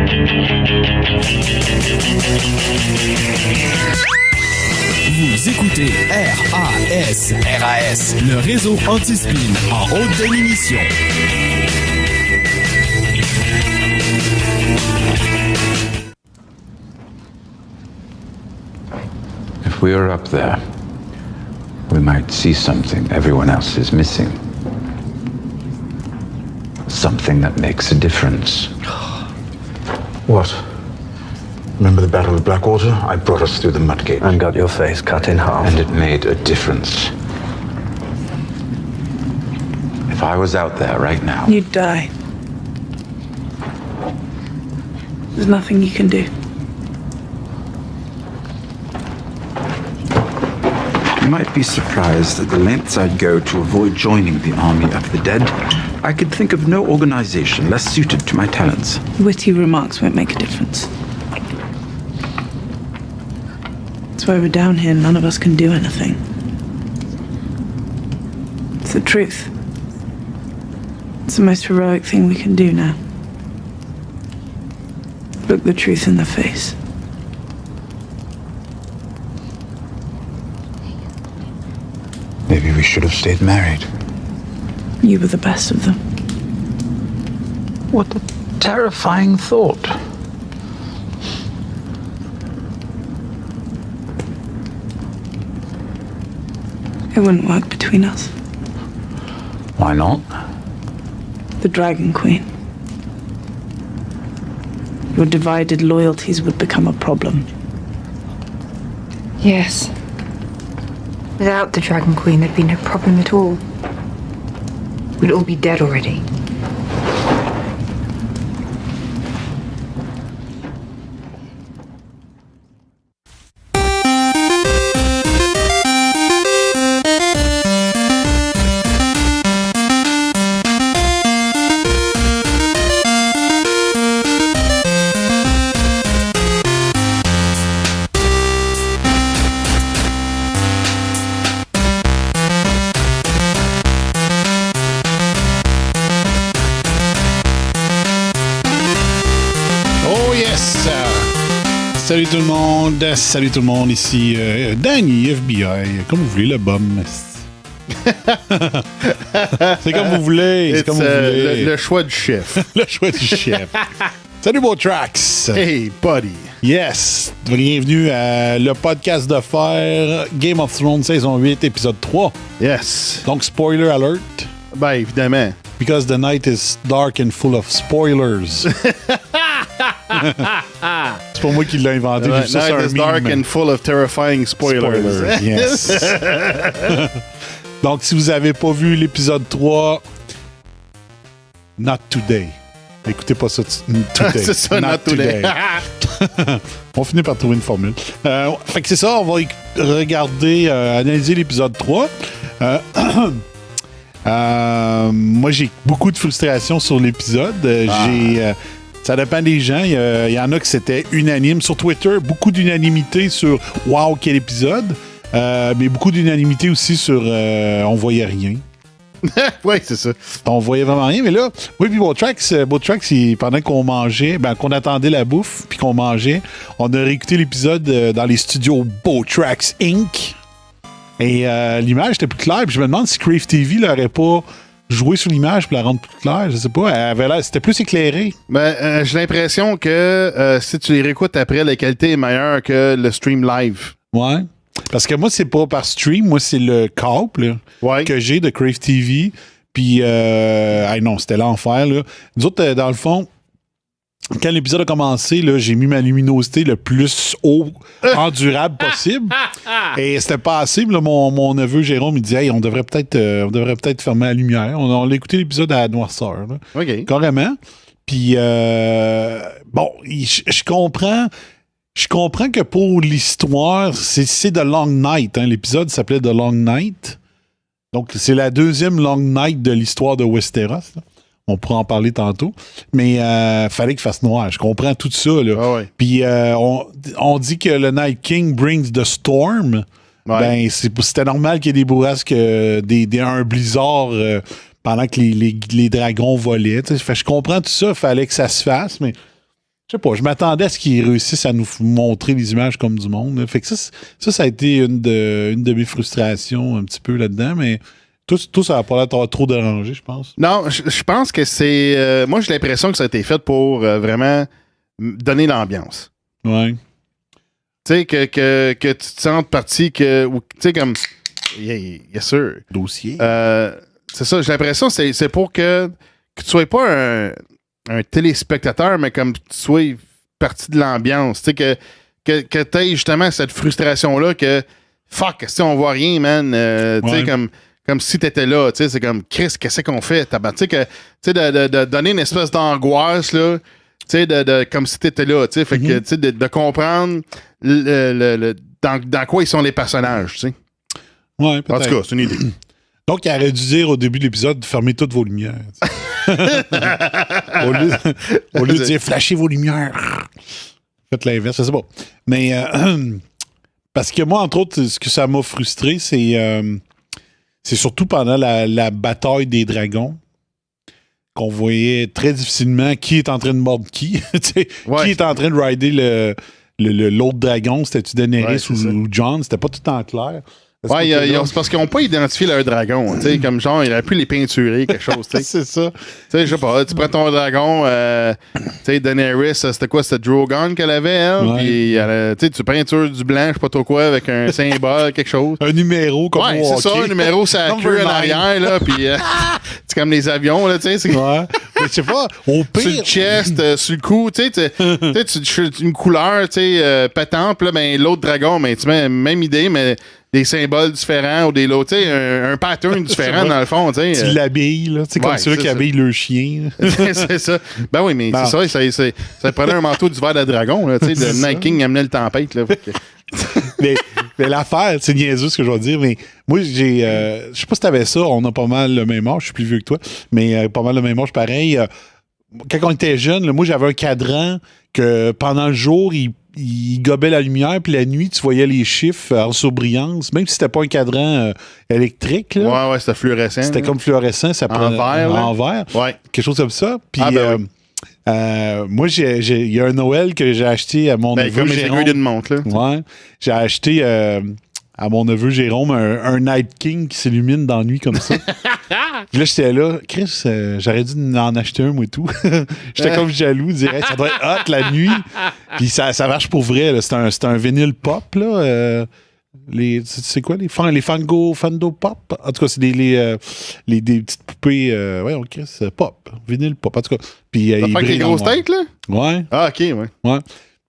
Vous écoutez RAS, le réseau anti-spin en haute définition. If we were up there, we might see something everyone else is missing. Something that makes a difference. What? Remember the Battle of Blackwater? I brought us through the Mudgate. And got your face cut in half. And it made a difference. If I was out there right now... You'd die. There's nothing you can do. You might be surprised at the lengths I'd go to avoid joining the army of the dead. I could think of no organization less suited to my talents. Witty remarks won't make a difference. That's why we're down here. None of us can do anything. It's the truth. It's the most heroic thing we can do now. Look the truth in the face. Maybe we should have stayed married. You were the best of them. What a terrifying thought. It wouldn't work between us. Why not? The Dragon Queen. Your divided loyalties would become a problem. Yes. Without the Dragon Queen, there'd be no problem at all. We'd all be dead already. Salut tout le monde, ici Danny, FBI, comme vous voulez, le bum. C'est comme vous voulez, c'est comme vous voulez. Le choix du chef. Le choix du chef. Salut Botrax. Hey buddy. Yes, bienvenue à le podcast de faire Game of Thrones saison 8, épisode 3. Yes. Donc spoiler alert. Ben évidemment. Because the night is dark and full of spoilers. C'est pas moi qui l'ai inventé. Night is dark and full of terrifying spoilers. Yes. Donc, si vous n'avez pas vu l'épisode 3, not today. Écoutez pas ça today. C'est ça, not today. On finit par trouver une formule. Fait que c'est ça, on va regarder, analyser l'épisode 3. Moi, j'ai beaucoup de frustration sur l'épisode. Ça dépend des gens. Il y en a que c'était unanime. Sur Twitter, beaucoup d'unanimité sur « Wow, quel épisode! » mais beaucoup d'unanimité aussi sur « On voyait rien. » Oui, c'est ça. On voyait vraiment rien. Mais là, oui, puis Botrax, pendant qu'on mangeait, qu'on attendait la bouffe, puis qu'on mangeait, on a réécouté l'épisode dans les studios Botrax Inc. Et l'image était plus claire. Puis je me demande si Crave TV l'aurait pas joué sur l'image pour la rendre plus claire. Je sais pas. C'était plus éclairé. J'ai l'impression que si tu les réécoutes après, la qualité est meilleure que le stream live. Ouais. Parce que moi, c'est pas par stream. Moi, c'est le câble que j'ai de Crave TV. Puis, non, c'était l'enfer. Là. Nous autres, dans le fond, quand l'épisode a commencé, là, j'ai mis ma luminosité le plus haut endurable possible. Et c'était pas assez. Là, mon neveu Jérôme, il dit « Hey, on devrait peut-être fermer la lumière. » On a écouté l'épisode à la noirceur. Là. OK. Carrément. Puis, je comprends. Je comprends que pour l'histoire, c'est The Long Night. Hein. L'épisode s'appelait The Long Night. Donc, c'est la deuxième Long Night de l'histoire de Westeros. Là. On pourra en parler tantôt. Mais fallait qu'il fasse noir. Je comprends tout ça. Là. Ah ouais. Puis on dit que le Night King brings the storm. Ouais. Ben, c'était normal qu'il y ait des bourrasques, un blizzard pendant que les dragons volaient. Fait, je comprends tout ça. Fallait que ça se fasse. Mais sais pas, je m'attendais à ce qu'ils réussissent à nous montrer les images comme du monde. Là. Fait que ça a été une de mes frustrations un petit peu là-dedans, mais tout ça n'a pas l'air trop dérangé, je pense. Non, je pense que c'est... moi, j'ai l'impression que ça a été fait pour vraiment donner l'ambiance. Ouais. Tu sais, que tu te sentes parti que... Tu sais, comme... Yes, sir. Dossier. C'est ça, j'ai l'impression que c'est pour que tu sois pas un téléspectateur, mais comme tu sois partie de l'ambiance. Tu sais, que tu aies justement cette frustration-là que fuck, si on voit rien, man. Tu sais, comme si tu étais là. Tu sais, c'est comme Chris, qu'est-ce qu'on fait? Tu sais, de donner une espèce d'angoisse, là. Tu sais, comme si tu étais là. Tu sais, fait que, tu sais, de comprendre dans quoi ils sont les personnages, tu sais. Ouais, peut-être. En tout cas, c'est une idée. Donc, il aurait dû dire au début de l'épisode, fermez toutes vos lumières. au lieu de dire, flashez vos lumières. Faites l'inverse, je sais pas. Mais, parce que moi, entre autres, ce que ça m'a frustré, c'est surtout pendant la bataille des dragons qu'on voyait très difficilement qui est en train de mordre qui. Qui est en train de rider l'autre dragon. C'était-tu Daenerys ou Jon? C'était pas tout en clair. Ouais, c'est parce qu'ils n'ont pas identifié leur dragon. Tu sais, comme genre, il aurait pu les peinturer, quelque chose. C'est ça. Tu sais, je sais pas, tu prends ton dragon, tu sais, Daenerys, c'était quoi? C'était Drogon qu'elle avait, elle? Ouais. Puis, tu peintures du blanc, je sais pas trop quoi, avec un symbole, quelque chose. Un numéro comme ouais, c'est ça, un numéro, ça a queue en arrière, là, puis c'est comme les avions, là, tu sais. Ouais. Mais je sais pas, au pire... Sur le chest, sur le cou, tu sais, une couleur, tu sais, pétante, là, ben, l'autre dragon, ben, tu mets même idée, mais des symboles différents ou des lots, tu sais, un pattern différent dans le fond, tu sais. Tu l'habilles, là, tu sais, comme ceux qui habillent le chien. C'est ça. Ben oui, mais c'est ça, ça prenait un manteau d'hiver de dragon, là, tu sais, de Night King amenait le tempête, là. mais l'affaire, c'est niaiseux ce que je vais dire, mais moi, je sais pas si t'avais ça, on a pas mal le même âge, je suis plus vieux que toi, mais pas mal le même âge, pareil. Quand on était jeune, moi, j'avais un cadran que pendant le jour, il gobait la lumière, puis la nuit, tu voyais les chiffres en surbrillance, même si c'était pas un cadran électrique. Là. Ouais, c'était fluorescent. C'était comme fluorescent, ça en vert. En vert. Ouais. Quelque chose comme ça. Puis, oui. moi, il y a un Noël que j'ai acheté à mon neveu comme Jérôme. les d'une montre, là. Ouais. J'ai acheté à mon neveu Jérôme un Night King qui s'illumine dans la nuit comme ça. Puis là, j'étais là, Chris, j'aurais dû en acheter un, moi et tout. J'étais comme jaloux, je dirais, ça doit être hot la nuit. Puis ça marche pour vrai, là. C'est un vinyle pop, là. C'est quoi, les Fando Pop? En tout cas, c'est des petites poupées, Chris, pop, vinyle pop, en tout cas. Puis ça fait avec les grosses têtes, là? Ouais. Ah, OK, ouais.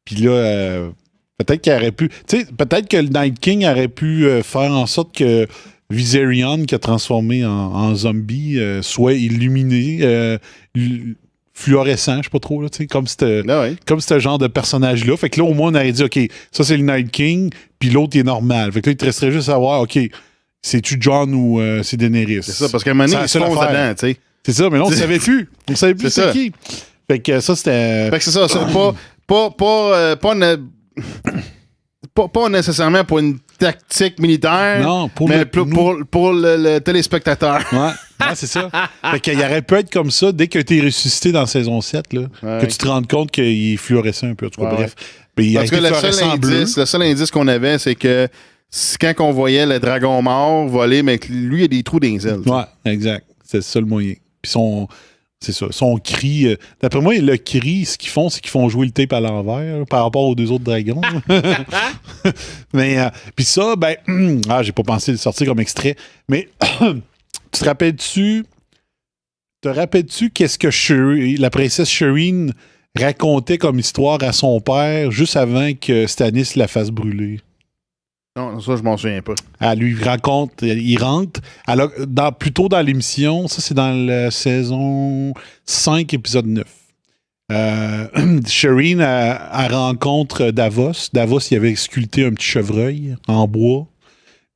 Puis là, peut-être qu'il aurait pu... Tu sais, peut-être que le Night King aurait pu faire en sorte que Viserion, qui a transformé en zombie, soit illuminé, fluorescent, je sais pas trop, là, comme ce genre de personnage-là. Fait que là, au moins, on aurait dit, OK, ça, c'est le Night King, puis l'autre, il est normal. Fait que là, il te resterait juste à savoir, OK, c'est-tu John ou c'est Daenerys? C'est ça, parce qu'à un moment donné, ils se foncent dedans, tu sais. C'est ça, mais là, on ne savait plus. On ne savait plus c'est qui. Fait que ça, c'était... Fait que c'est ça, pas nécessairement pour une tactique militaire, non, mais pour le téléspectateur. Ouais, c'est ça. Fait qu'il aurait pu être comme ça dès que tu es ressuscité dans saison 7, là, que tu te rendes compte qu'il est fluorescent un peu. En tout cas, bref. Puis, parce que le seul indice qu'on avait, c'est que quand on voyait le dragon mort voler, mais lui, il y a des trous dans les ailes. Ouais, exact. C'est le seul moyen. Puis c'est ça, son cri. D'après moi, le cri, ce qu'ils font, c'est qu'ils font jouer le tape à l'envers là, par rapport aux deux autres dragons. Mais, puis ça, j'ai pas pensé le sortir comme extrait, mais tu te rappelles-tu qu'est-ce que la princesse Shireen racontait comme histoire à son père juste avant que Stannis la fasse brûler? Non, ça, je m'en souviens pas. Elle lui raconte, il rentre. Alors, plutôt dans l'émission, ça, c'est dans la saison 5, épisode 9. Shireen, elle rencontre Davos. Davos, il avait sculpté un petit chevreuil en bois.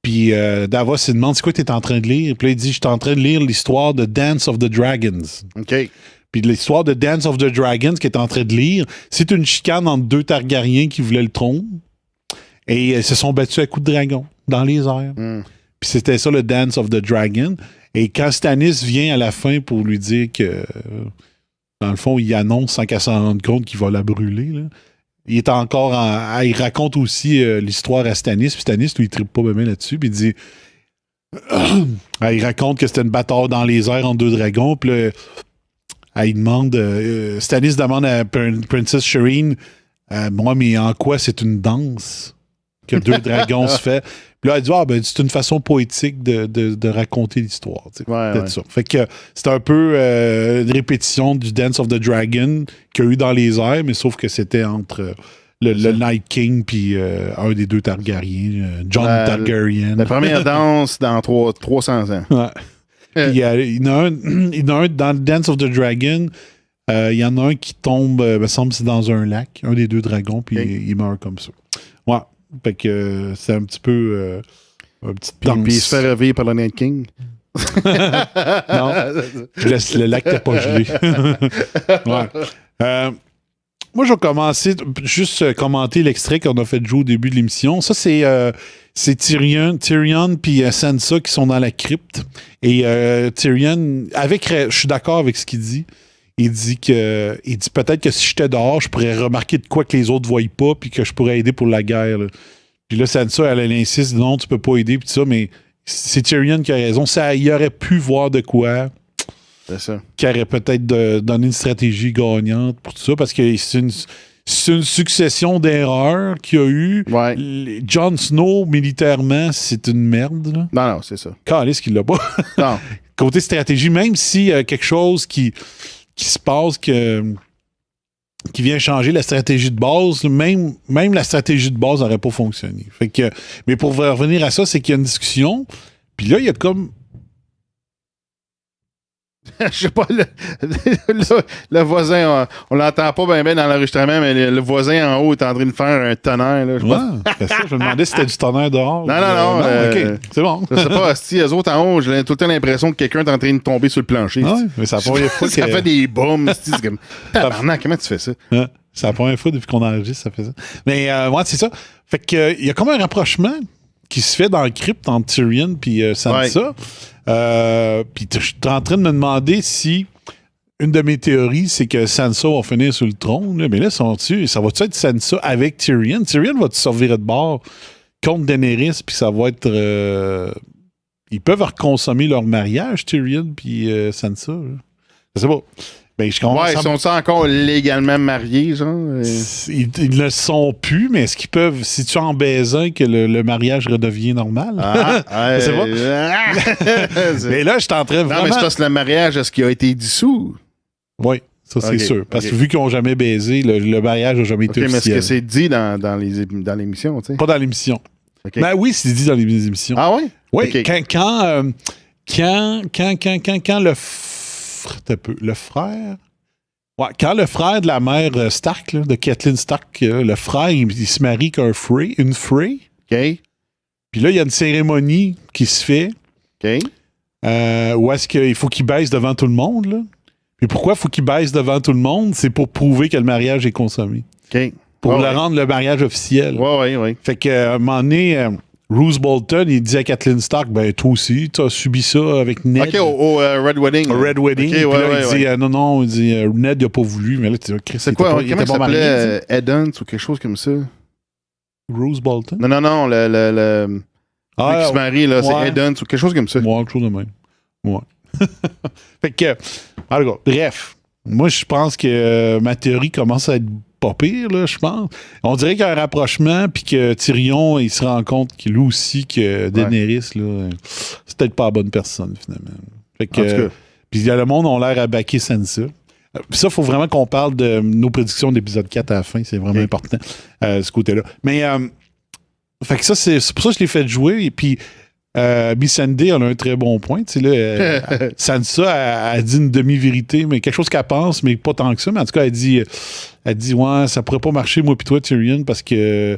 Puis Davos, il demande, c'est quoi que tu es en train de lire? Puis là, il dit, je suis en train de lire l'histoire de Dance of the Dragons. OK. Puis l'histoire de Dance of the Dragons qu'il est en train de lire, c'est une chicane entre deux Targaryens qui voulaient le trône. Et ils se sont battus à coups de dragon dans les airs. Puis c'était ça le Dance of the Dragon. Et quand Stannis vient à la fin pour lui dire que dans le fond, il annonce sans qu'elle s'en rende compte qu'il va la brûler. Là. Il est encore il raconte aussi l'histoire à Stannis, puis Stannis, lui, il trippe pas bien là-dessus, puis il dit... il raconte que c'était une bataille dans les airs entre deux dragons, puis là, il demande... Stannis demande à Princess Shireen, moi, mais en quoi c'est une danse que deux dragons se fait? Puis là, elle dit, c'est une façon poétique de raconter l'histoire. Peut-être ça. Fait que c'est un peu une répétition du Dance of the Dragon qu'il y a eu dans les airs, mais sauf que c'était entre le Night King puis un des deux Targaryens, John Targaryen. La première danse dans 300 ans. Ouais. Puis, il y en a un dans le Dance of the Dragon. Il y en a un qui tombe, me semble que c'est dans un lac, un des deux dragons, puis il meurt comme ça. Ouais. Fait que c'est un petit peu un petit danse. Puis il se fait réveiller par le Night King. Non. Je laisse le lac t'as pas gelé. Ouais. Moi, je vais commencer juste commenter l'extrait qu'on a fait jouer au début de l'émission. Ça, c'est Tyrion puis Sansa qui sont dans la crypte. Et Tyrion, je suis d'accord avec ce qu'il dit. Il dit peut-être que si j'étais dehors, je pourrais remarquer de quoi que les autres ne voient pas, puis que je pourrais aider pour la guerre. Là. Puis là, Sansa, elle insiste, non, tu peux pas aider, puis ça, mais c'est Tyrion qui a raison. Il aurait pu voir de quoi. C'est ça. Qui aurait peut-être donné une stratégie gagnante pour tout ça, parce que c'est une succession d'erreurs qu'il y a eu. Ouais. Jon Snow, militairement, c'est une merde. Là. Non, c'est ça. Calisse qu'il l'a pas. Non. Côté stratégie, même s'il y a quelque chose qui se passe qui vient changer la stratégie de base, même la stratégie de base n'aurait pas fonctionné. Fait que, mais pour revenir à ça, c'est qu'il y a une discussion, puis là, il y a comme... Je sais pas, le voisin, on l'entend pas bien dans l'enregistrement, mais le voisin en haut est en train de faire un tonnerre. Là, c'est ça, je me demandais si c'était du tonnerre dehors. Non. OK, c'est bon. Je sais pas, si eux autres en haut, j'ai tout le temps l'impression que quelqu'un est en train de tomber sur le plancher. Ouais, mais ça fait des bombes. C'est comme, tabarnak, comment tu fais ça? Ouais, c'est la première fois depuis qu'on enregistre, ça fait ça. Mais ouais, c'est ça. Fait que il y a comme un rapprochement qui se fait dans le crypte entre Tyrion et Sansa. Puis je suis en train de me demander si une de mes théories, c'est que Sansa va finir sur le trône. Là. Mais là, ça va-tu être Sansa avec Tyrion? Tyrion va-tu servir de bord contre Daenerys? Puis ça va être... ils peuvent reconsommer leur mariage, Tyrion puis Sansa. Là. Je sais pas. Ben, ils sont encore légalement mariés, genre? Ils ne le sont plus, mais est-ce qu'ils peuvent, si tu en baisais, que le mariage redevient normal? Je sais pas. Mais là, je suis en train de vraiment... Non, mais c'est parce que le mariage, est-ce qu'il a été dissous? Oui, ça c'est sûr. Parce que vu qu'ils n'ont jamais baisé, le mariage n'a jamais été officiel. Mais est-ce que c'est dit dans l'émission, tu sais? Pas dans l'émission. Okay. Ben oui, c'est dit dans les émissions. Ah oui? Oui, okay. Quand le frère... Ouais, quand le frère de la mère Stark, là, de Catelyn Stark, le frère, il se marie avec une Frey. OK. Puis là, il y a une cérémonie qui se fait. OK. Où est-ce qu'il faut qu'il baisse devant tout le monde, là? Puis pourquoi il faut qu'il baisse devant tout le monde? C'est pour prouver que le mariage est consommé. OK. Pour rendre le mariage officiel. Oui. Fait qu'à un moment donné... Roose Bolton, il dit à Catelyn Stark, ben toi aussi, tu as subi ça avec Ned. OK, au Red Wedding. Au Red Wedding. Okay, puis là, il dit, non, il dit, Ned, il n'a pas voulu. Mais là, tu dis, c'est quoi, comment il s'appelait? Eddons ou quelque chose comme ça? Roose Bolton? Non, le qui se marie, là, c'est Eddons ou quelque chose comme ça. Ouais, quelque chose de même. Ouais. Fait que, alors, bref, moi, je pense que ma théorie commence à être pas pire, là, je pense. On dirait qu'il y a un rapprochement, puis que Tyrion, il se rend compte qu'il lui aussi, que Daenerys, là, c'est peut-être pas la bonne personne, finalement. Fait que, puis le monde a l'air à backer Sansa. Puis ça, il faut vraiment qu'on parle de nos prédictions d'épisode 4 à la fin. C'est vraiment important, ce côté-là. Mais, fait que ça, c'est pour ça que je l'ai fait jouer. Et puis, Missandei, elle a un très bon point. Tu sais, là, Sansa a dit une demi-vérité, mais quelque chose qu'elle pense, mais pas tant que ça. Mais en tout cas, elle dit ouais, ça pourrait pas marcher, moi puis toi, Tyrion, parce que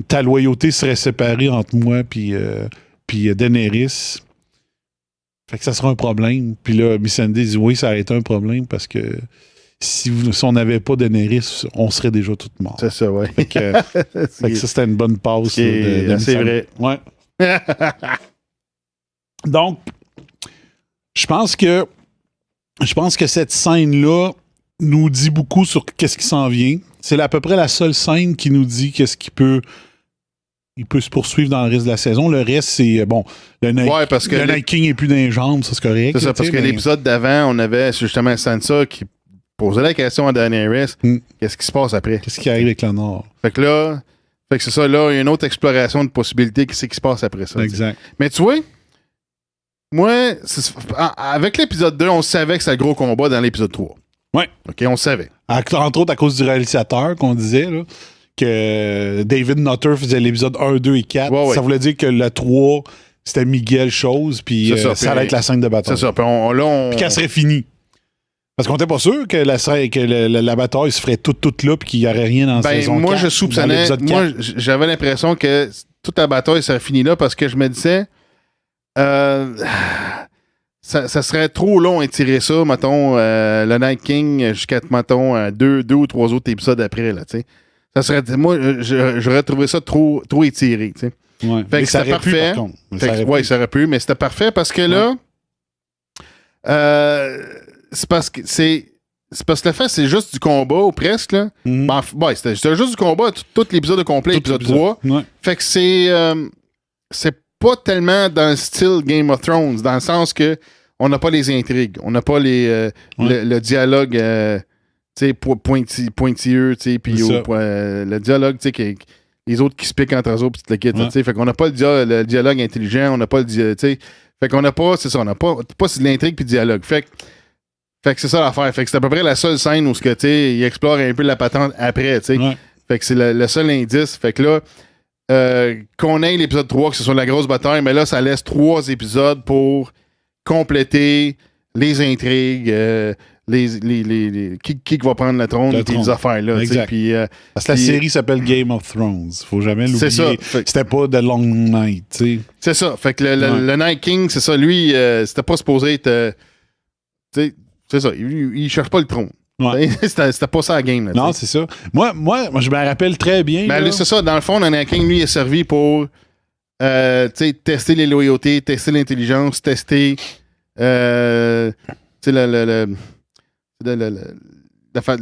ta loyauté serait séparée entre moi puis Daenerys. Fait que ça sera un problème. Puis là, Missandei dit oui, ça a été un problème parce que si on n'avait pas Daenerys, on serait déjà toutes morts. C'est ça, ouais. Fait que ça, c'était une bonne pause. C'est vrai. Ouais. Donc, je pense que je pense que cette scène-là nous dit beaucoup sur qu'est-ce qui s'en vient. C'est à peu près la seule scène qui nous dit qu'est-ce qui peut... Il peut se poursuivre dans le reste de la saison. Le reste, c'est... Bon, le Night King n'est plus dans les jambes, ça, c'est correct. C'est ça, parce que l'épisode d'avant, on avait justement Sansa qui posait la question à Daenerys. Qu'est-ce qui se passe après? Qu'est-ce qui arrive avec le Nord? Fait que c'est ça, là, il y a une autre exploration de possibilités. Qu'est-ce qui se passe après ça? Exact. T'sais. Mais tu vois, moi, avec l'épisode 2, on savait que c'était le gros combat dans l'épisode 3. Ouais. OK, on savait. Entre autres, à cause du réalisateur qu'on disait, là, que David Nutter faisait l'épisode 1, 2 et 4. Ouais. Ça voulait dire que le 3, c'était Miguel Chose, puis ça allait être la scène de bataille. C'est ça. Puis puis qu'elle serait finie. Parce qu'on n'était pas sûr que la bataille se ferait toute là, puis qu'il n'y aurait rien dans la saison 4. Moi, je soupçonnais. Moi, j'avais l'impression que toute la bataille serait finie là, parce que je me disais... ça serait trop long à étirer ça, mettons, le Night King jusqu'à, mettons, deux ou trois autres épisodes après, là, tu sais. Ça serait, moi, j'aurais trouvé ça trop étiré, tu sais. Ouais. Fait que c'était parfait. Ça aurait pu, mais c'était parfait parce que là, c'est parce que le fait, c'est juste du combat, ou presque, là. C'était juste du combat, tout l'épisode complet, l'épisode 3. Ouais. Fait que c'est pas tellement dans le style Game of Thrones, dans le sens que on n'a pas les intrigues, on n'a pas le dialogue pointilleux, puis le dialogue, les autres qui se piquent entre eux autres, puis tout le kit, fait qu'on n'a pas le dialogue intelligent, on n'a pas le dialogue, fait qu'on n'a pas, c'est ça, on n'a pas de l'intrigue puis le dialogue. Fait que c'est ça l'affaire. Fait que c'est à peu près la seule scène où il explore un peu la patente après, tu sais. Ouais. Fait que c'est le seul indice. Fait que là, qu'on ait l'épisode 3, que ce soit la grosse bataille, mais là, ça laisse 3 épisodes pour compléter les intrigues, qui va prendre le trône, les affaires-là. Puis, parce que la série s'appelle Game of Thrones. Faut jamais l'oublier. C'est ça. C'était pas The Long Night, tu sais. C'est ça. Fait que le Night King, c'est ça. Lui, c'était pas supposé être... c'est ça. Il cherche pas le trône. Ouais. C'était pas ça la game. Là, non, c'est ça. Moi, je me rappelle très bien. Ben, lui, c'est ça. Dans le fond, le Night King, lui, est servi pour tester les loyautés, tester l'intelligence, tester la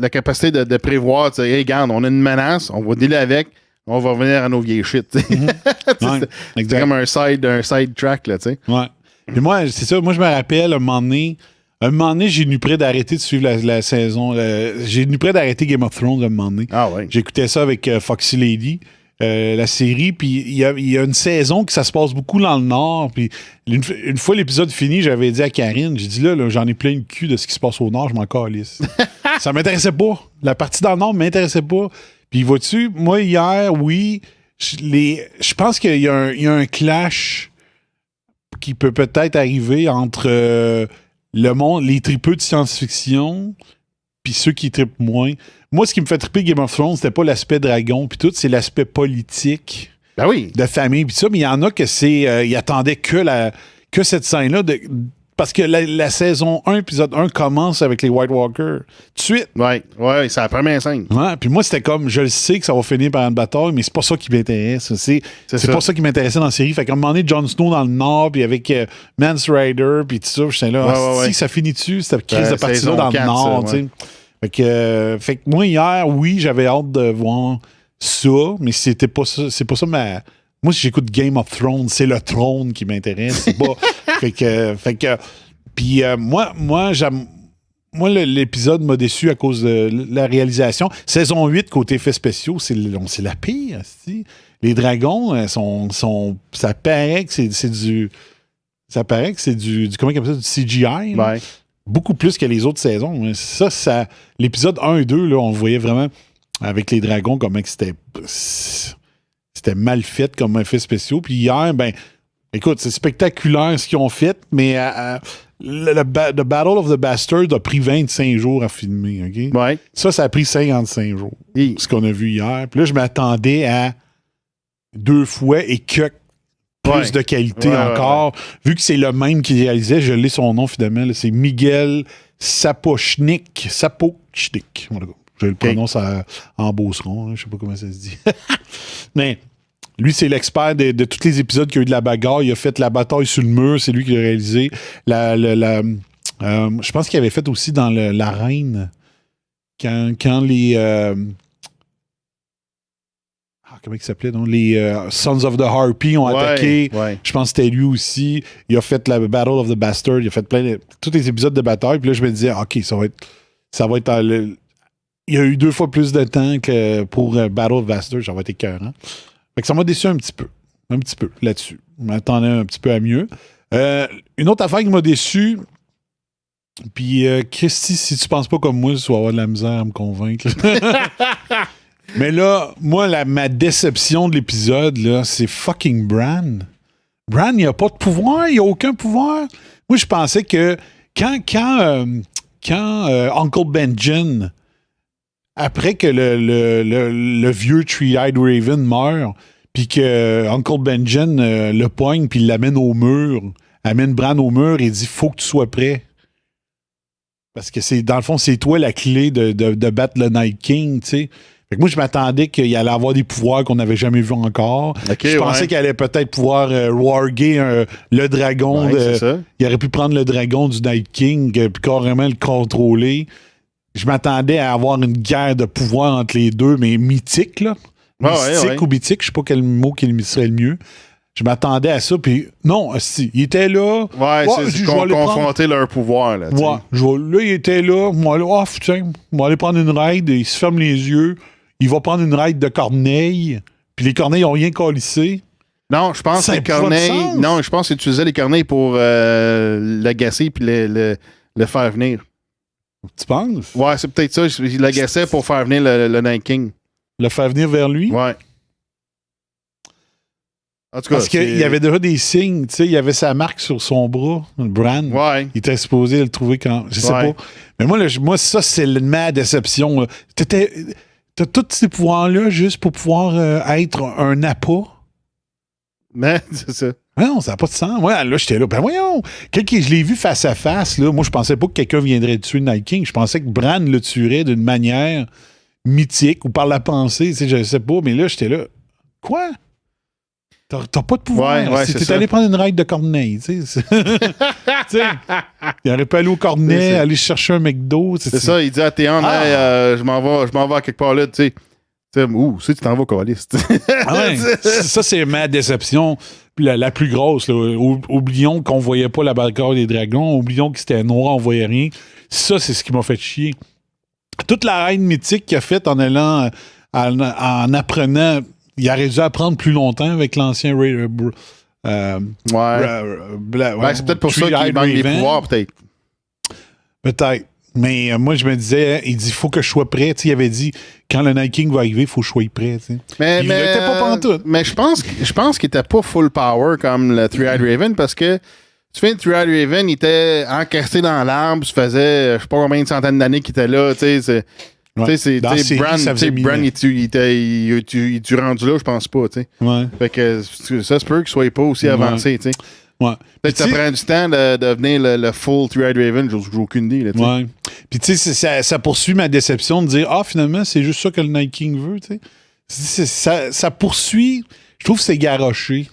capacité de prévoir. Hey, regarde, on a une menace, on va dealer avec, on va revenir à nos vieilles shit. C'est comme un side track, là, tu sais. Ouais. Puis moi, c'est ça. Moi, je me rappelle, un moment donné, j'ai venu près d'arrêter de suivre la saison. J'ai venu près d'arrêter Game of Thrones, un moment donné. Ah ouais. J'écoutais ça avec Foxy Lady, la série. Puis il y a une saison que ça se passe beaucoup dans le Nord. Puis une fois l'épisode fini, j'avais dit à Karine, j'ai dit là, j'en ai plein le cul de ce qui se passe au Nord, je m'en calisse. Ça m'intéressait pas. La partie dans le Nord m'intéressait pas. Puis vois-tu, moi, hier, oui, je pense qu'il y a un clash qui peut peut-être arriver entre le monde, les tripeux de science-fiction, puis ceux qui trippent moins. Moi, ce qui me fait tripper Game of Thrones, c'était pas l'aspect dragon, puis tout, c'est l'aspect politique, ben oui, de famille, puis ça. Mais il y en a que ils attendaient que cette scène-là, parce que la saison 1, épisode 1, commence avec les White Walkers. Tout de suite. Ouais, c'est la première scène. Ouais, puis moi, c'était comme, je le sais que ça va finir par une bataille, mais c'est pas ça qui m'intéresse. C'est pas ça qui m'intéressait dans la série. Fait qu'à un moment donné, Jon Snow dans le Nord, puis avec Mance Rider, puis tout ça, j'étais là, ça finit dessus, cette crise de partie-là dans le Nord, tu sais. Fait que moi, hier, oui, j'avais hâte de voir ça, mais c'était pas ça. C'est pas ça Moi, si j'écoute Game of Thrones, c'est le trône qui m'intéresse. C'est pas. fait que. Puis moi, l'épisode m'a déçu à cause de la réalisation. Saison 8, côté effets spéciaux, c'est la pire. C'ti. Les dragons ça paraît que c'est du. Ça paraît que c'est du. Comment on appelle ça? Du CGI. Ouais. Beaucoup plus que les autres saisons. Ça, l'épisode 1 et 2, là, on voyait vraiment avec les dragons comment c'était mal fait comme effets spéciaux. Puis hier, écoute, c'est spectaculaire ce qu'ils ont fait, mais The Battle of the Bastards a pris 25 jours à filmer, OK? Ouais. Ça a pris 55 jours, ce qu'on a vu hier. Puis là, je m'attendais à 2 fois et plus de qualité encore. Vu que c'est le même qui réalisait, je l'ai son nom finalement, là, c'est Miguel Sapochnik. Je le prononce en beauceron, je sais pas comment ça se dit. Mais lui, c'est l'expert de tous les épisodes qu'il y a eu de la bagarre. Il a fait la bataille sur le mur, c'est lui qui l'a réalisé. Je pense qu'il avait fait aussi dans La Reine, quand les... comment il s'appelait, non? Les Sons of the Harpy ont attaqué. Ouais. Je pense que c'était lui aussi. Il a fait la Battle of the Bastard. Il a fait tous les épisodes de bataille. Puis là, je me disais, OK, ça va être il y a eu 2 fois plus de temps que pour Battle of the Bastard. Ça va être écœurant. Fait que ça m'a déçu un petit peu. Un petit peu là-dessus. Je m'attendais un petit peu à mieux. Une autre affaire qui m'a déçu, puis Christy, si tu penses pas comme moi, tu vas avoir de la misère à me convaincre. Mais là, moi, ma déception de l'épisode, là, c'est fucking Bran. Bran, il a pas de pouvoir, il a aucun pouvoir. Moi, je pensais que quand Uncle Benjen, après que le vieux Three-Eyed Raven meurt, puis que Uncle Benjen le poigne, puis il l'amène au mur, amène Bran au mur et dit « Faut que tu sois prêt. » Parce que dans le fond, c'est toi la clé de battre le Night King, tu sais. Fait que moi, je m'attendais qu'il allait avoir des pouvoirs qu'on n'avait jamais vus encore. Je pensais qu'il allait peut-être pouvoir warguer le dragon. C'est ça. Il aurait pu prendre le dragon du Night King puis carrément le contrôler. Je m'attendais à avoir une guerre de pouvoir entre les deux, mais mythique, là. Mystique ou mythique, je sais pas quel mot qui serait le mieux. Je m'attendais à ça, puis non, si, il était là. C'est confronter leur pouvoir, là. Là, il était là. Moi, là, tiens, on va aller prendre une raid. Il se ferme les yeux. Il va prendre une raid de corneilles. Puis les corneilles n'ont rien collissé. Non, je pense que les corneilles. Non, je pense qu'ils utilisaient les corneilles pour l'agacer puis le faire venir. Tu penses? Ouais, c'est peut-être ça. Il l'agaçait pour faire venir le Night King. Le faire venir vers lui? Ouais. En tout cas, parce qu'il y avait déjà des signes, tu sais, il y avait sa marque sur son bras, Bran. Ouais. Il était supposé le trouver quand. Je sais pas. Mais moi, ça, c'est ma déception. T'as tous ces pouvoirs-là juste pour pouvoir être un appât. Mais, c'est ça. Non, ça n'a pas de sens. Moi, là, j'étais là. Ben voyons, je l'ai vu face à face, là. Moi, je pensais pas que quelqu'un viendrait tuer le Night King. Je pensais que Bran le tuerait d'une manière mythique ou par la pensée. Tu sais, je sais pas. Mais là, j'étais là. Quoi? T'as pas de pouvoir. Si t'es allé prendre une raid de corneille, tu sais. Il aurait pu aller au cornet, aller chercher un McDo. C'est ça, il dit à Théon, je m'en vais à quelque part là, tu sais. Si tu t'en vas au calice. Ça, c'est ma déception. Puis la plus grosse, là. Oublions qu'on voyait pas la barricade des dragons. Oublions que c'était noir, on voyait rien. Ça, c'est ce qui m'a fait chier. Toute la reine mythique qu'il a faite en allant, en apprenant. Il aurait dû apprendre plus longtemps avec l'ancien c'est peut-être pour ça qu'il manque des pouvoirs, peut-être. Peut-être. Mais moi, je me disais, il dit, il faut que je sois prêt. T'sais, il avait dit, quand le Night King va arriver, il faut que je sois prêt. T'sais. Mais il n'était pas pantoute. Mais je pense qu'il n'était pas full power comme le Three-Eyed Raven parce que tu fais le Three-Eyed Raven, il était encastré dans l'arbre, ça faisait, je sais pas combien de centaines d'années qu'il était là. Tu sais, Bran, il rendu là, je pense pas. Fait que ça se peut qu'il soit pas aussi avancé. Ouais. Peut-être que ça prend du temps de devenir le full Three-Eyed Raven, j'ai aucune idée. Là, ouais. Puis tu sais, ça poursuit ma déception de dire finalement, c'est juste ça que le Night King veut. Ça poursuit. Je trouve que c'est garoché,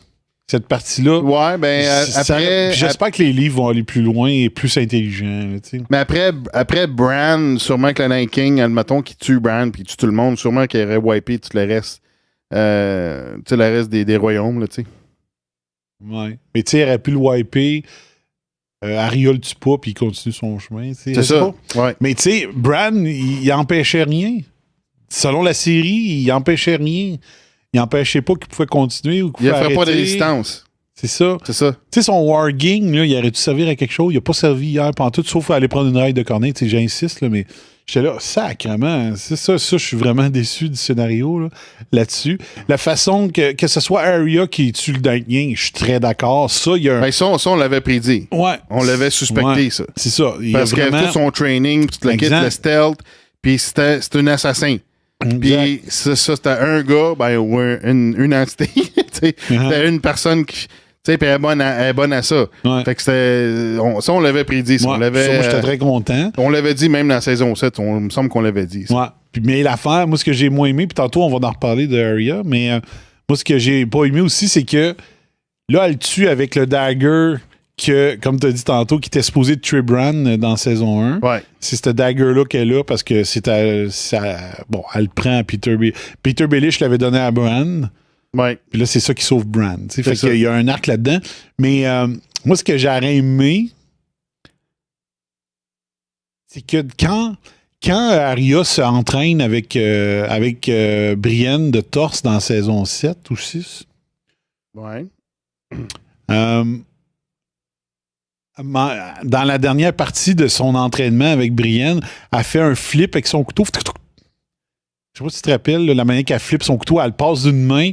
cette partie-là. Ouais, après. J'espère que les livres vont aller plus loin et plus intelligents. Mais après Bran, sûrement que le Night King, admettons qu'il tue Bran puis qu'il tue tout le monde, sûrement qu'il aurait wipé tout le reste. Le reste des royaumes, tu sais. Ouais. Mais tu sais, il aurait pu le wiper. Arya le tue pas, puis il continue son chemin. C'est ça. Ouais. Mais tu sais, Bran, il empêchait rien. Selon la série, il empêchait rien. Il empêchait pas qu'il pouvait continuer ou qu'il il pouvait ferait arrêter. pas de résistance. C'est ça. C'est ça. Tu sais, son warging, là, il aurait dû servir à quelque chose. Il a pas servi hier pendant tout, sauf à aller prendre une raid de corneille. Tu sais, j'insiste, là, mais j'étais là, sacrément. C'est ça, je suis vraiment déçu du scénario là-dessus. La façon que ce soit Arya qui tue le Night King, je suis très d'accord. Ça, il y a ça, on l'avait prédit. Ouais. On l'avait suspecté, ça. C'est ça. Parce qu'il avait tout son training, tout le kit, le stealth, puis c'était un assassin. Puis ça, c'était un gars, ou une entité. C'était une personne qui... Puis elle est bonne à ça. Ouais. Fait que c'était. Ça, on l'avait prédit. Ça. Ouais, on l'avait, ça, moi, j'étais très content. On l'avait dit même dans la saison 7. Il me semble qu'on l'avait dit. Ouais. Mais l'affaire, moi, ce que j'ai moins aimé, puis tantôt, on va en reparler de Arya, mais moi, ce que j'ai pas aimé aussi, c'est que là, elle tue avec le dagger que, comme tu as dit tantôt, qui était supposé de tuer Bran dans saison 1. Ouais. C'est cette dagger-là qu'elle a parce que bon, elle le prend à Peter Baelish. Peter Baelish l'avait donné à Bran. Ouais. Puis là, c'est ça qui sauve Bran. Fait ça. qu'il y a un arc là-dedans. Mais moi, ce que j'aurais aimé, c'est que quand Arya s'entraîne avec Brienne de Torse dans saison 7 ou 6, Ouais. dans la dernière partie de son entraînement avec Brienne, elle fait un flip avec son couteau. Je sais pas si tu te rappelles, là, la manière qu'elle flippe son couteau, elle passe d'une main.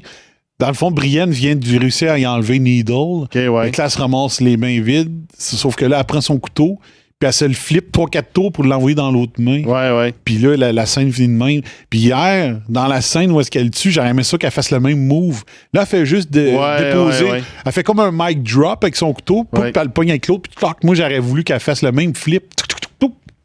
Dans le fond, Brienne vient de réussir à y enlever Needle. OK, ouais. Donc là, elle se ramasse les mains vides. Sauf que là, elle prend son couteau, puis elle se le flippe 3-4 tours pour l'envoyer dans l'autre main. Ouais. Puis là, la scène finit de même. Puis hier, dans la scène où est-ce qu'elle tue, j'aurais aimé ça qu'elle fasse le même move. Là, elle fait juste déposer. Ouais. Elle fait comme un mic drop avec son couteau, puis elle le pogne avec l'autre, puis clac. Moi, j'aurais voulu qu'elle fasse le même flip.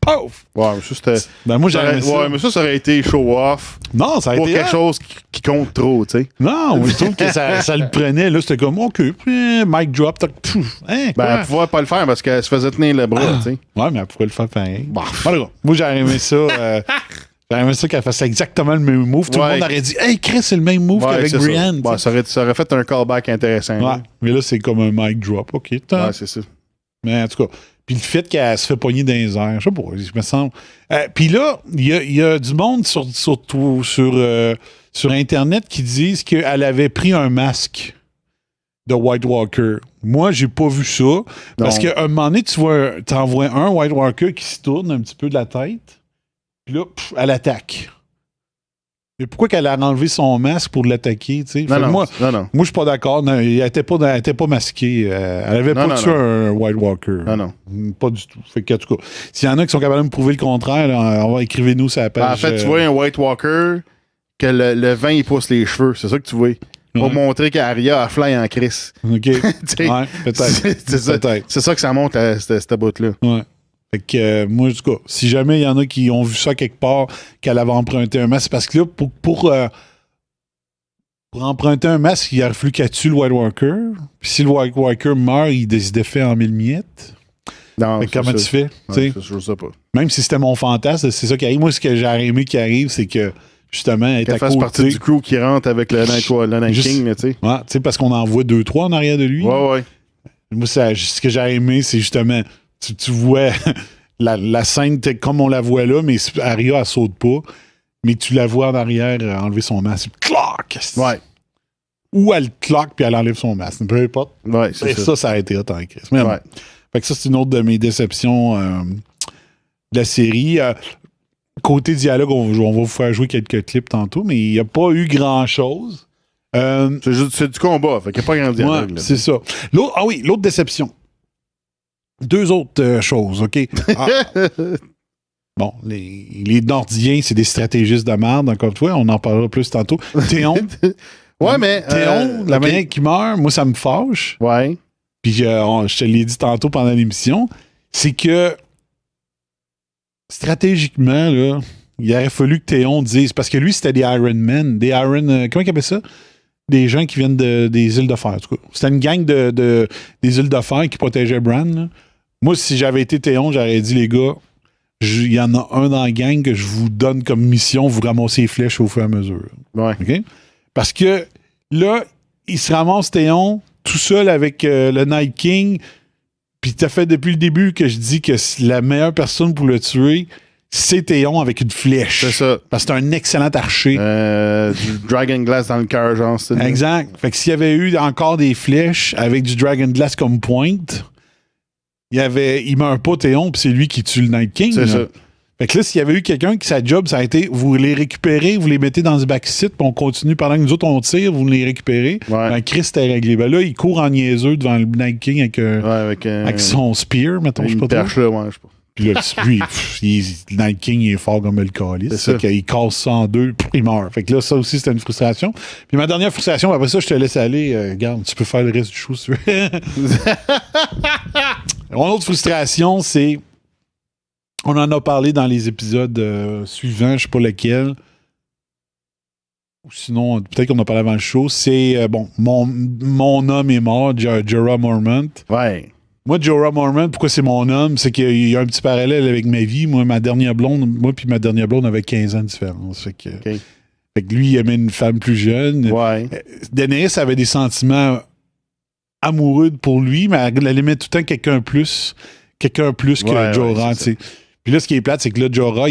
Pouf! Ouais, mais ça, c'était. Ben, moi, j'aurais aimé ça. Ouais, mais ça aurait été show-off. Non, ça a Pour été quelque chose qui compte trop, tu sais. Non, moi, je trouve que ça le prenait. Là, c'était comme, OK, mic drop. Hein, Ben, elle pouvait pas le faire parce qu'elle se faisait tenir le bras, tu sais. Ouais, mais elle pourrait le faire pareil. Voilà. Moi, j'aurais aimé ça. J'aurais aimé ça qu'elle fasse exactement le même move. Tout le monde aurait dit, hey, Chris, c'est le même move qu'avec Brienne. Ça aurait fait un callback intéressant. Ouais, mais là, c'est comme un mic drop. OK, Ouais, c'est ça. Mais en tout cas, puis le fait qu'elle se fait pogner dans les airs, je sais pas, je me sens. Puis là, il y a du monde sur Internet qui disent qu'elle avait pris un masque de White Walker. Moi, j'ai pas vu ça. Parce qu'à un moment donné, t'en vois un White Walker qui se tourne un petit peu de la tête. Puis là, elle attaque. Mais pourquoi qu'elle a enlevé son masque pour l'attaquer, tu sais? Moi, je suis pas d'accord. Non, elle était pas masquée. Elle avait pas tué un White Walker. Non. Pas du tout. Fait que, en tout cas, s'il y en a qui sont capables de me prouver le contraire, là, on va écrivez-nous sur la page. En fait, tu vois un White Walker que le vent, il pousse les cheveux. C'est ça que tu vois. Pour montrer qu'Arya a fly en crise. OK. Ouais, peut-être. C'est ça que ça montre, cette bout-là. Ouais. Fait que moi, en tout cas, si jamais il y en a qui ont vu ça quelque part, qu'elle avait emprunté un masque, c'est parce que là, pour emprunter un masque, il a fallu qu'elle tue le White Walker. Puis si le White Walker meurt, il se défait en 1000 miettes. Non, comment tu fais? Ouais, je sais pas. Même si c'était mon fantasme, c'est ça qui arrive. Moi, ce que j'aurais aimé qui arrive, c'est que justement, elle est à fasse côté. partie du crew qui rentre avec le Night King, tu sais. Ouais, tu sais, parce qu'on en voit 2-3 en arrière de lui. Ouais. Moi, ce que j'ai aimé, c'est justement, tu vois la scène comme on la voit là, mais Arya, elle saute pas. Mais tu la vois en arrière enlever son masque. Cloc! Ouais. Ou elle cloque puis elle enlève son masque. Peu importe. Ouais, c'est ça. Ça a été hot en crise. Mais ouais. Fait que ça, c'est une autre de mes déceptions de la série. Côté dialogue, on va vous faire jouer quelques clips tantôt, mais il n'y a pas eu grand-chose. C'est du combat, fait qu'il n'y a pas grand dialogue. Ouais, c'est ça. L'autre déception. 2 autres choses, OK? Bon, les Nordiens, c'est des stratégistes de merde, encore une fois, on en parlera plus tantôt. Théon. Ouais, mais. Théon, la manière qu'il meurt, moi, ça me fâche. Ouais. Puis je te l'ai dit tantôt pendant l'émission, c'est que stratégiquement, là, il aurait fallu que Théon dise, parce que lui, c'était des Iron Men, comment il appelle ça? Des gens qui viennent des îles de fer, en tout cas. C'était une gang des îles de fer qui protégeait Bran, là. Moi, si j'avais été Théon, j'aurais dit, les gars, il y en a un dans la gang que je vous donne comme mission, vous ramassez les flèches au fur et à mesure. Ouais. OK? Parce que là, il se ramasse Théon tout seul avec le Night King. Puis t'as fait depuis le début que je dis que la meilleure personne pour le tuer, c'est Théon avec une flèche. C'est ça. Parce que c'est un excellent archer. Du Dragon Glass dans le cœur, genre. Exact. Fait que s'il y avait eu encore des flèches avec du Dragon Glass comme pointe, il meurt pas Théon, puis c'est lui qui tue le Night King. C'est ça. Fait que là, s'il y avait eu quelqu'un qui, sa job, ça a été, vous les récupérez, vous les mettez dans ce backseat, puis on continue pendant que nous autres, on tire, vous les récupérez. Ouais. Ben, Chris était réglé. Ben là, il court en niaiseux devant le Night King avec son spear, mettons, je sais pas trop. Perche, là, ouais, je sais pas. Puis là, lui, le Night King, il est fort comme le calice. C'est ça. Qu'il casse ça en deux, il meurt. Fait que là, ça aussi, c'était une frustration. Puis ma dernière frustration, après ça, je te laisse aller. Regarde, tu peux faire le reste du show si tu veux. Mon autre frustration, c'est... On en a parlé dans les épisodes suivants, je sais pas lequel. Ou sinon, peut-être qu'on en a parlé avant le show. C'est, mon homme est mort, Jorah Mormont. Ouais. Moi, Jorah Mormont, pourquoi c'est mon homme? C'est qu'il y a un petit parallèle avec ma vie. Moi puis ma dernière blonde avait 15 ans de différence. Fait que lui, il aimait une femme plus jeune. Ouais. Daenerys avait des sentiments amoureux pour lui, mais elle aimait tout le temps quelqu'un plus que Jorah. Ouais, puis là, ce qui est plate, c'est que là, Jorah,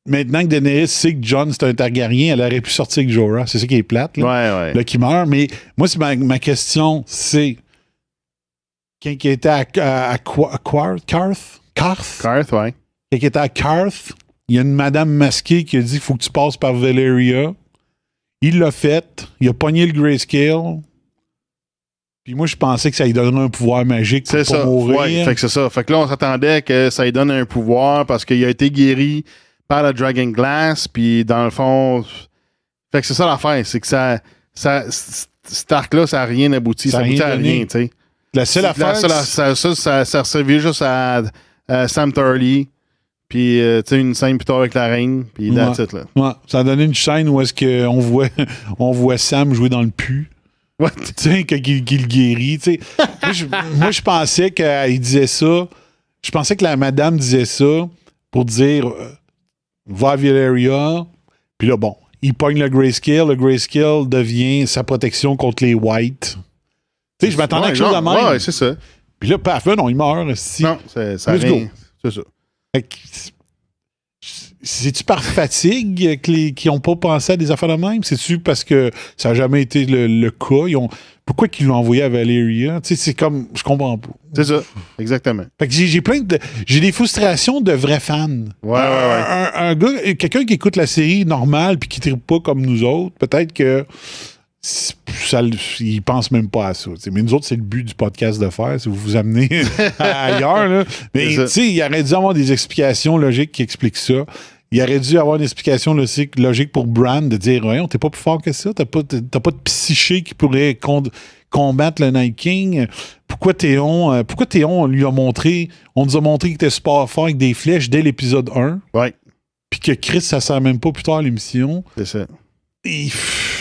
maintenant que Daenerys sait que Jon, c'est un Targaryen, elle aurait pu sortir avec Jorah. C'est ça qui est plate. Là, là qui meurt. Mais moi, ma question, c'est quand il était à Karth? Karth, ouais. Quand il était à Karth, il y a une madame masquée qui a dit qu'il faut que tu passes par Valyria. Il l'a fait. Il a pogné le grayscale. Puis moi, je pensais que ça lui donnerait un pouvoir magique pour pas mourir. Ouais, fait que c'est ça. Fait que là, on s'attendait que ça lui donne un pouvoir parce qu'il a été guéri par la Dragon Glass. Puis dans le fond... Fait que c'est ça l'affaire. C'est que cet arc-là, ça n'a rien abouti. Ça aboutit à rien, tu sais. La seule affaire... Ça servait juste à Sam Tarly, puis tu sais, une scène plus tard avec la reine, puis that's it, là. Ouais, ça a donné une scène où est-ce qu'on voit Sam jouer dans le pu. Ouais. Tu sais, qu'il le guérit, tu sais. moi, je pensais qu'il disait ça. Je pensais que la madame disait ça pour dire va à Valyria, puis là, bon, il pogne le grayscale. Le grayscale devient sa protection contre les whites. Tu sais, je m'attendais à quelque chose de même. Ouais, c'est ça. Puis là, paf, non, il meurt. Non, ça rien. C'est ça. C'est-tu par fatigue qui n'ont pas pensé à des affaires de même? C'est-tu parce que ça n'a jamais été le cas? Pourquoi qu'ils l'ont envoyé à Valyria? Tu sais, c'est comme... Je comprends pas. C'est ça, exactement. Fait que j'ai des frustrations de vrais fans. Ouais. Un gars, quelqu'un qui écoute la série normale puis qui ne tripe pas comme nous autres, peut-être que il pense même pas à ça. T'sais. Mais nous autres, c'est le but du podcast de faire, c'est vous amener ailleurs. Là. Mais tu sais, il aurait dû avoir des explications logiques qui expliquent ça. Il aurait dû avoir une explication logique pour Bran de dire on t'es pas plus fort que ça, t'as pas de psyché qui pourrait combattre le Night King. Pourquoi Théon on nous a montré qu'il était super fort avec des flèches dès l'épisode 1. Ouais. Puis que Chris, ça sert même pas plus tard à l'émission. C'est ça. Et,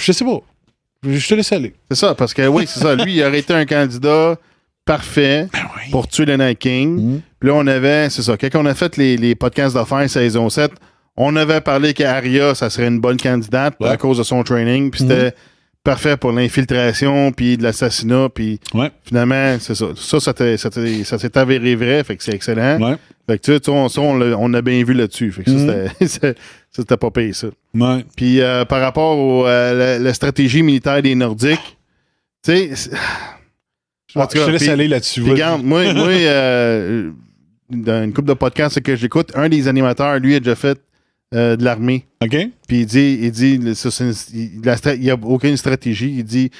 je sais pas. Je te laisse aller. C'est ça, parce que oui, c'est ça. Lui, il aurait été un candidat parfait pour tuer le Night King. Puis là, on avait, c'est ça, quand on a fait les podcasts d'affaires saison 7, on avait parlé qu'Arya, ça serait une bonne candidate à cause de son training. Puis c'était parfait pour l'infiltration, puis de l'assassinat. Puis finalement, c'est ça. Ça s'est avéré vrai, fait que c'est excellent. Ouais. Fait que tu sais, on a bien vu là-dessus. Fait que ça, c'était pas payé, ça. Ouais. Puis par rapport à la stratégie militaire des Nordiques, tu sais... Je te laisse aller là-dessus. Regarde, moi dans une couple de podcasts que j'écoute, un des animateurs, lui, a déjà fait de l'armée. OK. Puis il dit il n'y a aucune stratégie. Il dit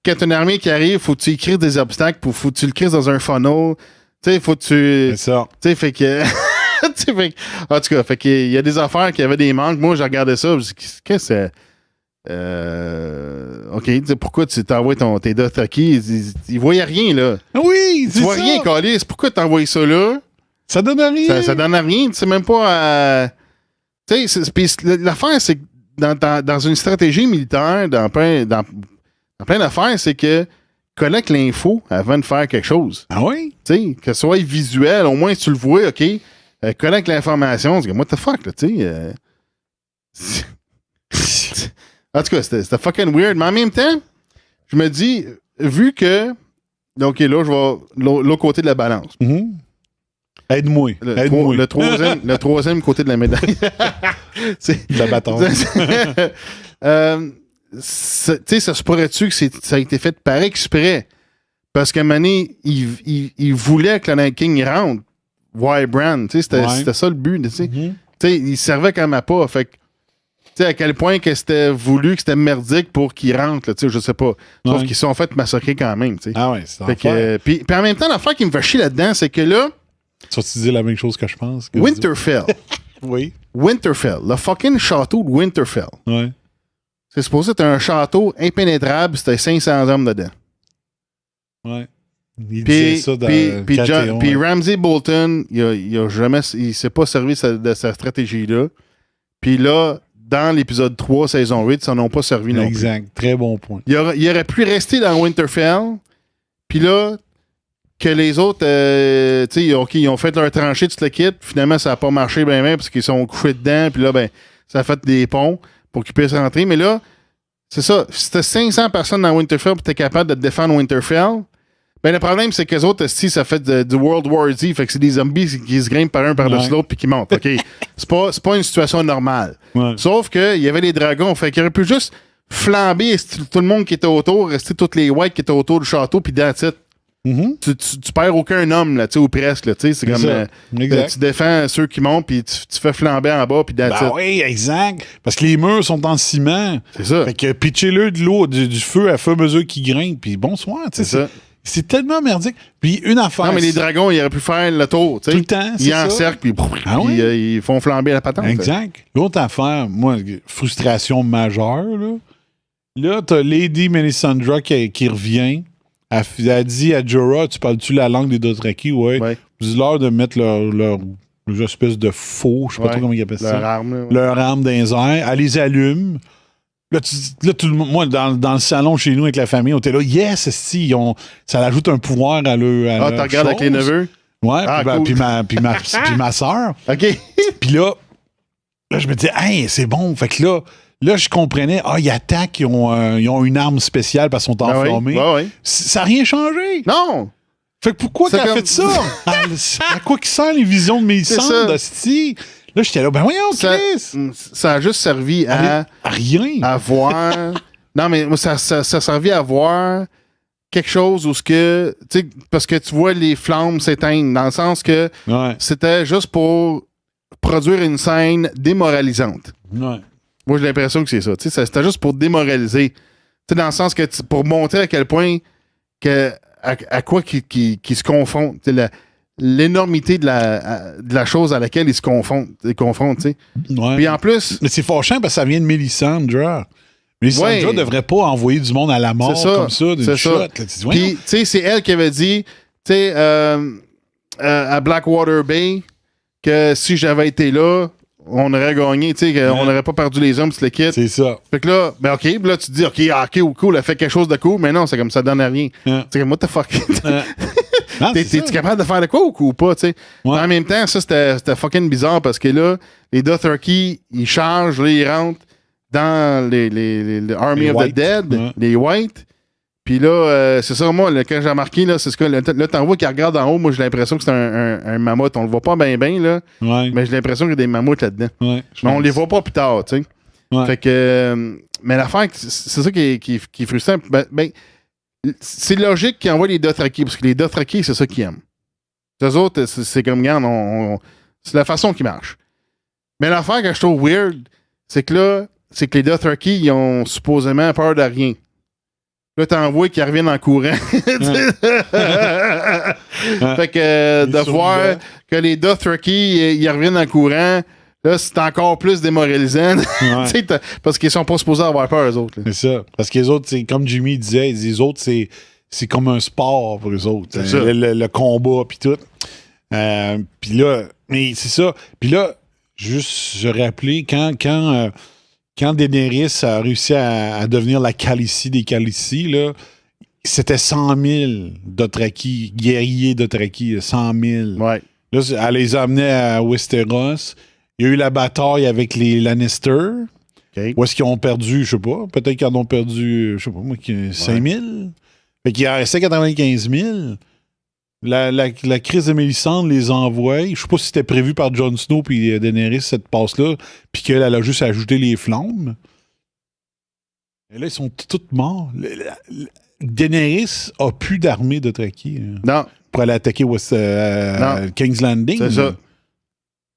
quand tu as une armée qui arrive, faut que tu écrives des obstacles, faut que tu le crises dans un funnel. Tu sais, faut que tu... C'est ça. Tu sais, fait que... en tout cas, fait qu'il y a des affaires qui avaient des manques. Moi, j'ai regardé ça. Je me suis dit, qu'est-ce que c'est? OK, pourquoi tu t'envoies tes Dothraki? Ils voyaient rien, là. Oui, c'est ça. Tu vois rien, Calis. Pourquoi t'envoies ça là? Ça donne rien. Ça donne rien. Tu sais même pas... Tu sais, l'affaire, c'est que dans une stratégie militaire, dans plein d'affaires, c'est que collecte l'info avant de faire quelque chose. Ah oui? Tu sais, que ce soit visuel, au moins tu le vois, OK? Collecte l'information. C'est comme, what the fuck, là, tu sais. En tout cas, c'était fucking weird. Mais en même temps, je me dis, vu que... OK, là, je vais l'autre côté de la balance. Mm-hmm. Aide-moi. Le troisième côté de la médaille. C'est la bâton. Tu sais, ça se pourrait-tu que ça a été fait par exprès? Parce qu'à un moment donné, il voulait que le Night King rentre. Why Bran? Tu sais, c'était ça le but. Tu sais, il servait comme à pas. Fait que, tu sais, à quel point que c'était voulu, que c'était merdique pour qu'il rentre, tu sais, je sais pas. Sauf qu'ils se sont fait massacrer quand même, tu sais. Ah ouais, c'est puis en même temps, l'affaire qui me fait chier là-dedans, c'est que là... Tu vas-te dire la même chose que je pense? Winterfell. Oui. Winterfell. Le fucking château de Winterfell. Ouais. C'est supposé être un château impénétrable, c'était 500 hommes dedans. Ouais. Il disait ça dans Puis Ramsay Bolton, il s'est pas servi de sa stratégie-là. Puis là, dans l'épisode 3, saison 8, ça n'ont pas servi non plus. Exact. Très bon point. Il aurait pu rester dans Winterfell. Puis là, que les autres, tu sais, OK, ils ont fait leur tranchée de ce kit, puis finalement, ça n'a pas marché bien parce qu'ils sont couchés dedans, puis là, ben, ça a fait des ponts pour qu'ils puissent rentrer. Mais là, c'est ça. Si t'as 500 personnes dans Winterfell et t'es capable de te défendre Winterfell, ben le problème, c'est que les autres, si ça fait du World War Z, fait que c'est des zombies qui se grimpent par un par-dessus l'autre puis qui montent. OK? C'est pas une situation normale. Ouais. Sauf qu'il y avait les dragons, fait qu'il aurait pu juste flamber tout le monde qui était autour, rester toutes les whites qui étaient autour du château, puis that's it. Tu perds aucun homme, là, ou presque. Là, c'est comme tu défends ceux qui montent, puis tu fais flamber en bas, puis that's it. Oui, exact. Parce que les murs sont en ciment. C'est ça. Fait que pitchez-le de l'eau, du feu à feu à mesure qu'il grimpe, puis bonsoir. C'est ça. C'est tellement merdique. Puis une affaire. Non, mais les dragons, ils auraient pu faire le tour. Tout le temps, c'est ça. Ils encerclent, puis ils font flamber la patente. Exact. L'autre affaire, moi, frustration majeure, là t'as Lady Melisandre qui revient. Elle dit à Jorah, tu parles-tu la langue des Dothraki? Ouais. Dis-leur de mettre leur espèce de faux, je sais pas trop comment ils appellent ça. Leur arme dans les airs. Elle les allume. Là, tout le monde, moi, dans le salon chez nous avec la famille, on était là, yes, si, ça ajoute un pouvoir à leur tu regardes avec les neveux? Ouais, cool. puis ma soeur. OK. Puis là, je me disais, hey, c'est bon. Fait que là, je comprenais, ils attaquent, ils ont une arme spéciale parce qu'ils sont enfermés. Oui. Ça n'a rien changé. Non! Fait que pourquoi qu'elle a fait ça? À quoi qui sert les visions de Mélisandre, hostie? Là, j'étais là, ben voyons, Chris! Ça a juste servi à rien. À voir. Non, mais ça a servi à voir quelque chose où ce que. Tu sais, parce que tu vois les flammes s'éteindre, dans le sens que c'était juste pour produire une scène démoralisante. Ouais. Moi, j'ai l'impression que c'est ça. Tu sais, c'était juste pour démoraliser. Tu sais, dans le sens que pour montrer à quel point à quoi qui se confondent. L'énormité de la chose à laquelle ils se confrontent, tu sais. Ouais. Puis en plus... Mais c'est fâchant parce que ça vient de Melisandre. Melisandre devrait pas envoyer du monde à la mort comme ça, d'une shot. Puis, tu sais, c'est elle qui avait dit, tu sais, à Blackwater Bay, que si j'avais été là, on aurait gagné, tu sais, qu'on n'aurait pas perdu les hommes, le kit. C'est ça. Fait que là, ben OK, puis là, tu te dis, OK, cool, elle fait quelque chose de cool, mais non, c'est comme ça donne à rien. C'est comme, what the fuck? T'es-tu capable de faire de quoi ou pas, tu sais? Ouais. En même temps, ça, c'était fucking bizarre parce que là, les Dothraki, ils chargent, là, ils rentrent dans les Army of the Dead, les Whites. Puis là, c'est ça, moi, quand j'ai remarqué, là, c'est ce que là, t'en vois qui regarde en haut, moi, j'ai l'impression que c'est un mammouth. On le voit pas bien, là. Ouais. Mais j'ai l'impression qu'il y a des mammouths là-dedans. Ouais, mais on les voit pas plus tard, tu sais. Ouais. Fait que. Mais l'affaire, c'est ça qui est frustrant. Ben, c'est logique qu'ils envoient les Dothraki, parce que les Dothraki, c'est ça qu'ils aiment. Les autres, c'est comme, regarde, c'est la façon qui marche. Mais l'affaire que je trouve weird, c'est que les Dothraki, ils ont supposément peur de rien. Là, t'envoies qu'ils reviennent en courant. Fait que de voir que les Dothraki, ils reviennent en courant, là, c'est encore plus démoralisant. Parce qu'ils sont pas supposés avoir peur, eux autres. C'est ça. Parce que les autres, c'est comme Jimmy disait, les autres, c'est comme un sport pour les autres. Le combat, puis tout. Puis là, mais c'est ça. Puis là, juste, je rappelais, quand Daenerys a réussi à devenir la Khaleesi des Khaleesi, là, c'était 100 000 Dothraki, guerriers Dothraki, 100 000. Ouais. Là, elle les a amenés à Westeros. Il y a eu la bataille avec les Lannister. Okay. Où est-ce qu'ils ont perdu, je sais pas, peut-être qu'ils en ont perdu, je sais pas moi, 5 000. Fait qu'il en restait 95 000. La crise de Mélisandre les envoie. Je sais pas si c'était prévu par Jon Snow puis Daenerys, cette passe-là, puis qu'elle a juste ajouté les flammes. Et là, ils sont tous morts. Daenerys a plus d'armée de Dothraki pour aller attaquer King's Landing. C'est ça.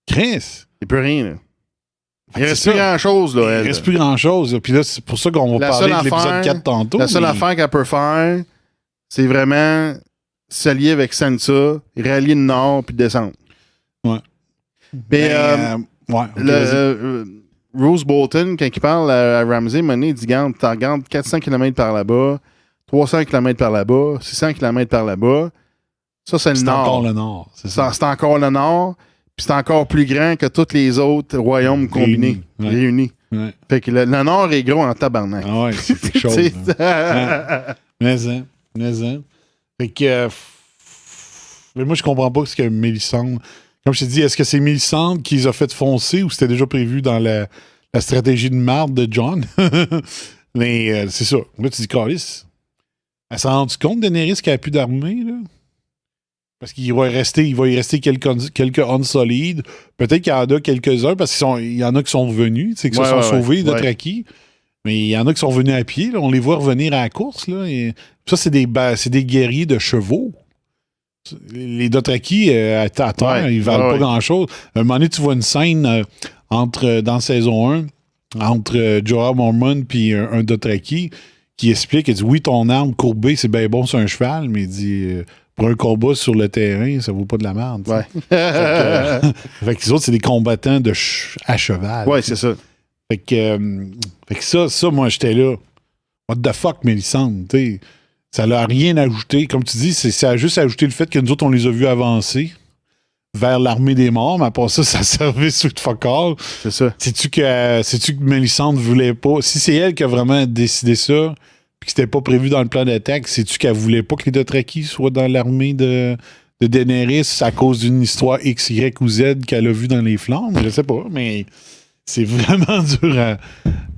Chris! Il peut rien, là. Il reste plus grand-chose, là. Il reste plus grand-chose. Puis là, c'est pour ça qu'on va parler de l'épisode 4 tantôt. La seule affaire qu'elle peut faire, c'est vraiment s'allier avec Sansa, rallier le nord, puis descendre. Ouais. Mais, Roose Bolton, quand il parle à Ramsay, il dit, tu regardes 400 km par là-bas, 300 km par là-bas, 600 km par là-bas. Ça, c'est le nord. C'est encore le nord. C'est encore le nord. Puis c'est encore plus grand que tous les autres royaumes combinés, réunis. Ouais. Fait que le nord est gros en tabarnak. Ah ouais, c'est quelque chose. Mais. Fait que Mais moi, je comprends pas ce que Mélisandre... Comme je t'ai dit, est-ce que c'est Mélisandre qui les a fait foncer ou c'était déjà prévu dans la stratégie de marde de Jon? Mais c'est ça. Là, tu dis, Callis, elle s'est rendue compte, Daenerys, qu'elle n'a plus d'armée, là? Parce qu'il va y rester quelques Unsolides. Peut-être qu'il y en a quelques-uns, parce qu'il y en a qui sont revenus, qui se sont sauvés, les Dothraki. Mais il y en a qui sont revenus à pied. Là. On les voit revenir à la course. Là, et ça, c'est des guerriers de chevaux. Les Dothraki, à terre, ils valent pas grand-chose. À un moment donné, tu vois une scène dans saison 1 entre Jorah Mormont et un Dothraki qui explique, il dit, oui, ton arme courbée, c'est bien bon sur un cheval, mais il dit, pour un combat sur le terrain, ça vaut pas de la merde. Ouais. Fait que les autres, c'est des combattants à cheval. Ouais, c'est ça. Fait que ça, moi, j'étais là. What the fuck, Mélisandre, t'sais. Ça n'a rien ajouté. Comme tu dis, ça a juste ajouté le fait que nous autres, on les a vus avancer vers l'armée des morts, mais à part ça, ça servait sweet fuck all. C'est ça. Sais-tu que Mélisandre voulait pas... Si c'est elle qui a vraiment décidé ça, puis que c'était pas prévu dans le plan d'attaque, sais-tu qu'elle voulait pas que les Dothraki soient dans l'armée de Daenerys à cause d'une histoire X, Y ou Z qu'elle a vue dans les flammes? Je sais pas, mais... C'est vraiment dur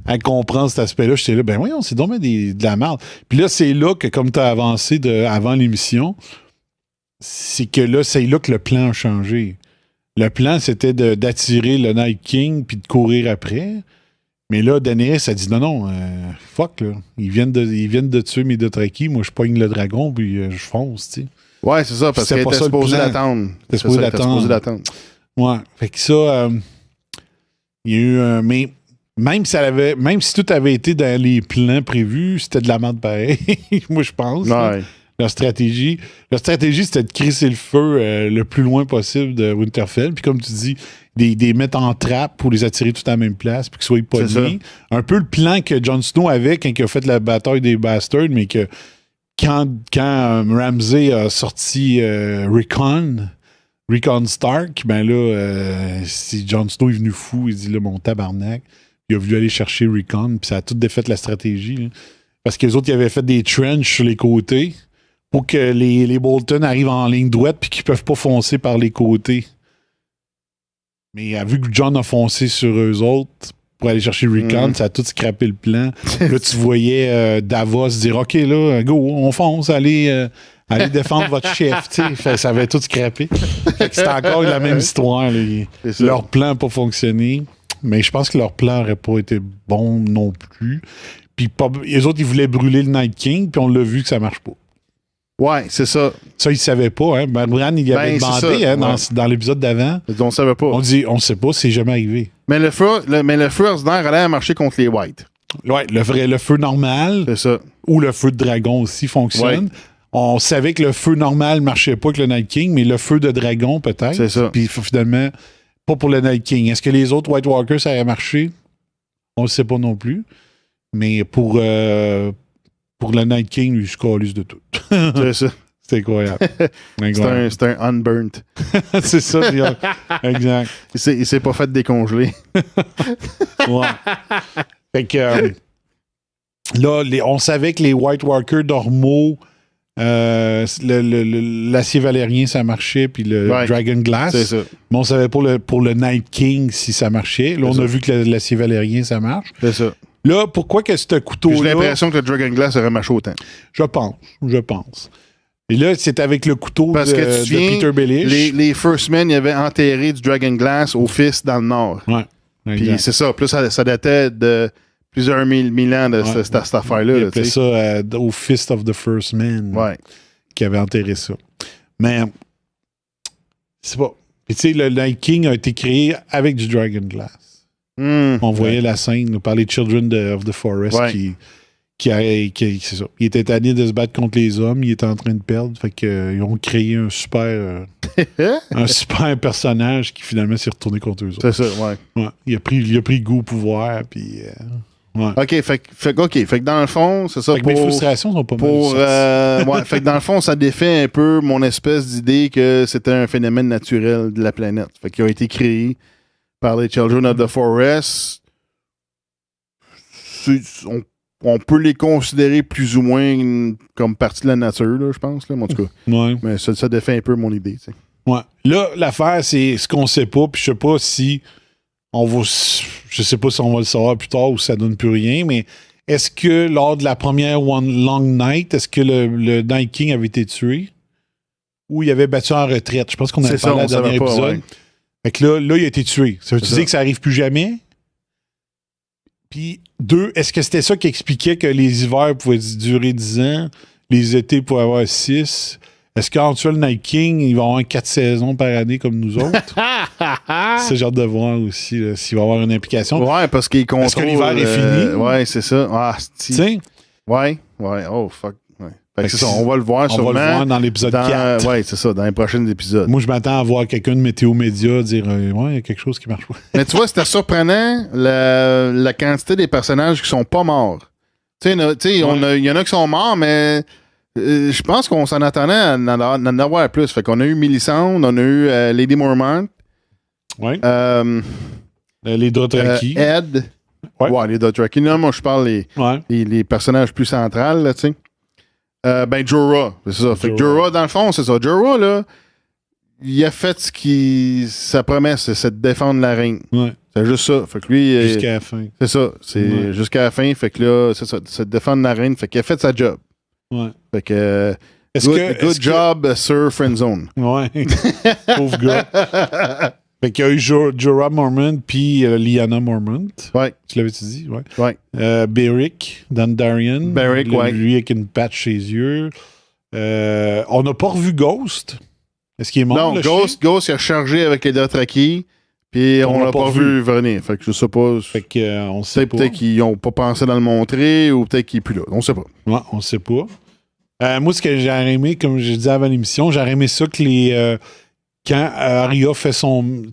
à comprendre cet aspect-là. J'étais là, ben voyons, c'est donc de la merde. Puis là, c'est là que, comme tu as avancé avant l'émission, c'est là que le plan a changé. Le plan, c'était d'attirer le Night King puis de courir après. Mais là, Daenerys a dit non, fuck, là. Ils viennent de tuer mes Dothraki. Moi, je pogne le dragon puis je fonce, tu sais. Ouais, c'est ça, parce qu'elle était supposée d'attendre. T'es supposé d'attendre. Ouais. Fait que ça... il y a eu mais même si tout avait été dans les plans prévus, c'était de la merde pareil. Moi, je pense. Ouais. Leur stratégie, c'était de crisser le feu le plus loin possible de Winterfell. Puis comme tu dis, des mettre en trappe pour les attirer tout à la même place, puis qu'ils soient pognés. Un peu le plan que Jon Snow avait quand il a fait la bataille des Bastards, mais que quand Ramsay a sorti Rickon Stark, ben là, si Jon Snow est venu fou, il dit là, mon tabarnak, il a voulu aller chercher Rickon, puis ça a tout défait la stratégie. Là. Parce que les autres, ils avaient fait des trenches sur les côtés pour que les Bolton arrivent en ligne droite puis qu'ils peuvent pas foncer par les côtés. Mais vu que Jon a foncé sur eux autres pour aller chercher Rickon, ça a tout scrappé le plan. Là, tu voyais Davos dire « OK, là, go, on fonce, allez défendre votre chef. » Ça avait tout scrappé. C'était encore la même histoire. Là. Leur plan n'a pas fonctionné. Mais je pense que leur plan n'aurait pas été bon non plus. Puis les autres, ils voulaient brûler le Night King, puis on l'a vu que ça marche pas. Ouais, c'est ça. Ça, ils ne savaient pas. Hein? Bran, il avait demandé dans l'épisode d'avant. On ne savait pas. On dit, on ne sait pas, c'est jamais arrivé. Mais le feu ordinaire allait marcher contre les Whites. Ouais, le feu normal. C'est ça. Ou le feu de dragon aussi fonctionne. Ouais. On savait que le feu normal ne marchait pas avec le Night King, mais le feu de dragon, peut-être. C'est ça. Puis finalement, pas pour le Night King. Est-ce que les autres White Walkers, ça aurait marché? On ne le sait pas non plus. Mais pour le Night King, lui, je calisse de tout. C'est ça. C'est incroyable. C'est un unburnt. C'est ça, exact. Il s'est pas fait décongeler. Ouais. Fait que là, on savait que les White Walkers normaux, l'acier valérien, ça marchait, puis le Dragon Glass. C'est ça. Mais on savait pour le Night King si ça marchait. Là, on a vu que l'acier valérien, ça marche. C'est ça. Là, pourquoi que ce couteau-là... J'ai l'impression que le Dragon Glass aurait marché autant. Je pense. Et là, c'est avec le couteau de Peter Baelish. Les First Men, ils avaient enterré du Dragon Glass au Fist dans le Nord. Ouais. Puis c'est ça. Plus ça datait de plusieurs mille ans de cette affaire-là. Il appelait ça au Fist of the First Men. Ouais. Qui avait enterré ça. Mais, c'est pas... Puis tu sais, le Night King a été créé avec du Dragon Glass. On voyait la scène par les Children of the Forest qui c'est ça. Il était tanné de se battre contre les hommes, il était en train de perdre, fait qu'ils ont créé un super personnage qui finalement s'est retourné contre eux autres. C'est ça, ouais. Il a pris goût au pouvoir, puis ouais. OK, fait que dans le fond, c'est ça. Fait que mes frustrations sont pas mal. Fait que dans le fond, ça défait un peu mon espèce d'idée que c'était un phénomène naturel de la planète. Fait qu'il a été créé par les Children of the Forest. On on peut les considérer plus ou moins comme partie de la nature, là, je pense. Là, en tout cas. Ouais. Mais ça défait un peu mon idée. T'sais. Ouais. Là, l'affaire, c'est ce qu'on sait pas, puis je sais pas si on va. Je sais pas si on va le savoir plus tard ou si ça donne plus rien, mais est-ce que lors de la première One Long Night, est-ce que le Night King avait été tué? Ou il avait battu en retraite? Je pense qu'on avait parlé dans le dernier épisode. Ouais. Fait que là, il a été tué. Ça veut dire que ça arrive plus jamais? Puis, 2, est-ce que c'était ça qui expliquait que les hivers pouvaient durer 10 ans, les étés pouvaient avoir 6? Est-ce qu'éventuellement, le Night King, il va avoir 4 saisons par année comme nous autres? C'est genre de voir aussi là, s'il va avoir une implication. Ouais, parce qu'il contrôle... Est-ce que l'hiver est fini? Ouais, c'est ça. Ah, tu sais? Ouais. Oh, fuck. Ouais. Fait que c'est ça, on va le voir sûrement. On va le voir dans l'épisode 4. Ouais, c'est ça, dans les prochains épisodes. Moi, je m'attends à voir quelqu'un de Météo Média dire ouais, il y a quelque chose qui marche pas. Mais tu vois, c'était surprenant la quantité des personnages qui sont pas morts. Tu sais, il y en a qui sont morts, mais je pense qu'on s'en attendait à en avoir plus. Fait qu'on a eu Millicent, on a eu Lady Mormont. Ouais. Les Dothraki. Ed. Ouais, les Dothraki. Non, moi, je parle les personnages plus centrales, là, tu sais. Jorah, c'est ça. Fait que Jorah, dans le fond, c'est ça. Jorah, là, il a fait sa promesse, c'est de défendre la reine. Ouais. C'est juste ça. Fait que lui... Jusqu'à la fin. C'est ça. C'est jusqu'à la fin. Fait que là, c'est ça. C'est de défendre la reine. Fait qu'il a fait sa job. Ouais. Fait que... Good job, Sir Friendzone. Ouais. Pauvre gars. Fait qu'il y a eu Jorah Mormont puis Lyanna Mormont. Ouais. Tu l'avais-tu dit? Ouais. Ouais. Beric, Dondarrion. Beric, ouais. Lui avec une patch chez les yeux. On n'a pas revu Ghost. Est-ce qu'il est mort? Non, Ghost, il a chargé avec les Dothraki. Puis on l'a pas vu venir. Fait que je sais pas. Fait que on sait pas. Peut-être qu'ils ont pas pensé dans le montrer ou peut-être qu'il est plus là. On sait pas. Ouais, on sait pas. Moi, ce que j'ai aimé, comme je disais avant l'émission, j'ai aimé ça que quand Arya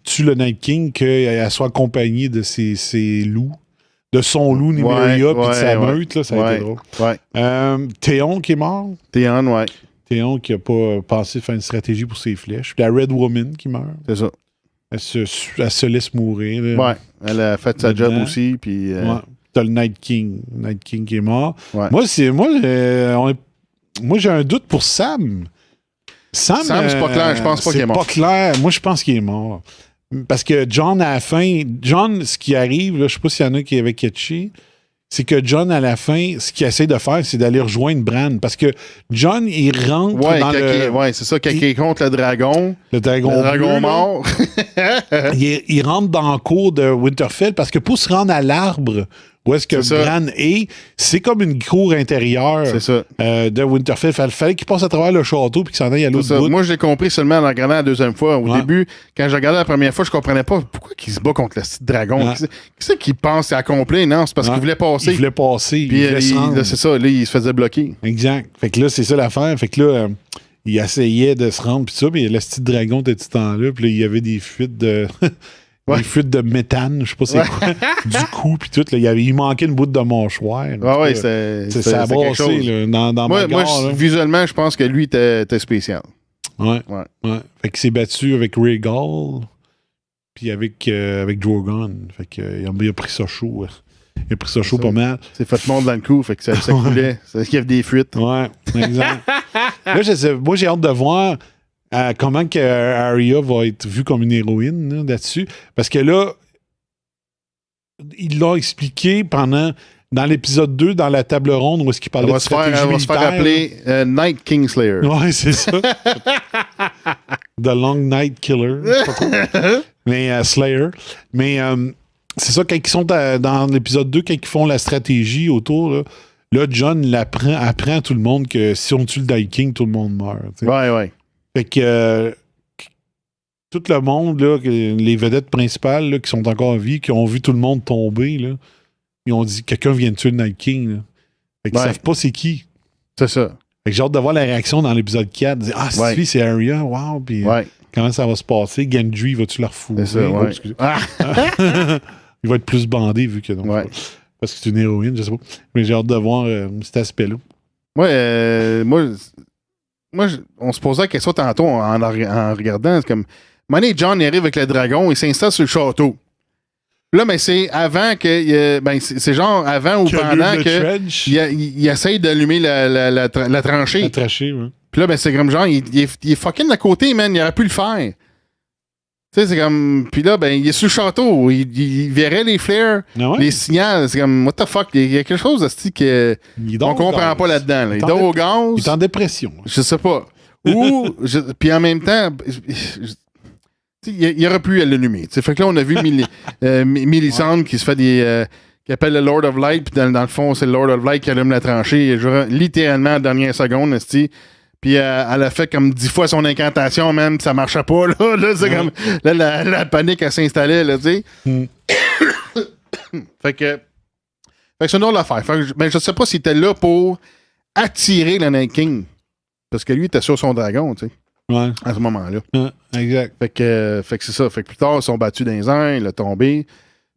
tue le Night King, qu'elle soit accompagnée de ses loups, de son loup Nymeria puis de sa meute, là, ça a été drôle. Ouais. Théon qui est mort. Théon, ouais. Théon qui a pas pensé faire une stratégie pour ses flèches. Puis la Red Woman qui meurt. C'est ça. Elle se laisse mourir. Là. Ouais. Elle a fait sa job aussi. Puis, ouais. T'as le Night King. Night King qui est mort. Ouais. Moi, j'ai un doute pour Sam. Sam, c'est pas clair. Je pense pas qu'il est mort. C'est pas clair. Moi, je pense qu'il est mort. Parce que John, à la fin... John, ce qui arrive, là, je sais pas s'il y en a qui avaient catché, c'est que John, à la fin, ce qu'il essaie de faire, c'est d'aller rejoindre Bran. Parce que John, il rentre dans le... Ouais, c'est ça. Quand il est contre le dragon. Le dragon mort. il rentre dans le cours de Winterfell parce que pour se rendre à l'arbre où est-ce que Bran est, c'est comme une cour intérieure de Winterfell. Il fallait qu'il passe à travers le château puis qu'il s'en aille à l'autre bout. Moi, je l'ai compris seulement en regardant la deuxième fois. Au début, quand je regardais la première fois, je comprenais pas pourquoi il se bat contre le petit dragon. Qu'est-ce qu'il pense accomplir? Non, c'est parce qu'il voulait passer. Il voulait passer. Puis c'est ça, là, il se faisait bloquer. Exact. Fait que là, c'est ça l'affaire. Fait que là, il essayait de se rendre, puis ça, puis le petit dragon était tout temps-là, puis là, il y avait des fuites de... des fuites de méthane, je sais pas c'est quoi, du cou, puis tout. Là, il manquait une bout de mâchoire. Ouais, c'est ça a brassé là, dans ma gare. Visuellement, je pense que lui était spécial. Ouais. Fait qu'il s'est battu avec Rhaegal, puis avec Drogon. Fait qu'il a pris ça chaud. Il a pris ça chaud pas mal. C'est fait monde dans le cou, fait que ça coulait. Il y avait des fuites. Ouais, exact. Là, moi, j'ai hâte de voir comment que Arya va être vue comme une héroïne là-dessus. Parce que là, il l'a expliqué dans l'épisode 2, dans la table ronde, où est-ce qu'il parlait de stratégie militaire. On va se faire appeler Night Kingslayer. Ouais, c'est ça. The Long Night Killer. Mais Slayer. Mais c'est ça, quand ils sont dans l'épisode 2, quand ils font la stratégie autour, là John apprend à tout le monde que si on tue le Night King, tout le monde meurt. T'sais. Ouais. Fait que tout le monde, là, les vedettes principales là, qui sont encore en vie, qui ont vu tout le monde tomber, là, ils ont dit quelqu'un vient de tuer le Night King. Là. Fait qu'ils savent pas c'est qui. C'est ça. Fait que j'ai hâte de voir la réaction dans l'épisode 4. Dire, c'est lui, c'est Arya. Wow. Puis comment ça va se passer? Gendry, vas-tu la refouler? C'est ça, ouais. Il va être plus bandé vu que non. Parce que c'est une héroïne, je sais pas. Mais j'ai hâte de voir cet aspect-là. Moi, on se posait la question tantôt en regardant. C'est comme, John arrive avec le dragon, il s'installe sur le château. Là, mais c'est avant que. Ben, c'est genre avant ou pendant que. Il essaye d'allumer la tranchée. La tranchée, oui. Puis là, ben, c'est comme genre, il est fucking de côté, man. Il aurait pu le faire. Tu sais, c'est comme. Puis là, ben, il est sur le château. Il verrait les flares, les signaux. C'est comme, what the fuck? Il y a quelque chose de style que. On comprend pas là-dedans. Là. Il dort au gaz. Il est en dépression. Je sais pas. Ou. Puis en même temps. Il aurait pu l'allumer. Fait que là, on a vu Melisandre qui se fait des. Qui appelle le Lord of Light, puis dans le fond, c'est le Lord of Light qui allume la tranchée, littéralement à la dernière seconde, puis elle a fait comme 10 fois son incantation, même, puis ça marchait pas, là c'est comme, là, la panique, elle s'installait, là, tu sais. Fait que c'est une autre affaire. Mais je sais pas s'il était là pour attirer le Night King, parce que lui, il était sur son dragon, tu sais. Ouais. À ce moment-là. Ouais, exact. Fait que c'est ça. Fait que plus tard, ils sont battus dans les airs, il a tombé.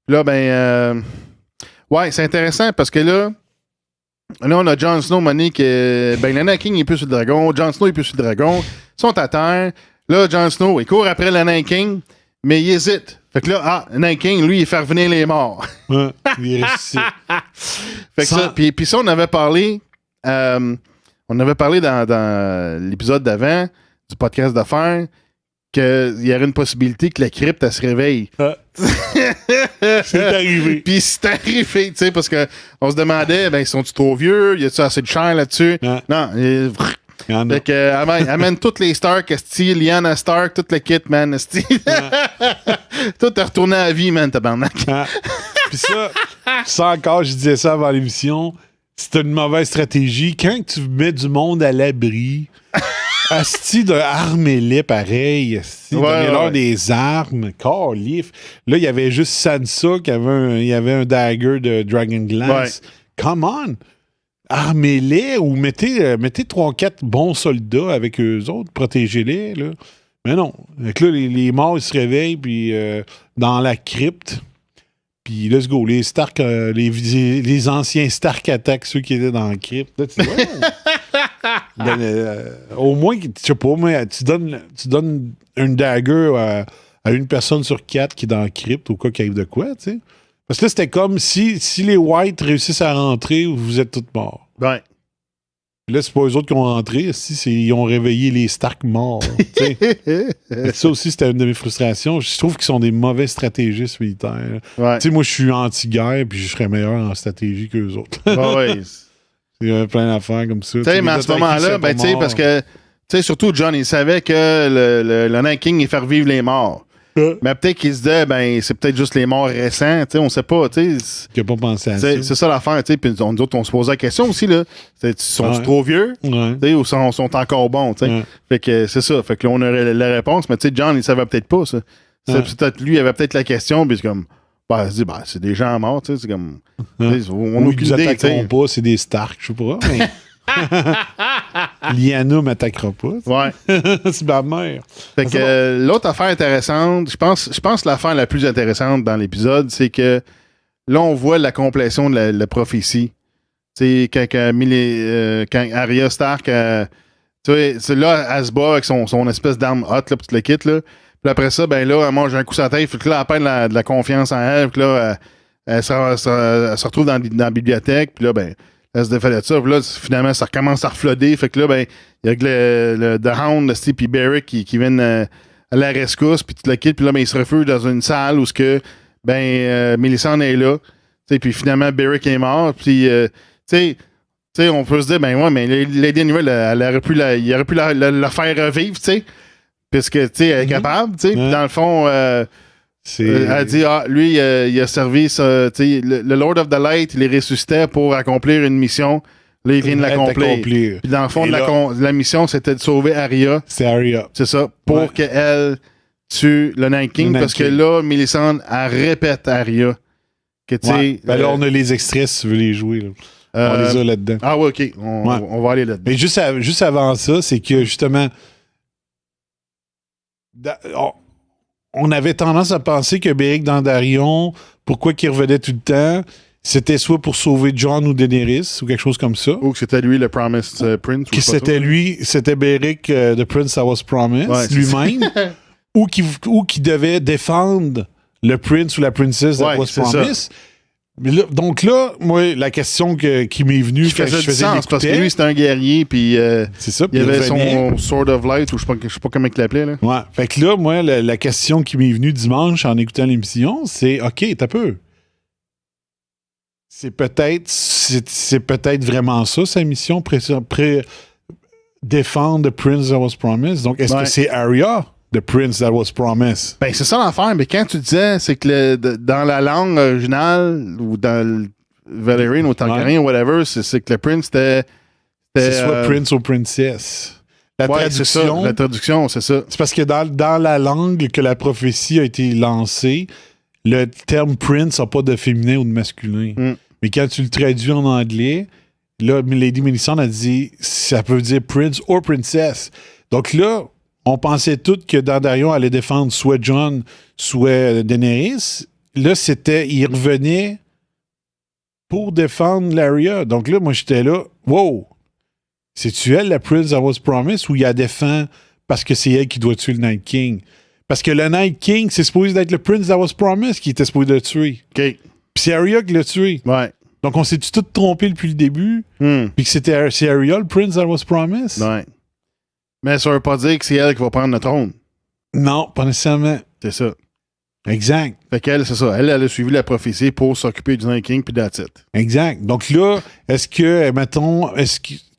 Puis là, ben... ouais, c'est intéressant parce que là, on a Jon Snow, Monique, ben, le Night King est plus sur le dragon, Jon Snow est plus sur le dragon, ils sont à terre. Là, Jon Snow, il court après le Night King, mais il hésite. Fait que là, le Night King, lui, il fait revenir les morts. Ouais, il est ressuscité. Fait que ça, puis ça, on avait parlé dans l'épisode d'avant, du podcast d'affaires, qu'il y aurait une possibilité que la crypte, elle se réveille. C'est arrivé. Puis c'est arrivé, tu sais, parce qu'on se demandait, ben, sont-ils trop vieux? Y a-tu assez de chair là-dessus? Ouais. Non. Fait que, amène toutes les Stark, esti, Lyanna Stark, toute le kit, man, esti. Tout est retourné à la vie, man, tabarnak. Puis ça encore, je disais ça avant l'émission, c'est une mauvaise stratégie. Quand tu mets du monde à l'abri... Asti de armez-les pareil. Asti, donnez-leur des armes. Calif. Là, il y avait juste Sansa qui avait un dagger de Dragonglass. Ouais. Come on! Armez-les ou mettez 3-4 bons soldats avec eux autres, protégez-les. Là. Mais non. Donc là, les morts, ils se réveillent puis dans la crypte. Puis let's go. Les Stark, les anciens Stark attaquent ceux qui étaient dans la crypte. Là, tu vois, au moins, je sais pas, mais tu donnes une dagger à une personne sur 4 qui est dans la crypte au cas qu'il arrive de quoi, tu sais. Parce que là, c'était comme si les Whites réussissent à rentrer, vous êtes tous morts. Ouais. Là, c'est pas eux autres qui ont rentré, ils ont réveillé les Stark morts. Ça aussi, c'était une de mes frustrations. Je trouve qu'ils sont des mauvais stratégistes militaires. Ouais. Tu sais, moi, je suis anti-guerre, puis je serais meilleur en stratégie qu'eux autres. Ouais. Il y a plein d'affaires comme ça. Tu sais, mais à ce moment-là, ben, tu sais, parce que, tu sais, surtout John, il savait que le Night King, il fait revivre les morts. Mais peut-être qu'il se disait, ben, c'est peut-être juste les morts récents, tu sais, on sait pas, tu sais. Il n'a pas pensé à ça. C'est ça l'affaire, tu sais. Puis nous autres, on se posait la question aussi, là. Sont-ils trop vieux? Ouais. Tu sais, ou sont encore bons, tu sais. Ouais. Fait que c'est ça. Fait que là, on aurait la réponse, mais tu sais, John, il savait peut-être pas, ça. Lui, il avait peut-être la question, puis c'est comme, ben, il se dit, ben, c'est des gens morts, tu sais, c'est comme. On n'a aucune idée, attaqueront pas, c'est des Stark, je sais pas, mais. Lyanna m'attaquera pas. Ouais. C'est ma mère. Fait que l'autre affaire intéressante, je pense l'affaire la plus intéressante dans l'épisode, c'est que là, on voit la complétion de la prophétie. Tu sais, quand Arya Stark, tu sais, c'est là, elle se bat avec son espèce d'arme hot, là, puis tu le quittes, là. Puis après ça, ben là, elle mange un coup sur la tête, fait que là, elle perd de la confiance en elle, puis là, elle se retrouve dans la bibliothèque, puis là, ben, elle se défait de ça. Puis là, finalement, ça recommence à refloder. Fait que là, ben, il y a le The Hound, puis Beric qui viennent à la rescousse, puis tu le quittes. Puis là, ben, ils se refusent dans une salle où Melisandre est là. Puis finalement, Beric est mort. Puis, tu sais, on peut se dire, ben ouais, mais Lady Annabelle, il aurait pu la faire revivre, tu sais. Puisque, tu sais, elle est capable, tu sais. Puis dans le fond... elle dit, lui, il a servi le Lord of the Light, il est ressuscité pour accomplir une mission. Là, il vient de l'accomplir. Puis dans le fond, la mission, c'était de sauver Arya. C'est Arya. C'est ça. Pour qu'elle tue le Night King. Parce que là, Melisandre, elle répète à Arya. Que, là, on a les extraits si tu veux les jouer. Là. On les a là-dedans. Ah ouais, OK. On va aller là-dedans. Mais juste avant ça, c'est que justement... On avait tendance à penser que Beric Dondarrion, pourquoi qu'il revenait tout le temps, c'était soit pour sauver Jon ou Daenerys ou quelque chose comme ça. Ou que c'était lui le Promised Prince. C'était Beric, the Prince that was promised, lui-même. ou qui devait défendre le prince ou la princess that Ouais, was c'est promised. Mais là, donc là, moi, la question qui m'est venue Qui quand je faisait du faisais sens, parce que l'écouter, lui, c'était un guerrier, puis c'est ça, il puis avait revenait. son Sword of Light, ou je sais pas comment il l'appelait, là. Ouais. Fait que là, moi, la question qui m'est venue dimanche en écoutant l'émission, c'est OK, t'as peu. C'est peut-être vraiment ça, sa mission, défendre The Prince That Was Promised. Donc, est-ce que c'est Arya, The Prince That Was Promised? Ben, c'est ça l'affaire, mais quand tu disais, c'est que dans la langue originale, ou dans le Valyrian ou Targaryen, ou whatever, c'est que le prince c'était. C'est soit Prince ou Princess. La traduction. C'est ça, la traduction, c'est ça. C'est parce que dans la langue que la prophétie a été lancée, le terme Prince n'a pas de féminin ou de masculin. Mm. Mais quand tu le traduis en anglais, là, Lady Melisande a dit ça peut dire Prince ou Princess. Donc là, on pensait tous que Dandarion allait défendre soit Jon, soit Daenerys. Là, il revenait pour défendre l'Arya. Donc là, moi, j'étais là, wow! C'est-tu elle, la Prince That Was Promised, ou il la défend parce que c'est elle qui doit tuer le Night King? Parce que le Night King, c'est supposé être le Prince That Was Promised qui était supposé le tuer. OK. Puis c'est Arya qui l'a tué. Ouais. Donc on s'est-tu tout trompé depuis le début? Puis que c'est Arya, le Prince That Was Promised? Ouais. Mais ça veut pas dire que c'est elle qui va prendre le trône. Non, pas nécessairement. C'est ça. Exact. Fait qu'elle, c'est ça. Elle a suivi la prophétie pour s'occuper du Night King, puis that's it. Exact. Donc là, est-ce que, mettons,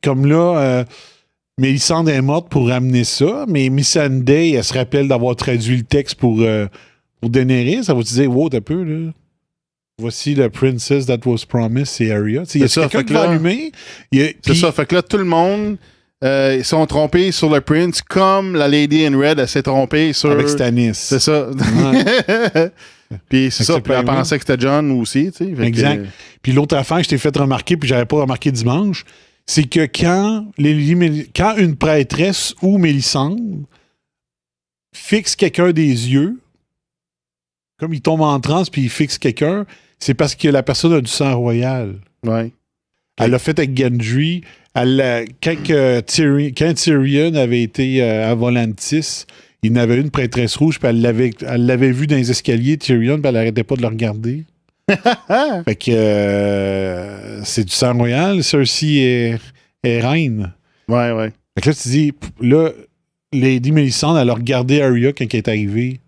comme là, Mélisande est morte pour ramener ça, mais Missandei, elle se rappelle d'avoir traduit le texte pour Daenerys, ça va te dire, wow, t'as peu, là. Voici la Princess That Was Promised, c'est Arya. Il y a quelqu'un qui va allumer. C'est ça. Fait que là, tout le monde, ils sont trompés sur le Prince, comme la Lady in Red, elle s'est trompée sur... Avec Stannis. C'est ça. Ouais. Puis c'est ça, puis elle pensait que c'était Jon aussi, tu sais. Exact. Puis l'autre affaire que je t'ai fait remarquer, puis j'avais pas remarqué dimanche, c'est que quand une prêtresse ou Mélisande fixe quelqu'un des yeux, comme il tombe en transe puis il fixe quelqu'un, c'est parce que la personne a du sang royal. Ouais. Elle l'a fait avec Gendry. Quand Tyrion avait été à Volantis, il y en avait une prêtresse rouge, puis elle l'avait vu dans les escaliers, Tyrion, puis elle n'arrêtait pas de le regarder. Fait que c'est du sang royal. Cersei est reine. Ouais. Fait que là, tu dis, là, Lady Melisande, elle a regardé Arya quand elle est arrivée.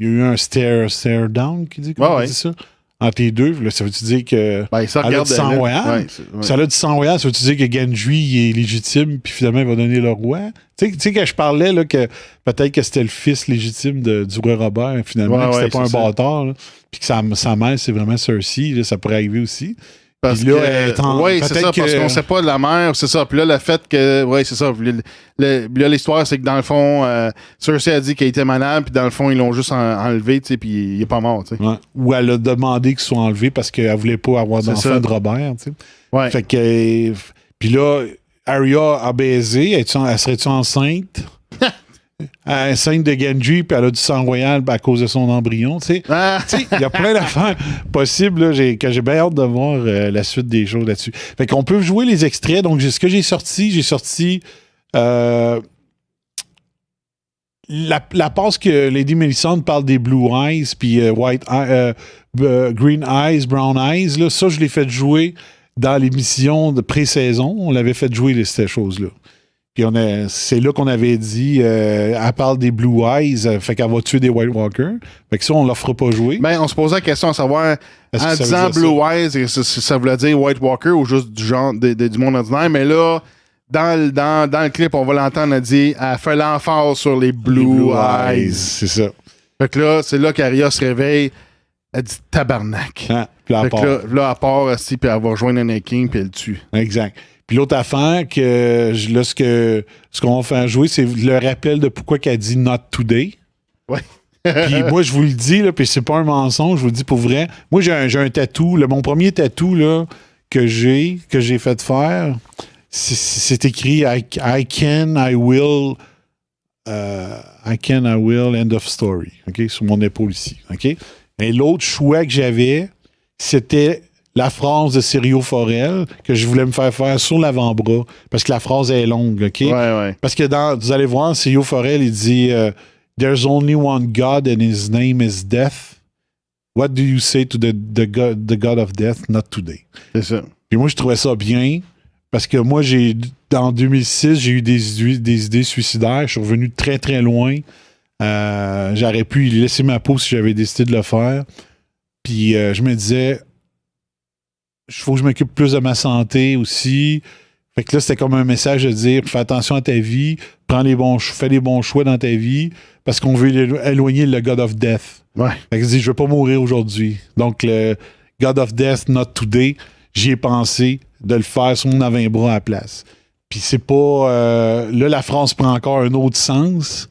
Il y a eu un stare down qui dit, comment on dit ça? Entre les deux, là, ça veut-tu dire que ça elle a du sang royal? Ouais. Ça a du sang royal, ça veut-tu dire que Gendry il est légitime puis finalement il va donner le roi? Tu sais quand je parlais là, que peut-être que c'était le fils légitime du roi Robert, finalement, que c'était pas un bâtard, là, puis que sa mère c'est vraiment Cersei, là, ça pourrait arriver aussi. Parce là, c'est ça, parce qu'on sait pas de la mère, c'est ça. Puis là, le fait que, c'est ça. Là, l'histoire, c'est que dans le fond, Cersei a dit qu'il était malade, puis dans le fond, ils l'ont juste enlevé, tu sais, puis il est pas mort, tu sais. Ouais. Ou elle a demandé qu'il soit enlevé parce qu'elle voulait pas avoir d'enfant de Robert, tu sais. Ouais. Fait que, puis là, Arya a baisé, elle serait-tu enceinte? Enceinte de Gendry, puis elle a du sang royal à cause de son embryon, tu sais. Il y a plein d'affaires possibles, là, que j'ai bien hâte de voir la suite des choses là-dessus. Fait qu'on peut jouer les extraits. Donc, ce que j'ai sorti la passe que Lady Melisande parle des Blue Eyes, puis Green Eyes, Brown Eyes, là, ça, je l'ai fait jouer dans l'émission de pré-saison. On l'avait fait jouer, ces choses-là. Puis c'est là qu'on avait dit, elle parle des Blue Eyes, fait qu'elle va tuer des White Walkers. Fait que ça, on ne l'offre pas jouer. Ben, on se posait la question à savoir, en disant Blue Eyes, ça voulait dire White Walker ou juste du genre du monde ordinaire. Mais là, dans le clip, on va l'entendre, elle dit, elle fait l'emphase sur les Blue Eyes. C'est ça. Fait que là, c'est là qu'Arya se réveille. Elle dit tabarnak. Puis fait que là, elle part aussi, puis elle va rejoindre un King, puis elle le tue. Exact. Puis l'autre affaire, là, ce qu'on va faire jouer, c'est le rappel de pourquoi qu'elle dit « not today ». Ouais. Puis moi, je vous le dis, là, puis c'est pas un mensonge, je vous le dis pour vrai. Moi, j'ai un tatou. Mon premier tatou là, que j'ai fait faire, c'est écrit I can, I will, end of story. OK? Sur mon épaule ici. OK? Et l'autre choix que j'avais, c'était la phrase de Sirio Forel que je voulais me faire sur l'avant-bras parce que la phrase est longue, OK? Ouais. Parce que vous allez voir, Sirio Forel, il dit There's only one God and his name is death. What do you say to the God of Death? Not today. C'est ça. Puis moi, je trouvais ça bien parce que moi, en 2006, j'ai eu des idées suicidaires. Je suis revenu très, très loin. J'aurais pu laisser ma peau si j'avais décidé de le faire. Puis je me disais, il faut que je m'occupe plus de ma santé aussi. Fait que là, c'était comme un message de dire, fais attention à ta vie, fais les bons choix dans ta vie, parce qu'on veut éloigner le God of Death. Ouais. Fait que je dis, je veux pas mourir aujourd'hui. Donc, le God of Death, not today, j'y ai pensé de le faire sur mon avant-bras à la place. Puis c'est pas... là, la phrase prend encore un autre sens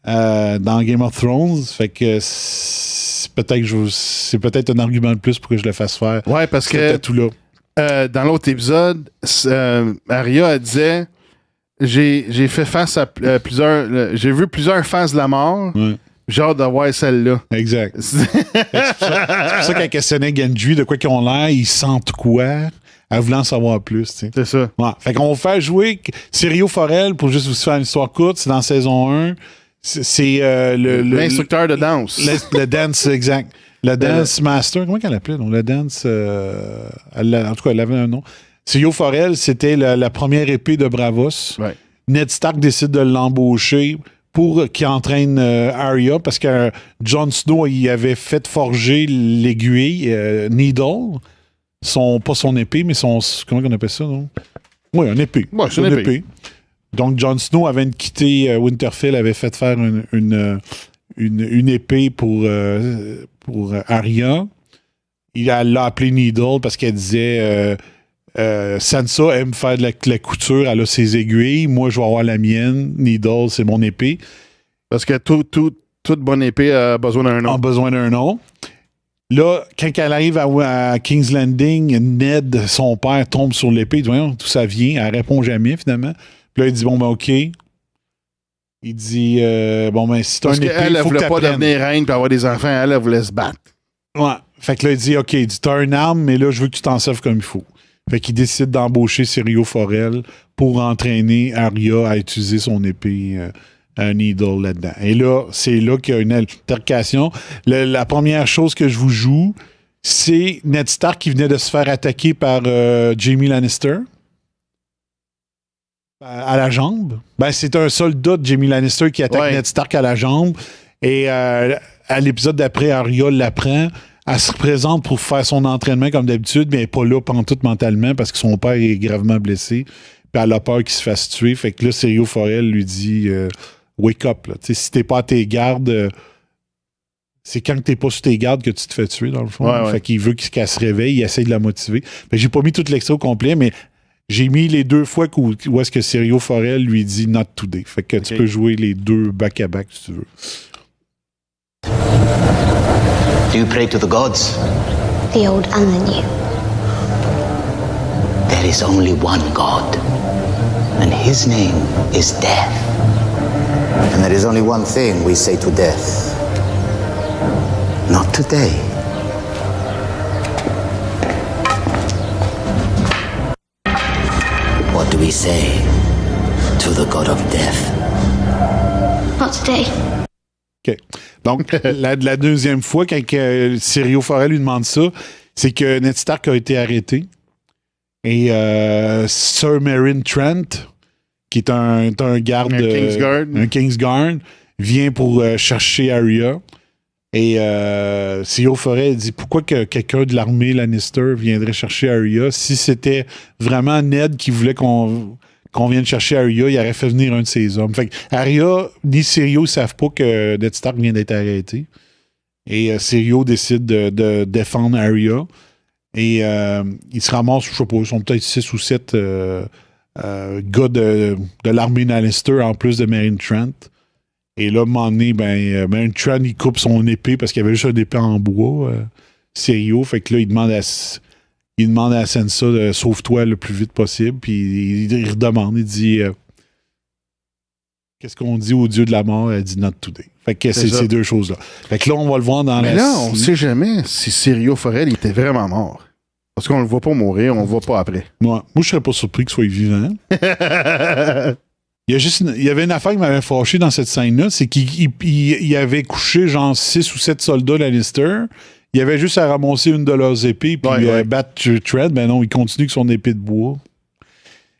dans Game of Thrones. Fait que c'est peut-être un argument de plus pour que je le fasse faire. Ouais, parce que... tout là. Dans l'autre épisode, Arya elle disait j'ai fait face à plusieurs. J'ai vu plusieurs faces de la mort. Ouais. J'ai hâte de voir celle-là. Exact. C'est pour ça qu'elle questionnait Gendry de quoi qu'ils ont l'air, ils sentent quoi, en voulant en savoir plus. T'sais. C'est ça. Ouais. Fait qu'on va faire jouer Syrio Forel pour juste vous faire une histoire courte. C'est dans saison 1. C'est l'instructeur de danse. Le dance, exact. Le Dance Master, comment qu'elle l'appelait? Le Dance. En tout cas, elle avait un nom. Syrio Forel, c'était la première épée de Bravos. Ouais. Ned Stark décide de l'embaucher pour qu'il entraîne Arya parce que Jon Snow, il avait fait forger l'aiguille Needle. Pas son épée, mais son. Comment on appelle ça, non? Oui, une épée. Ouais, c'est une épée. Donc, Jon Snow, avant de quitter Winterfell, avait fait faire une épée pour Arya. Il l'a appelée Needle parce qu'elle disait Sansa aime faire de la couture, elle a ses aiguilles, moi je vais avoir la mienne, Needle c'est mon épée. Parce que toute bonne épée a besoin d'un nom. A besoin d'un nom. Là, quand elle arrive à King's Landing, Ned, son père, tombe sur l'épée. Il dit, voyons, d'où ça vient? Elle répond jamais, finalement. Puis là, il dit, bon, ben, OK. Il dit, bon, ben, si t'as un épée, elle faut que voulait pas devenir reine et avoir des enfants. Elle voulait se battre. Ouais. Fait que là, il dit, OK, il dit, t'as une arme, mais là, je veux que tu t'en serves comme il faut. Fait qu'il décide d'embaucher Syrio Forel pour entraîner Arya à utiliser son épée Needle là-dedans. Et là, c'est là qu'il y a une altercation. La première chose que je vous joue, c'est Ned Stark qui venait de se faire attaquer par Jaime Lannister à la jambe. Ben, c'est un soldat de Jaime Lannister qui attaque Ned Stark à la jambe. Et à l'épisode d'après, Arya l'apprend. Elle se représente pour faire son entraînement comme d'habitude, mais elle n'est pas là pantoute mentalement parce que son père est gravement blessé. Puis elle a peur qu'il se fasse tuer. Fait que là, Syrio Forel lui dit wake up. Là. Si t'es pas à tes gardes, c'est quand t'es pas sur tes gardes que tu te fais tuer, dans le fond. Ouais. Fait qu'il veut qu'elle se réveille, il essaie de la motiver. Fait que j'ai pas mis tout l'extrait au complet, mais j'ai mis les deux fois où est-ce que Syrio Forel lui dit not today. Fait que tu peux jouer les deux back-à-back si tu veux. Do you pray to the gods? The old and the new. There is only one God, and his name is death. And there is only one thing we say to death. Not today. What do we say to the God of death? Not today. OK. Donc, la deuxième fois, quand Syrio Forel lui demande ça, c'est que Ned Stark a été arrêté. Et Sir Meryn Trent, qui est un garde... Un Kingsguard, vient pour chercher Arya. Et Syrio Forel dit, pourquoi que quelqu'un de l'armée Lannister viendrait chercher Arya? Si c'était vraiment Ned qui voulait qu'on vienne chercher Arya, il aurait fait venir un de ses hommes. Fait que Arya ni Syrio ne savent pas que Ned Stark vient d'être arrêté. Et Syrio décide de défendre Arya. Et il se ramasse, je sais pas, ils sont peut-être 6 ou 7 gars de l'armée Lannister en plus de Meryn Trent. Et là, à un moment donné, Meryn Trent, il coupe son épée parce qu'il y avait juste une épée en bois, Syrio. Fait que là, il demande à Sansa de sauve-toi le plus vite possible. Puis il redemande, il dit qu'est-ce qu'on dit au dieu de la mort? Elle dit not today. Fait que c'est ces deux choses-là. Fait que là, on va le voir dans Mais là, on sait jamais si Syrio Forel était vraiment mort. Parce qu'on le voit pas mourir, on le voit pas après. Moi, je serais pas surpris qu'il soit vivant. Il y avait une affaire qui m'avait fâché dans cette scène-là, c'est qu'il avait couché genre 6 ou 7 soldats Lannister. Il avait juste à ramasser une de leurs épées puis battre Thread. Ben non, il continue avec son épée de bois.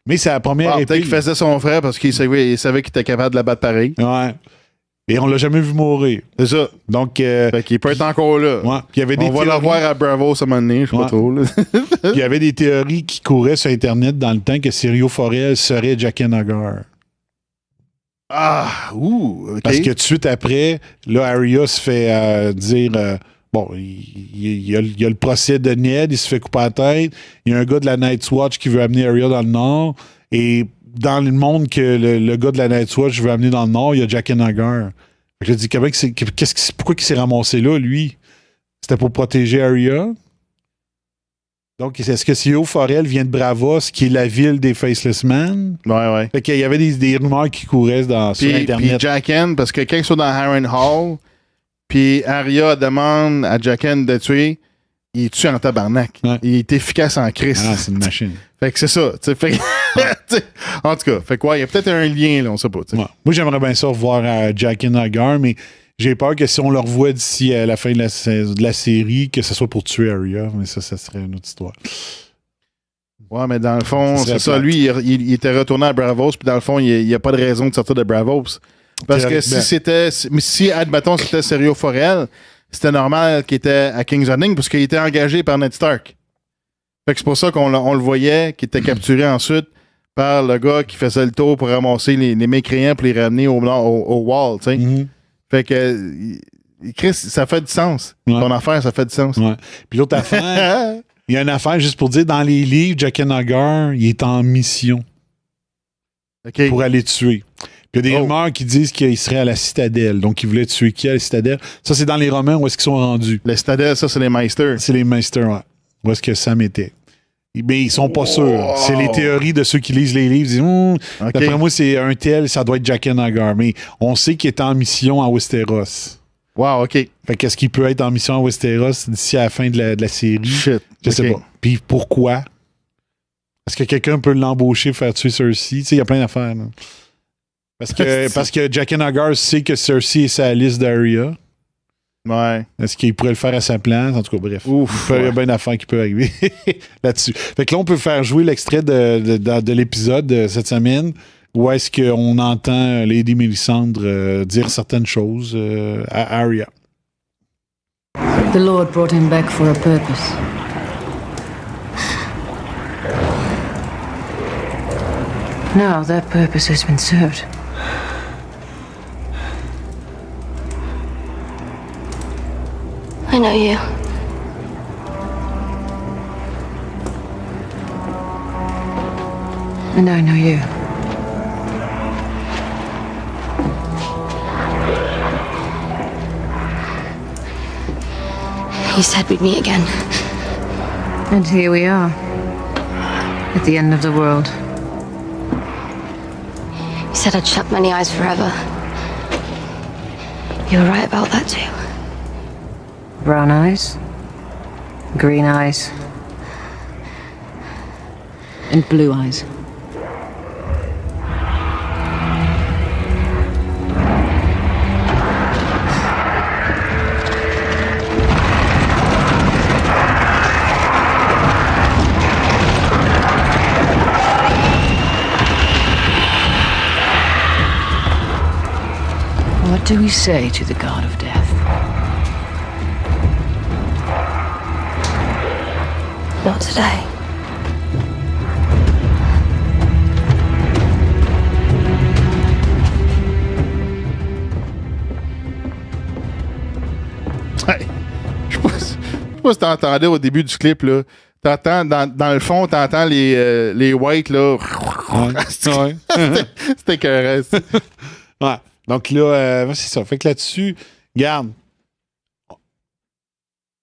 Mais c'est la première épée. Peut-être qu'il faisait son frère parce qu'il savait qu'il était capable de la battre pareil. Ouais. Et on l'a jamais vu mourir. C'est ça. Donc, fait qu'il peut être encore là. Ouais. Puis il y avait des on va le voir à Bravo ce moment donné, je sais pas trop. Là. Il y avait des théories qui couraient sur Internet dans le temps que Syrio Forel serait Jaqen H'ghar. OK. Parce que tout de suite après, là, Arya se fait dire... bon, il y a le procès de Ned, il se fait couper la tête. Il y a un gars de la Night's Watch qui veut amener Arya dans le Nord. Et dans le monde que le gars de la Night's Watch veut amener dans le Nord, il y a Jaqen H'ghar. Fait que je dis, pourquoi il s'est ramassé là, lui? C'était pour protéger Arya? Donc, est-ce que Syrio Forel vient de Bravos, qui est la ville des Faceless Men? Ouais. Fait qu'il y avait des rumeurs qui couraient sur Internet. Puis Jaqen, parce que quand ils sont dans Harrenhal, puis Arya demande à Jaqen de tuer, il tue en tabarnak. Ouais. Il est efficace en crise. Ah, c'est une machine. Fait que c'est ça. En tout cas, fait quoi, il y a peut-être un lien, là, on sait pas. Ouais. Moi, j'aimerais bien ça revoir Jaqen H'ghar, mais j'ai peur que si on le revoit d'ici à la fin de la série, que ce soit pour tuer Arya, mais ça serait une autre histoire. Ouais, mais dans le fond, c'est ça. plate. Lui, il était retourné à Bravos, puis dans le fond, il n'y a pas de raison de sortir de Bravos. Parce que si admettons, c'était Syrio Forel, c'était normal qu'il était à King's Landing, parce qu'il était engagé par Ned Stark. Fait que c'est pour ça qu'on le voyait, qu'il était capturé ensuite par le gars qui faisait le tour pour ramasser les mécréants pour les ramener au wall, tu sais. Mm-hmm. Fait que, Chris, ça fait du sens. Ouais. Ton affaire, ça fait du sens. Ouais. Puis l'autre affaire, il y a une affaire, juste pour dire, dans les livres, Jaqen H'ghar, il est en mission pour aller tuer. Puis il y a des rumeurs qui disent qu'il serait à la Citadelle. Donc, il voulait tuer qui à la Citadelle? Ça, c'est dans les romans où est-ce qu'ils sont rendus. La Citadelle, ça, c'est les Meisters. C'est les Meisters, ouais. Où est-ce que Sam était? Mais ils sont pas sûrs. C'est les théories de ceux qui lisent les livres. Ils disent, d'après moi, c'est un tel, ça doit être Jaqen H'ghar. Mais on sait qu'il est en mission à Westeros. Wow, OK. Fait qu'est-ce qu'il peut être en mission à Westeros d'ici à la fin de la série? Shit. Je sais pas. Puis pourquoi? Est-ce que quelqu'un peut l'embaucher pour faire tuer Cersei? Tu sais, il y a plein d'affaires. Là. Parce que Jaqen H'ghar sait que Cersei est sa liste d'Arya. Ouais. Est-ce qu'il pourrait le faire à sa place? En tout cas, bref. Il y a bien d'affaires qui peuvent arriver là-dessus. Fait que là, on peut faire jouer l'extrait de l'épisode de cette semaine où est-ce qu'on entend Lady Melisandre dire certaines choses à Arya. The Lord brought him back for a purpose. Now that purpose has been served. I know you. And I know you. You said we'd meet again. And here we are. At the end of the world. You said I'd shut many eyes forever. You were right about that too. Brown eyes. Green eyes. And blue eyes. What do we say to the god of death? Not today. Je sais pas si t'entendais au début du clip, là. T'entends, dans le fond, t'entends les whites, là. Ouais. C'était écœurant. Ouais. Donc là, c'est ça. Fait que là-dessus, regarde.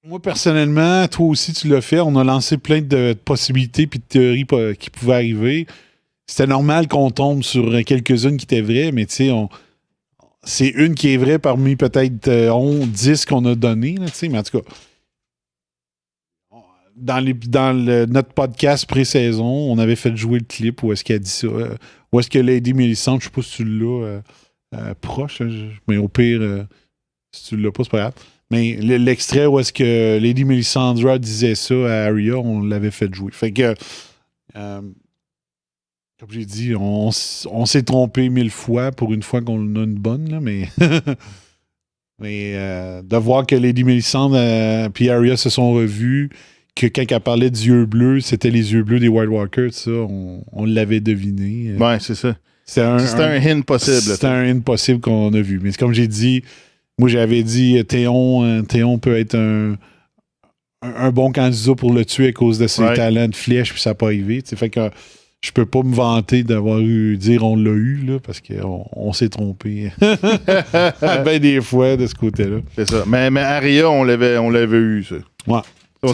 Moi, personnellement, toi aussi, tu l'as fait. On a lancé plein de possibilités puis de théories qui pouvaient arriver. C'était normal qu'on tombe sur quelques-unes qui étaient vraies, mais tu sais, c'est une qui est vraie parmi peut-être 10 qu'on a données, tu sais, mais en tout cas. notre podcast pré-saison, on avait fait jouer le clip où est-ce qu'elle dit ça. Où est-ce que Lady Melisandre, je sais pas si tu l'as proche, mais au pire, si tu l'as pas, c'est pas grave. Mais l'extrait où est-ce que Lady Melisandre disait ça à Arya, on l'avait fait jouer. Fait que, comme j'ai dit, on s'est trompé 1000 fois pour une fois qu'on a une bonne, là, mais... mais de voir que Lady Melisandre et Arya se sont revus, que quand elle parlait des yeux bleus, c'était les yeux bleus des White Walkers, ça, on l'avait deviné. Ouais, c'est ça. C'était un hint possible. C'était un hint possible qu'on a vu. Mais comme j'ai dit, moi j'avais dit Théon peut être un bon candidat pour le tuer à cause de ses talents de flèche, puis ça n'a pas arrivé. Fait que je peux pas me vanter d'avoir dire on l'a eu, là, parce qu'on s'est trompé. Ben des fois de ce côté-là. C'est ça. Mais Arya, on l'avait eu, ça. Ouais.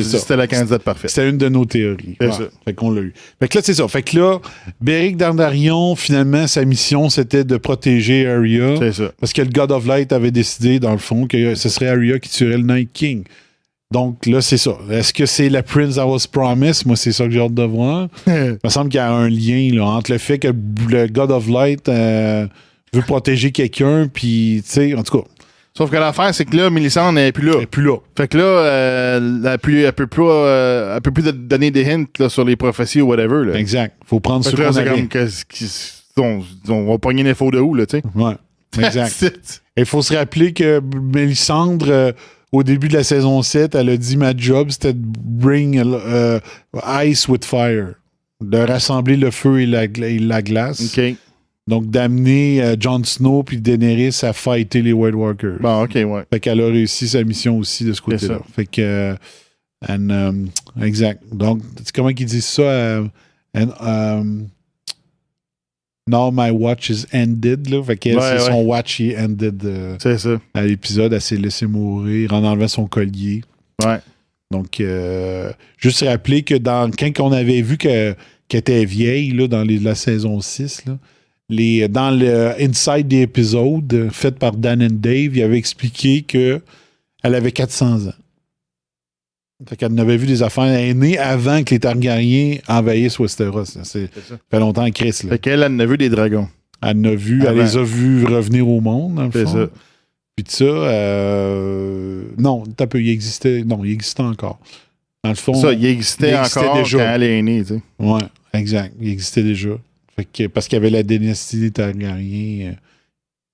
C'était la candidate parfaite. C'était une de nos théories. C'est ça. Fait qu'on l'a eu. Fait que là, c'est ça. Fait que là, Beric Dondarrion, finalement, sa mission, c'était de protéger Arya. C'est ça. Parce que le God of Light avait décidé, dans le fond, que ce serait Arya qui tuerait le Night King. Donc là, c'est ça. Est-ce que c'est la Prince that was promised? Moi, c'est ça que j'ai hâte de voir. Il me semble qu'il y a un lien là, entre le fait que le God of Light veut protéger quelqu'un, puis, tu sais, en tout cas. Sauf que l'affaire, c'est que là, Mélisandre n'est plus là. Elle n'est plus là. Fait que là, elle peut plus donner des hints là, sur les prophéties ou whatever. Là. Exact. Faut prendre ce qu'on qu'on avait. C'est comme on va pogner l'info de où, là, tu sais. Ouais, exact. Il faut se rappeler que Mélisandre... au début de la saison 7, elle a dit « Ma job, c'était de bring ice with fire », de rassembler le feu et la glace. OK. Donc, d'amener Jon Snow puis Daenerys à fighter les White Walkers. Bon, OK, ouais. Fait qu'elle a réussi sa mission aussi de ce côté-là. Fait que... exact. Donc, comment qu'ils disent ça? Now my watch is ended. Là. Fait qu'elle, c'est son watch est ended. C'est ça. À l'épisode, elle s'est laissée mourir en enlevant son collier. Ouais. Donc, juste rappeler que quand on avait vu qu'elle était vieille là, dans la saison 6, là, dans le Inside des épisodes fait par Dan and Dave, il avait expliqué qu'elle avait 400 ans. Fait qu'elle avait vu des affaires. Elle est née avant que les Targaryens envahissent Westeros. Ça fait longtemps, Chris. Là. Fait qu'elle en a vu des dragons. Elle en a vu, elle les a vus revenir au monde, dans le fond. Ça. Puis de ça, non, il existait encore. Dans le fond, ça, il existait encore déjà. Quand elle est née, tu sais. Ouais, exact. Il existait déjà. Fait que, parce qu'il y avait la dynastie des Targaryens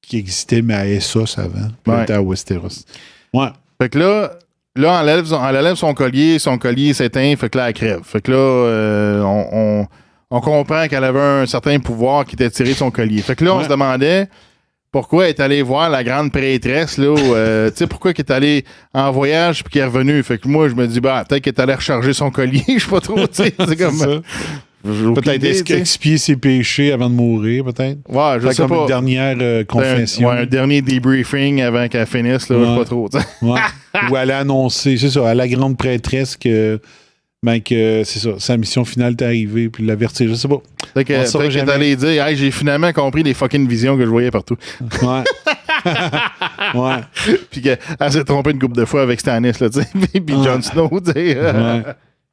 qui existait, mais à Essos avant. Puis elle était à Westeros. Ouais. Fait que là, elle enlève son collier s'éteint, fait que là, elle crève. Fait que là, on comprend qu'elle avait un certain pouvoir qui était tiré de son collier. Fait que là, on se demandait pourquoi elle est allée voir la grande prêtresse, là, tu sais, pourquoi elle est allée en voyage puis qu'elle est revenue. Fait que moi, je me dis, peut-être qu'elle est allée recharger son collier, je sais pas trop, tu sais. C'est comme ça. Peut-être expier ses péchés avant de mourir, peut-être. Ouais, je sais comme pas. Une dernière confession. Un dernier debriefing avant qu'elle finisse, là, je sais pas trop. Ouais. Ou elle a annoncé, c'est ça, à la grande prêtresse que c'est ça, sa mission finale est arrivée, puis l'avertir, je sais pas. Fait qu'elle est allée dire, hey, j'ai finalement compris les fucking visions que je voyais partout. Ouais. Ouais. Puis qu'elle s'est trompée une couple de fois avec Stannis, là, tu sais. Puis Jon Snow, tu sais. Ouais.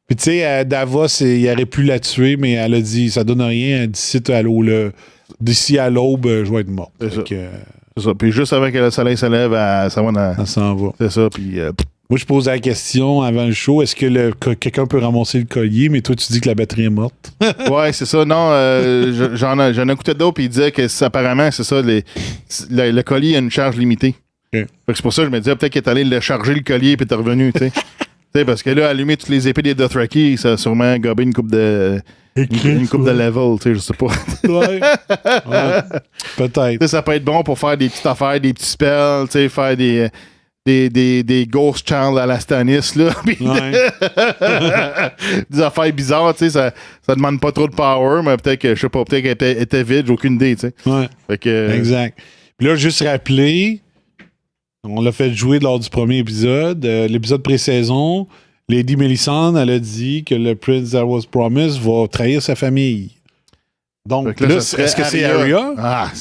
Puis tu sais, à Davos, il aurait pu la tuer, mais elle a dit, ça donne rien, d'ici à l'aube, je vais être mort. C'est ça. Puis juste avant que le soleil se lève, ça s'en va. C'est ça, puis... Moi, je posais la question avant le show, est-ce que quelqu'un peut ramasser le collier, mais toi, tu dis que la batterie est morte. Ouais, c'est ça. Non, j'en ai écouté d'autres, puis il disait que apparemment, c'est ça, le collier a une charge limitée. Okay. Fait que c'est pour ça que je me disais, peut-être qu'il est allé le charger le collier, puis t'es revenu, tu sais. Parce que là, allumer toutes les épées des Dothraki, ça a sûrement gobé une coupe de... Une coupe de level, tu sais, je sais pas. Ouais. Peut-être. Ça peut être bon pour faire des petites affaires, des petits spells, tu sais, faire des ghost chants à la Stannis, là. Des affaires bizarres, tu sais, ça demande pas trop de power, mais peut-être que, je sais pas, peut-être qu'elle était vide, j'ai aucune idée, tu sais. Ouais. Fait que, exact. Puis là, juste rappeler, on l'a fait jouer lors du premier épisode, l'épisode pré-saison, Lady Melisandre, elle a dit que le Prince that was promised va trahir sa famille. Donc là, est-ce que c'est Arya? Ah,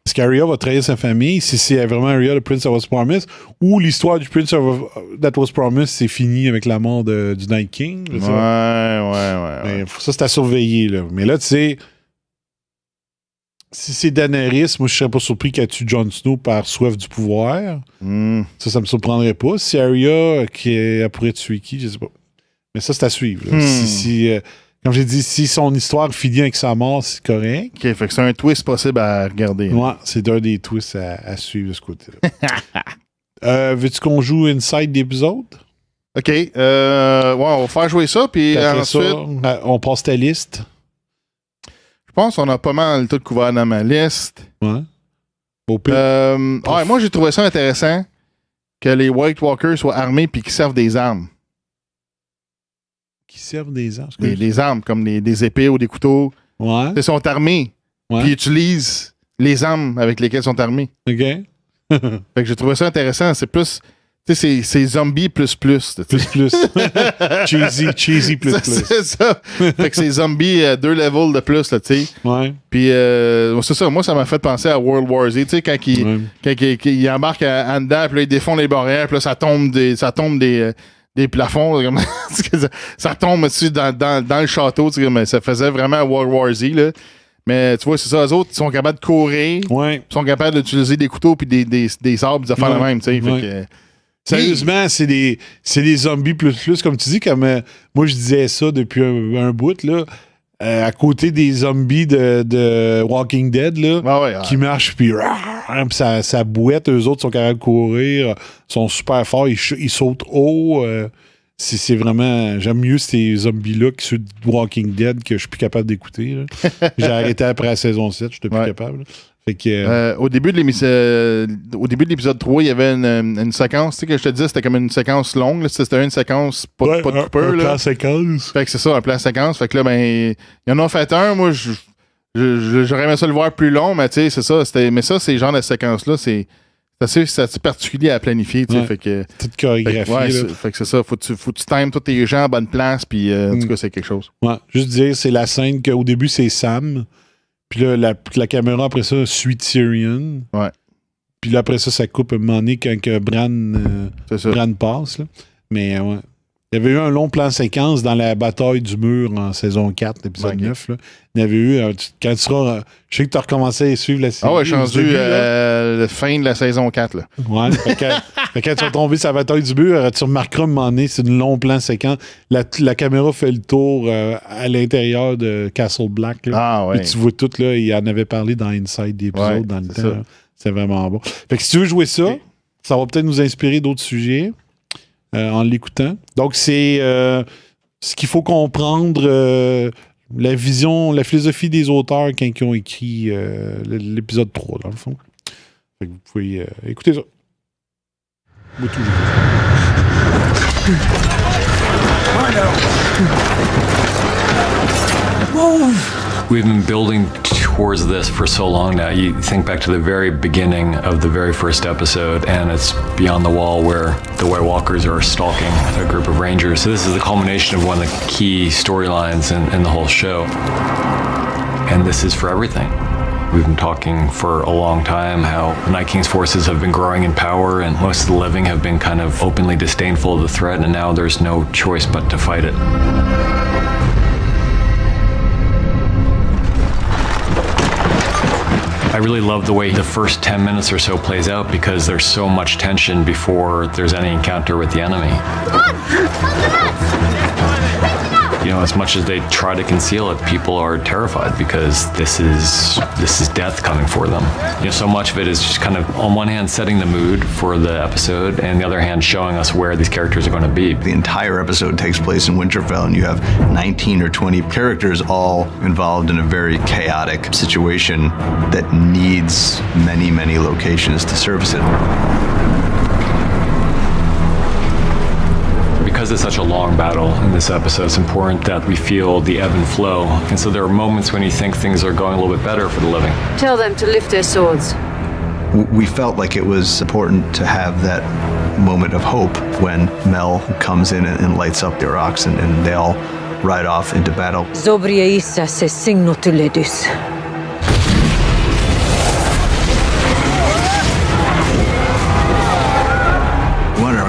Est-ce qu'Arya va trahir sa famille si c'est vraiment Arya, le Prince that was promised, ou l'histoire du Prince that was promised, c'est fini avec la mort du Night King? Ouais. Ça, c'est à surveiller, là. Mais là, tu sais, si c'est Daenerys, moi, je serais pas surpris qu'elle tue Jon Snow par soif du pouvoir. Ça me surprendrait pas. Si Arya, elle pourrait tuer qui, je sais pas. Mais ça, c'est à suivre. Comme j'ai dit, si son histoire finit avec sa mort, c'est correct. OK, fait que c'est un twist possible à regarder. Ouais, c'est un des twists à suivre de ce côté-là. Veux-tu qu'on joue Inside d'épisode? OK. On va faire jouer ça, puis ensuite... on passe ta liste. Je pense qu'on a pas mal tout couvert dans ma liste. Ouais. Moi, j'ai trouvé ça intéressant que les White Walkers soient armés puis qu'ils servent des armes. Qui servent des armes? Des armes, comme des épées ou des couteaux. Ouais. Ils sont armés. Ouais. Puis ils utilisent les armes avec lesquelles ils sont armés. OK. Fait que j'ai trouvé ça intéressant. C'est plus... Tu sais, c'est zombies plus. Plus. cheesy plus. C'est ça. Fait que c'est zombies 2 levels de plus, là, tu sais. Ouais. Puis c'est ça. Moi, ça m'a fait penser à World War Z. Tu sais, quand ils embarquent en dedans, puis là, ils défont les barrières, puis là, ça tombe des plafonds. Ça tombe dessus dans le château. Mais ça faisait vraiment World War Z, là. Mais tu vois, c'est ça, eux autres, ils sont capables de courir. Ouais. Ils sont capables d'utiliser des couteaux puis des sabres, de faire la même, tu sais. Fait que... Sérieusement, c'est des zombies plus, comme tu dis, comme moi je disais ça depuis un bout, là, à côté des zombies de Walking Dead, là, qui marchent, puis ça bouette, eux autres sont capables de courir, sont super forts, ils sautent haut. C'est vraiment... J'aime mieux ces zombies-là que ceux de Walking Dead que je suis plus capable d'écouter. J'ai arrêté après la saison 7, je n'étais plus capable. Fait que, au début de l'épisode 3, il y avait une séquence, tu sais, que je te disais, c'était comme une séquence longue. Là, c'était une séquence pas de coupeur. Un plan séquence. Fait que c'est ça, un plan séquence. Fait que là, il y en a fait un. Moi, j'aurais aimé ça le voir plus long, mais tu sais, c'est ça. Mais ça, ces genres de séquences-là, c'est assez particulier à planifier. Tu sais, fait que, toute chorégraphie. Fait que c'est ça. Faut que tu times tous tes gens à bonne place, puis en tout cas, c'est quelque chose. Ouais, juste dire, c'est la scène qu'au début, c'est Sam. Puis là, la caméra, après ça, suit Tyrion. Ouais. Puis là, après ça, ça coupe à un moment donné quand Bran passe. Là. Mais ouais. Il y avait eu un long plan séquence dans la bataille du mur en saison 4, épisode 9. Là. Il y avait eu, quand tu seras... je sais que tu as recommencé à suivre la série. Ah ouais, je suis rendu la fin de la saison 4. Là. Ouais, fait quand tu vas tomber sur la bataille du mur, tu remarqueras à un moment donné, c'est une long plan séquence. La caméra fait le tour à l'intérieur de Castle Black. Là. Ah ouais. Puis tu vois tout, là, il en avait parlé dans Inside d'épisode dans le temps. Là. C'est vraiment bon. Fait que si tu veux jouer ça, ça va peut-être nous inspirer d'autres sujets. En l'écoutant. Donc, c'est ce qu'il faut comprendre, la vision, la philosophie des auteurs quand ils ont écrit l'épisode 3, dans le fond. Fait que vous pouvez écouter ça. Moi, toujours. We've been building towards this for so long now. You think back to the very beginning of the very first episode, and it's Beyond the Wall where the White Walkers are stalking a group of Rangers. So this is the culmination of one of the key storylines in the whole show. And this is for everything. We've been talking for a long time how the Night King's forces have been growing in power, and most of the living have been kind of openly disdainful of the threat, and now there's no choice but to fight it. I really love the way the first 10 minutes or so plays out because there's so much tension before there's any encounter with the enemy. You know, as much as they try to conceal it, people are terrified because this is death coming for them. You know, so much of it is just kind of, on one hand, setting the mood for the episode, and the other hand, showing us where these characters are going to be. The entire episode takes place in Winterfell, and you have 19 or 20 characters all involved in a very chaotic situation that needs many, many locations to service it. Because it's such a long battle in this episode, it's important that we feel the ebb and flow. And so there are moments when you think things are going a little bit better for the living. Tell them to lift their swords. We felt like it was important to have that moment of hope when Mel comes in and lights up their oxen and they all ride off into battle. Zobria Issa se signo tuledus.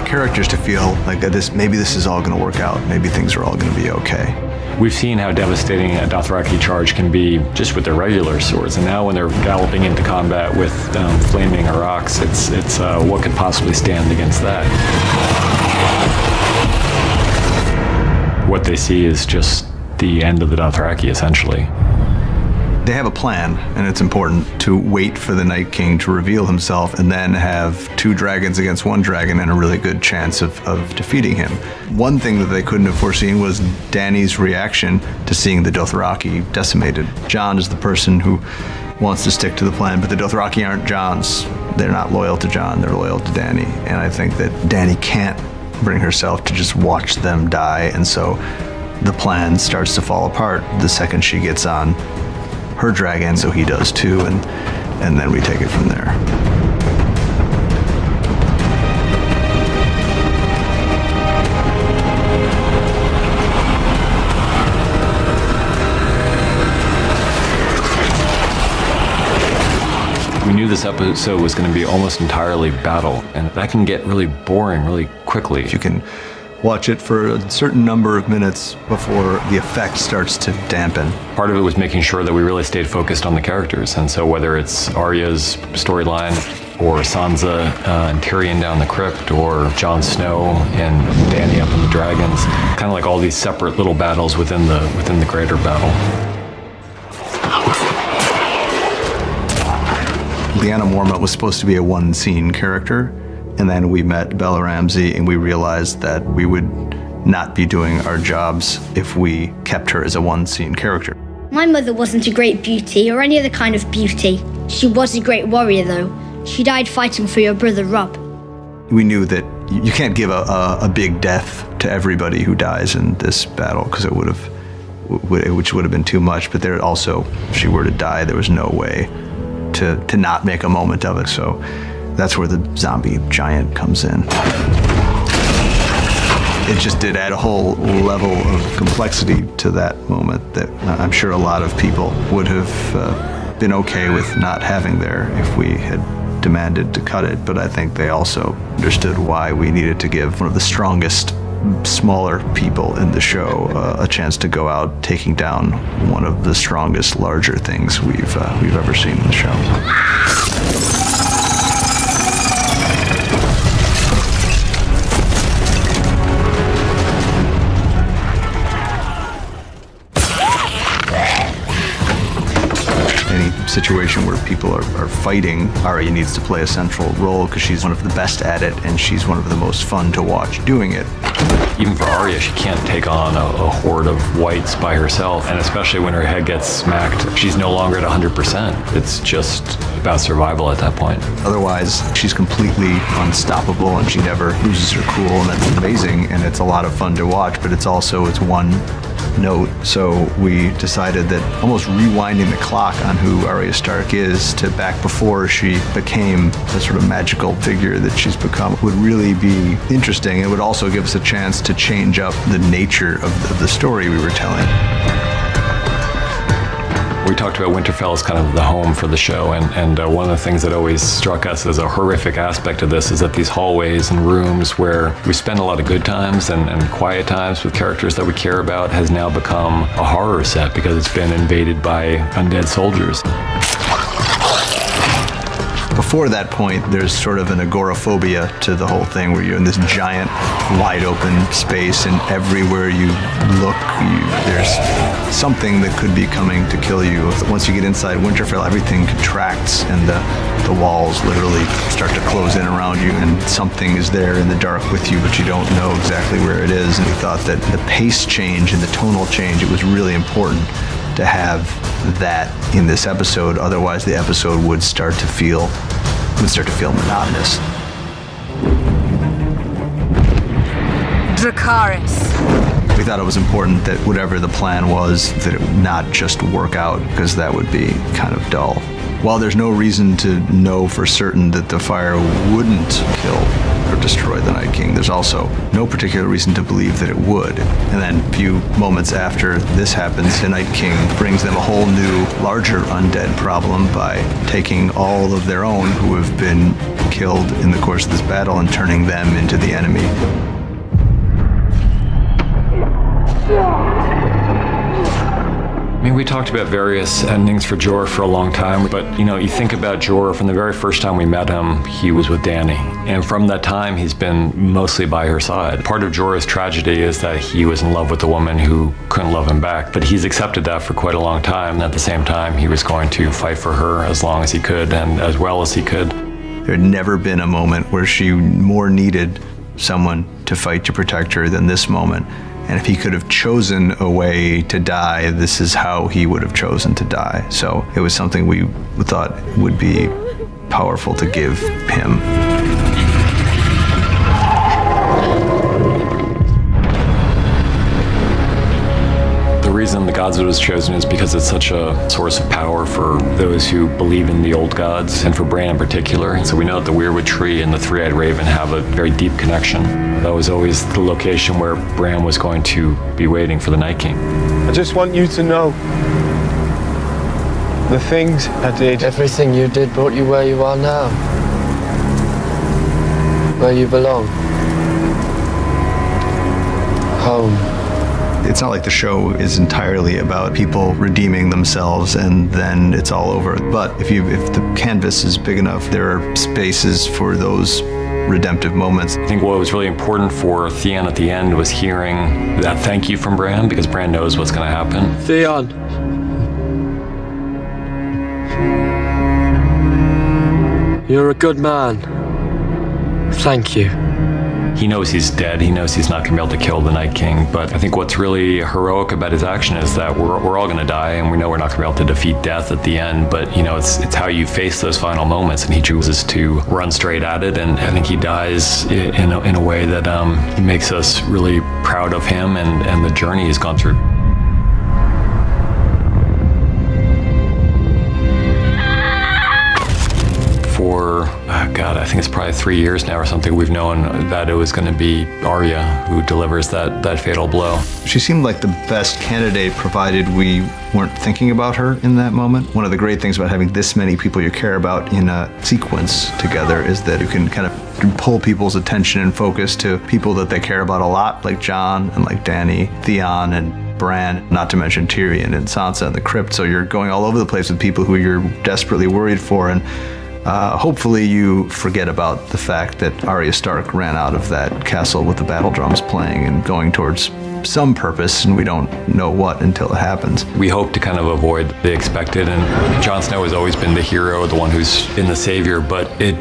characters to feel like maybe this is all going to work out. Maybe things are all going to be okay. We've seen how devastating a Dothraki charge can be just with their regular swords, and now when they're galloping into combat with flaming Aurochs, it's what could possibly stand against that? What they see is just the end of the Dothraki, essentially. They have a plan, and it's important to wait for the Night King to reveal himself and then have 2 dragons against 1 dragon and a really good chance of defeating him. One thing that they couldn't have foreseen was Dany's reaction to seeing the Dothraki decimated. Jon is the person who wants to stick to the plan, but the Dothraki aren't Jon's. They're not loyal to Jon, they're loyal to Dany. And I think that Dany can't bring herself to just watch them die, and so the plan starts to fall apart the second she gets on her dragon, so he does too, and then we take it from there. We knew this episode was going to be almost entirely battle, and that can get really boring really quickly. You can watch it for a certain number of minutes before the effect starts to dampen. Part of it was making sure that we really stayed focused on the characters, and so whether it's Arya's storyline, or Sansa and Tyrion down the crypt, or Jon Snow and Dany up on the dragons, kind of like all these separate little battles within the greater battle. Lyanna Mormont was supposed to be a one-scene character, and then we met Bella Ramsey and we realized that we would not be doing our jobs if we kept her as a one-scene character. My mother wasn't a great beauty or any other kind of beauty. She was a great warrior, though. She died fighting for your brother Robb. We knew that you can't give a big death to everybody who dies in this battle, because which would have been too much, but there also, if she were to die, there was no way to not make a moment of it. So that's where the zombie giant comes in. It just did add a whole level of complexity to that moment that I'm sure a lot of people would have been okay with not having there if we had demanded to cut it. But I think they also understood why we needed to give one of the strongest, smaller people in the show a chance to go out taking down one of the strongest, larger things we've ever seen in the show. Situation where people are fighting, Arya needs to play a central role because she's one of the best at it and she's one of the most fun to watch doing it. Even for Arya, she can't take on a horde of whites by herself, and especially when her head gets smacked, she's no longer at 100%. It's just about survival at that point. Otherwise, she's completely unstoppable and she never loses her cool, and that's amazing, and it's a lot of fun to watch, but it's one note. So we decided that almost rewinding the clock on who Arya Stark is to back before she became the sort of magical figure that she's become would really be interesting. It would also give us a chance to change up the nature of the story we were telling. We talked about Winterfell as kind of the home for the show, and one of the things that always struck us as a horrific aspect of this is that these hallways and rooms where we spend a lot of good times and quiet times with characters that we care about has now become a horror set because it's been invaded by undead soldiers. Before that point, there's sort of an agoraphobia to the whole thing where you're in this giant, wide open space, and everywhere you look, there's something that could be coming to kill you. Once you get inside Winterfell, everything contracts and the walls literally start to close in around you, and something is there in the dark with you, but you don't know exactly where it is. And we thought that the pace change and the tonal change, it was really important to have that in this episode. Otherwise, the episode would start to feel monotonous. Dracarys. We thought it was important that whatever the plan was, that it would not just work out, because that would be kind of dull. While there's no reason to know for certain that the fire wouldn't kill or destroy the Night King, there's also no particular reason to believe that it would. And then a few moments after this happens, the Night King brings them a whole new, larger undead problem by taking all of their own who have been killed in the course of this battle and turning them into the enemy. I mean, we talked about various endings for Jorah for a long time, but, you think about Jorah, from the very first time we met him, he was with Dany. And from that time, he's been mostly by her side. Part of Jorah's tragedy is that he was in love with a woman who couldn't love him back, but he's accepted that for quite a long time. And at the same time, he was going to fight for her as long as he could and as well as he could. There had never been a moment where she more needed someone to fight to protect her than this moment. And if he could have chosen a way to die, this is how he would have chosen to die. So it was something we thought would be powerful to give him. The reason the Godswood was chosen is because it's such a source of power for those who believe in the old gods, and for Bran in particular. And so we know that the Weirwood Tree and the Three-Eyed Raven have a very deep connection. That was always the location where Bran was going to be waiting for the Night King. I just want you to know the things I did. Everything you did brought you where you are now. Where you belong. Home. It's not like the show is entirely about people redeeming themselves and then it's all over. But if the canvas is big enough, there are spaces for those redemptive moments. I think what was really important for Theon at the end was hearing that thank you from Bran, because Bran knows what's going to happen. Theon. You're a good man. Thank you. He knows he's dead. He knows he's not going to be able to kill the Night King. But I think what's really heroic about his action is that we're all going to die, and we know we're not going to be able to defeat death at the end. But, it's how you face those final moments, and he chooses to run straight at it. And I think he dies in a way that makes us really proud of him and the journey he's gone through. For, I think it's probably 3 years now or something, we've known that it was going to be Arya who delivers that fatal blow. She seemed like the best candidate, provided we weren't thinking about her in that moment. One of the great things about having this many people you care about in a sequence together is that you can kind of pull people's attention and focus to people that they care about a lot, like Jon and like Dany, Theon and Bran, not to mention Tyrion and Sansa and the Crypt. So you're going all over the place with people who you're desperately worried for, and hopefully you forget about the fact that Arya Stark ran out of that castle with the battle drums playing and going towards some purpose, and we don't know what until it happens. We hope to kind of avoid the expected, and Jon Snow has always been the hero, the one who's been the savior, but it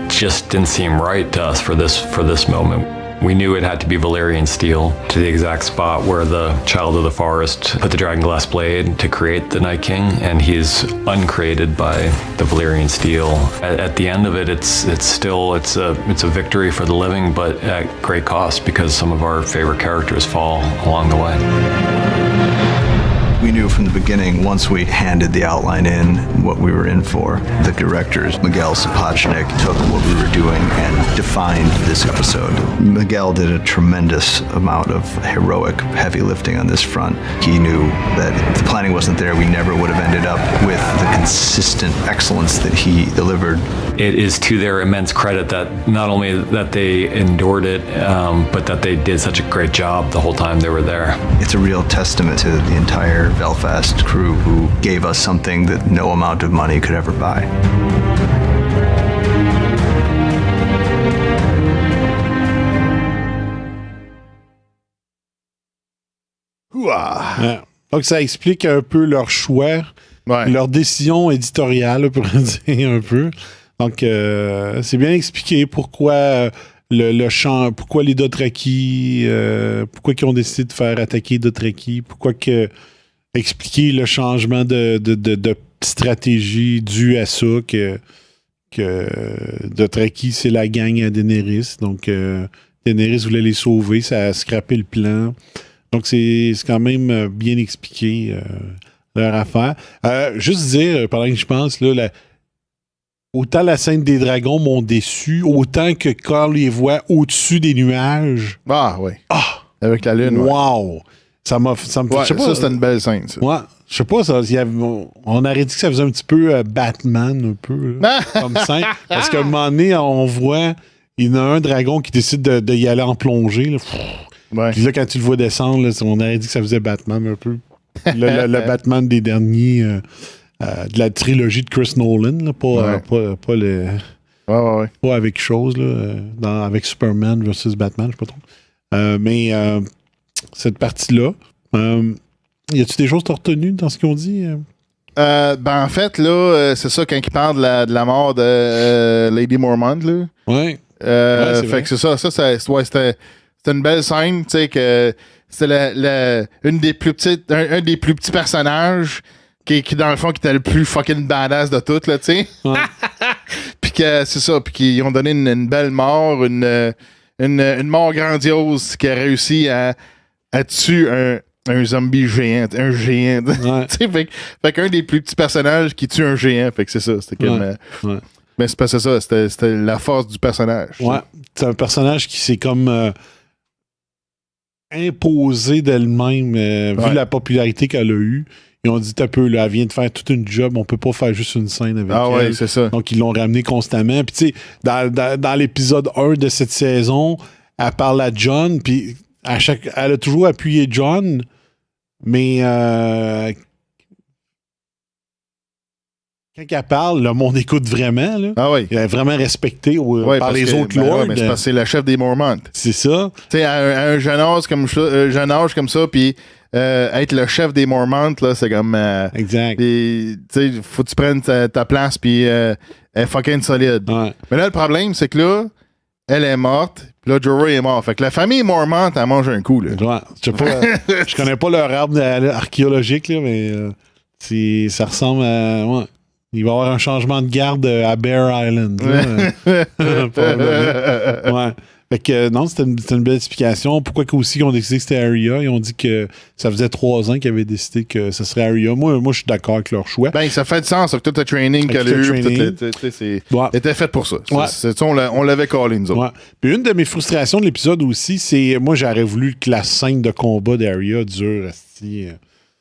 just didn't seem right to us for this moment. We knew it had to be Valyrian steel to the exact spot where the Child of the Forest put the Dragonglass blade to create the Night King, and he's uncreated by the Valyrian steel. At the end of it, it's a victory for the living, but at great cost, because some of our favorite characters fall along the way. We knew from the beginning, once we handed the outline in, what we were in for. The directors, Miguel Sapochnik, took what we were doing and defined this episode. Miguel did a tremendous amount of heroic heavy lifting on this front. He knew that if the planning wasn't there, we never would have ended up with the consistent excellence that he delivered. It is to their immense credit that not only that they endured it, but that they did such a great job the whole time they were there. It's a real testament to the entire Belfast crew who gave us something that no amount of money could ever buy. Ouais. Donc, ça explique un peu leur choix, leur décision éditoriale, pour dire un peu. Donc, c'est bien expliqué pourquoi pourquoi les Dothraki, pourquoi ils ont décidé de faire attaquer Dothraki, pourquoi expliquer le changement de stratégie dû à ça, que Dothraki, c'est la gang à Daenerys. Donc, Daenerys voulait les sauver, ça a scrappé le plan. Donc, c'est quand même bien expliqué leur affaire. Juste dire, pendant que je pense, là, autant la scène des dragons m'ont déçu, autant que quand on les voit au-dessus des nuages. Ah, oui. Ah! Avec la lune. Wow! Ouais. Ça m'a fait. Ouais, je sais pas, ça, c'était une belle scène, ça. Ouais. Je sais pas, on aurait dit que ça faisait un petit peu Batman, un peu, là, comme scène. Parce qu'à un moment donné, on voit, il y en a un dragon qui décide de y aller en plongée. Là. Ouais. Puis là, quand tu le vois descendre, là, on aurait dit que ça faisait Batman un peu. Le Batman des derniers, de la trilogie de Chris Nolan, là, pas le... Pas avec chose, là, avec Superman versus Batman, je sais pas trop. Mais cette partie-là... y a-tu des choses que tu as retenues dans ce qu'ils ont dit? En fait, là, c'est ça, quand ils parlent de la mort de Lady Mormont, là. Ouais. Fait que c'est ça. C'était une belle scène, tu sais, que c'était un des plus petits personnages qui, dans le fond, qui était le plus fucking badass de toutes, là, tu sais. Ouais. Puis que c'est ça, puis qu'ils ont donné une belle mort, une mort grandiose qui a réussi à tuer un zombie géant, un géant. Ouais. fait qu'un des plus petits personnages qui tue un géant, fait que c'est ça. C'était comme. Mais c'est pas ça, c'était la force du personnage. Ouais. C'est un personnage qui s'est comme imposé d'elle-même, vu la popularité qu'elle a eue. Ils ont dit un peu, là, elle vient de faire toute une job, on peut pas faire juste une scène avec elle. Ah ouais, c'est ça. Donc ils l'ont ramené constamment. Puis tu sais, dans l'épisode 1 de cette saison, elle parle à John, puis elle a toujours appuyé John, mais quand elle parle, le monde écoute vraiment. Là. Ah oui. Elle est vraiment respectée par les autres lords. Mais c'est parce que c'est la chef des Mormont. C'est ça. Tu sais, à un jeune âge comme ça, puis être le chef des Mormont, là, c'est comme... exact. Tu sais, faut que tu prennes ta place, puis elle est fucking solide. Ouais. Mais là, le problème, c'est que là, elle est morte, puis là, Jory est mort. Fait que la famille Mormont, elle mange un coup, là. Ouais. Je sais pas, je connais pas leur arbre archéologique, là, mais ça ressemble à... Ouais. Il va y avoir un changement de garde à Bear Island. Ouais. Fait que non, c'était une belle explication. Pourquoi aussi ils ont décidé que c'était Arya? Ils ont dit que ça faisait 3 ans qu'ils avaient décidé que ce serait Arya. Moi je suis d'accord avec leur choix. Ben, ça fait du sens. Tout le training qu'elle a eu, était fait pour ça. Ouais. On l'avait callé, nous autres. Ouais. Puis une de mes frustrations de l'épisode aussi, c'est moi, j'aurais voulu que la scène de combat d'Arya dure.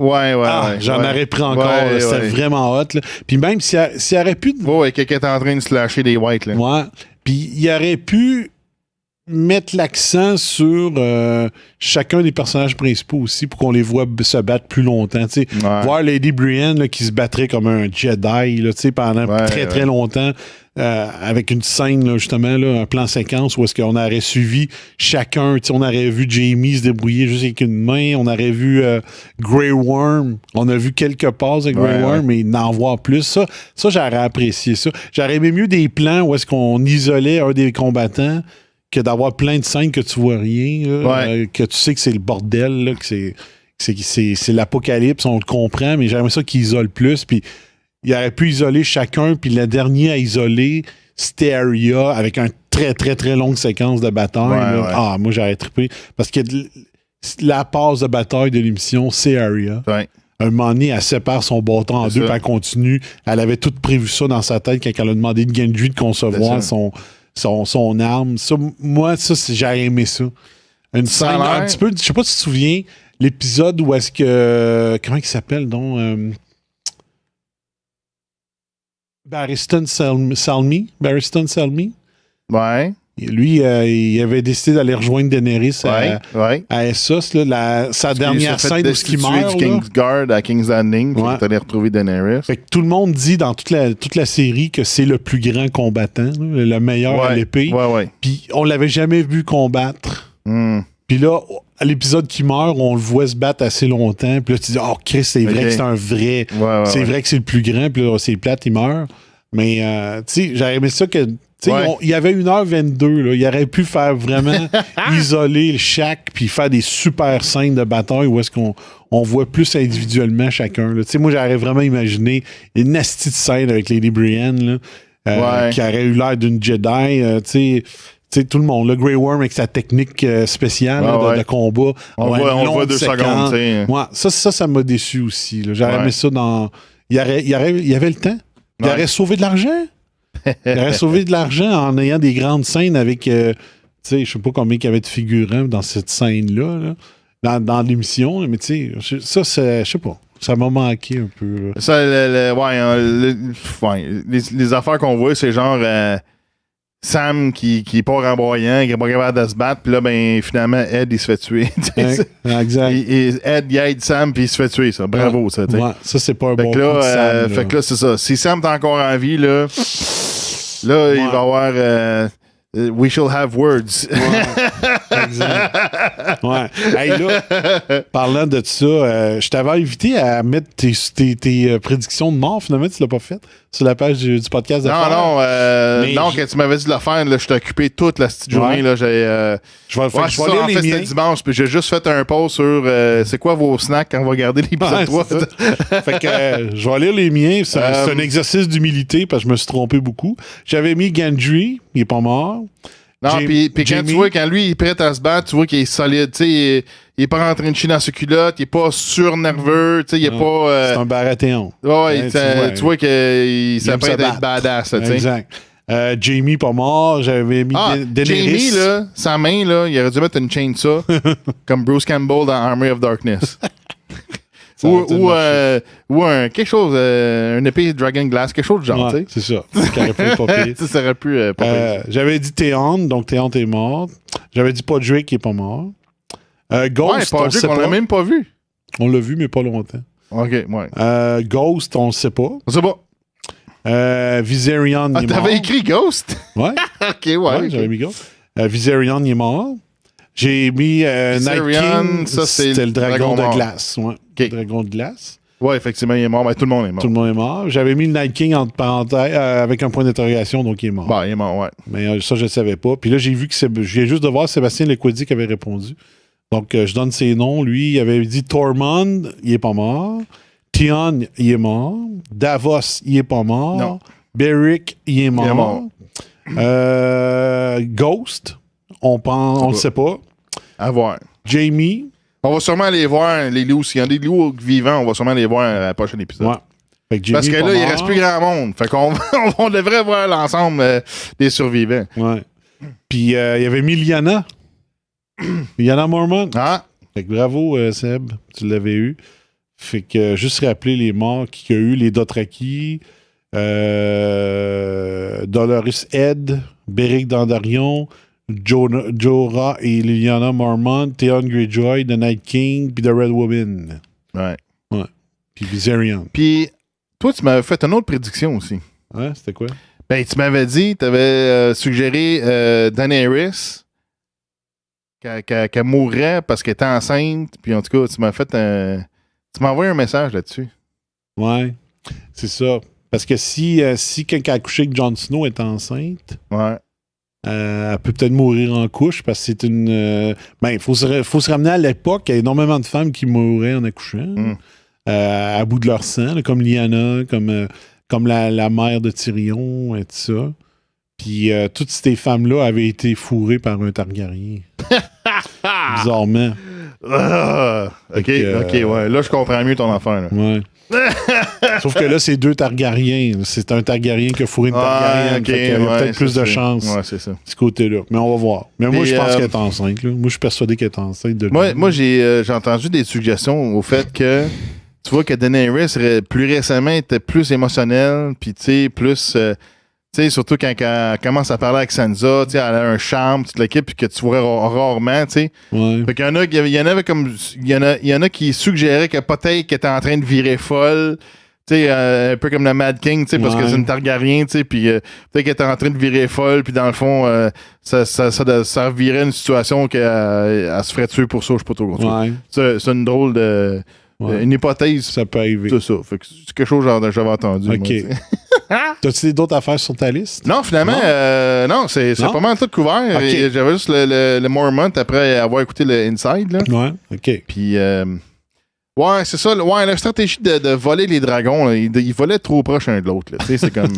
Ouais. J'en aurais pris encore. C'était vraiment hot. Là. Puis même s'il aurait pu... Ouais, quelqu'un était en train de se lâcher des whites. Là. Ouais. Puis il aurait pu mettre l'accent sur chacun des personnages principaux aussi pour qu'on les voit se battre plus longtemps. Voir Lady Brienne là, qui se battrait comme un Jedi là, pendant très longtemps avec une scène là, justement, là, un plan séquence où est-ce qu'on aurait suivi chacun. On aurait vu Jaime se débrouiller juste avec une main. On aurait vu Grey Worm. On a vu quelques passes avec Grey Worm, mais n'en voir plus. Ça, j'aurais apprécié ça. J'aurais aimé mieux des plans où est-ce qu'on isolait un des combattants que d'avoir plein de scènes que tu vois rien, là, que tu sais que c'est le bordel, là, que c'est l'apocalypse, on le comprend, mais j'aimerais ça qu'ils isolent plus, puis il aurait pu isoler chacun, puis le dernier à isoler, c'était Arya, avec un très, très, très longue séquence de bataille. Ah, moi, j'aurais trippé, parce que la passe de bataille de l'émission, c'est Arya. Ouais. Un moment donné, elle sépare son bâton en deux, puis elle continue. Elle avait tout prévu ça dans sa tête quand elle a demandé de Gendry de concevoir son arme. Ça, moi, j'ai aimé ça. Une scène un petit peu... Je sais pas si tu te souviens, l'épisode où est-ce que... Comment il s'appelle, donc? Barristan Selmy. Ouais. Lui, il avait décidé d'aller rejoindre Daenerys à Essos, là, sa dernière scène où il meurt. Du Kingsguard à King's Landing, puis t'allais retrouver Daenerys. Fait que tout le monde dit dans toute la série que c'est le plus grand combattant, là, le meilleur à l'épée. Puis on l'avait jamais vu combattre. Puis là, à l'épisode qui meurt, on le voit se battre assez longtemps. Puis là, tu dis, oh Chris, c'est vrai que c'est un vrai. C'est vrai que c'est le plus grand. Puis là, c'est plate, il meurt. Mais, tu sais, j'aurais aimé ça que. Il y avait 1h22, là. Il aurait pu faire vraiment isoler chaque, puis faire des super scènes de bataille où est-ce qu'on voit plus individuellement chacun. Moi, j'aurais vraiment imaginé une nasty de scène avec Lady Brienne, là, qui aurait eu l'air d'une Jedi. Tu sais, tout le monde, le Grey Worm avec sa technique spéciale de combat. On le voit 2 secondes. Ouais, ça m'a déçu aussi. Là. J'aurais aimé ça dans... Il y avait le temps. Il aurait sauvé de l'argent. Il aurait sauvé de l'argent en ayant des grandes scènes avec... tu sais, je sais pas combien il y avait de figurants dans cette scène-là, là, dans l'émission. Mais tu sais, ça, je sais pas. Ça m'a manqué un peu. Là. Ça, les affaires qu'on voit, c'est genre... Sam qui est pas remboyant, qui est pas capable de se battre, puis là, ben, finalement, Ed, il se fait tuer. Exact. Ed, il aide Sam, puis il se fait tuer, ça. Bravo, ça. Ouais, ça, c'est pas un bon coup de Sam. Fait que là, c'est ça. Si Sam est encore en vie, là, il va avoir... We shall have words. Ouais, exact. Ouais. Hey, là, parlant de ça, je t'avais invité à mettre tes prédictions de mort. Finalement, tu l'as pas fait sur la page du podcast de Non, quand tu m'avais dit de le faire, là, je t'ai occupé toute la petite journée. Là, je vais lire les miens. C'était dimanche, puis j'ai juste fait un post sur c'est quoi vos snacks quand on va regarder l'épisode 3. Fait que je vais lire les miens. C'est un exercice d'humilité parce que je me suis trompé beaucoup. J'avais mis Gendry, il est pas mort. Non, puis quand tu vois, quand lui il est prêt à se battre, tu vois qu'il est solide. Tu sais, il est pas en train de chier dans ses culottes, il est pas surnerveux, tu sais, il est pas. C'est un Baratheon. Ouais, tu vois qu'il s'apprête à être badass. Exact. Jamie pas mort, j'avais mis Daenerys. Jamie, là, sa main, là, il aurait dû mettre une chainsaw comme Bruce Campbell dans Army of Darkness. ou quelque chose, une épée Dragon Glass, quelque chose de genre, tu sais. C'est ça. Ça aurait pu être pas pire. Ça aurait pu pas pire. J'avais dit Théon, donc Théon est mort. J'avais dit Podrick qui est pas mort. Ghost, on sait pas. On l'a même pas vu. On l'a vu, mais pas longtemps. OK, ouais. Ghost, on le sait pas. On sait pas. Viserion, il est mort. T'avais écrit Ghost? Ouais. OK, ouais. J'avais mis Ghost. Viserion, il est mort. J'ai mis Night King, c'était le dragon de glace. Ouais. Le dragon de glace. Ouais, effectivement, il est mort. Mais tout le monde est mort. Tout le monde est mort. J'avais mis le Night King entre parenthèses avec un point d'interrogation, donc il est mort. Bah, il est mort, ouais. Mais ça, je ne savais pas. Puis là, j'ai vu que je viens juste de voir Sébastien Lequidi qui avait répondu. Donc, je donne ses noms. Lui, il avait dit Tormund, il est pas mort. Tion, il est mort. Davos, il est pas mort. Non. Beric, il est mort. Il est mort. Ghost, on le sait pas. À voir. Jamie. On va sûrement aller voir les loups. S'il y a des loups vivants, on va sûrement les voir à la prochaine épisode. Ouais. Fait que parce que là, il reste plus grand monde. Fait qu'on on devrait voir l'ensemble des survivants. Ouais. Puis il y avait mis Lyanna. Lyanna Mormont. Ah. Fait que bravo, Seb. Tu l'avais eu. Fait que juste rappeler les morts qu'il y a eu, les Dothraki, Dolorous Ed, Beric Dondarrion, Jorah et Lyanna Mormont, Theon Greyjoy, The Night King, puis The Red Woman. Ouais. Puis Viserion. Puis, toi, tu m'avais fait une autre prédiction aussi. Ouais, c'était quoi? Ben, tu m'avais dit, tu avais suggéré Daenerys qu'elle mourrait parce qu'elle était enceinte. Puis, en tout cas, tu m'as fait tu m'as envoyé un message là-dessus. Ouais, c'est ça. Parce que si quelqu'un a couché avec Jon Snow est enceinte, elle peut peut-être mourir en couche parce que c'est une... il faut se ramener à l'époque. Il y a énormément de femmes qui mouraient en accouchant. À bout de leur sang, là, comme Lyanna, comme la mère de Tyrion et tout ça. Puis toutes ces femmes-là avaient été fourrées par un Targaryen. Bizarrement. OK, ouais. Là, je comprends mieux ton affaire. Là. Ouais. Sauf que là, c'est 2 Targaryens. C'est un Targaryen qui a fourré une Targaryen. Okay, il y a peut-être plus de chance de ce côté-là. Mais on va voir. Mais moi, je pense qu'elle est enceinte. Là. Moi, je suis persuadé qu'elle est enceinte. Moi, j'ai entendu des suggestions au fait que tu vois que Daenerys, plus récemment, était plus émotionnelle, puis tu sais, plus... tu sais, surtout quand elle commence à parler avec Sansa, tu sais, elle a un charme, toute l'équipe, puis que tu vois rarement, tu sais. Ouais. Fait qu'il y en a qui suggéraient que peut-être qu'elle était en train de virer folle, tu sais, un peu comme la Mad King, tu sais, parce que c'est une Targaryen, tu sais, puis peut-être qu'elle était en train de virer folle, puis dans le fond, ça virait une situation qu'elle se ferait tuer pour ça, je sais pas trop. Ouais. C'est une drôle de... une hypothèse. Ça peut arriver. C'est ça. Fait que c'est quelque chose genre que j'avais entendu. OK. T'as-tu d'autres affaires sur ta liste? Non, finalement, non, c'est pas mal tout couvert. Okay. J'avais juste le Mormont après avoir écouté le Inside. Là. Ouais, OK. Puis, Ouais, c'est ça. Ouais, la stratégie de voler les dragons, là, ils volaient trop proche l'un de l'autre. Tu sais, c'est comme.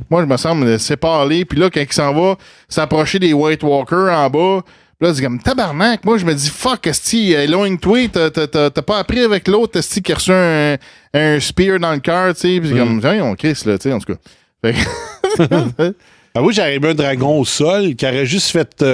Moi, je me semble séparer. Puis là, quand il s'en va s'approcher des White Walkers en bas, puis là, c'est comme tabarnak. Moi, je me dis, fuck, esti, éloigne-toi. T'as pas appris avec l'autre, esti, qui a reçu un spear dans le cœur, tu sais. Puis c'est comme, on crisse, là, tu sais, en tout cas. Moi, j'aurais aimé un dragon au sol qui aurait juste fait.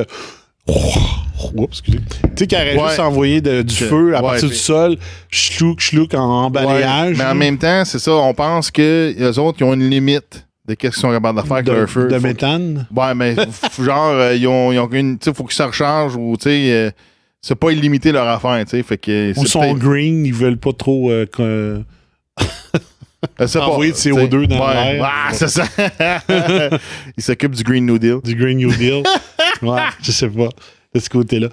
Excusez. Tu sais, qui aurait juste envoyé du feu à partir du sol, chlouk en balayage. Mais en même temps, c'est ça, on pense que les autres, ils ont une limite de qu'est-ce qu'ils sont capables de faire avec leur feu. De méthane? Ouais, mais genre, ils ont une. Tu sais, faut qu'ils se rechargent ou, tu sais, c'est pas illimité leur affaire, tu sais. Fait que. Ou sont green, ils veulent pas trop. Envoyer de CO2 dans l'air. Ah, c'est ça. Ils s'occupent du Green New Deal. Du Green New Deal. Ouais, je sais pas. De ce côté-là.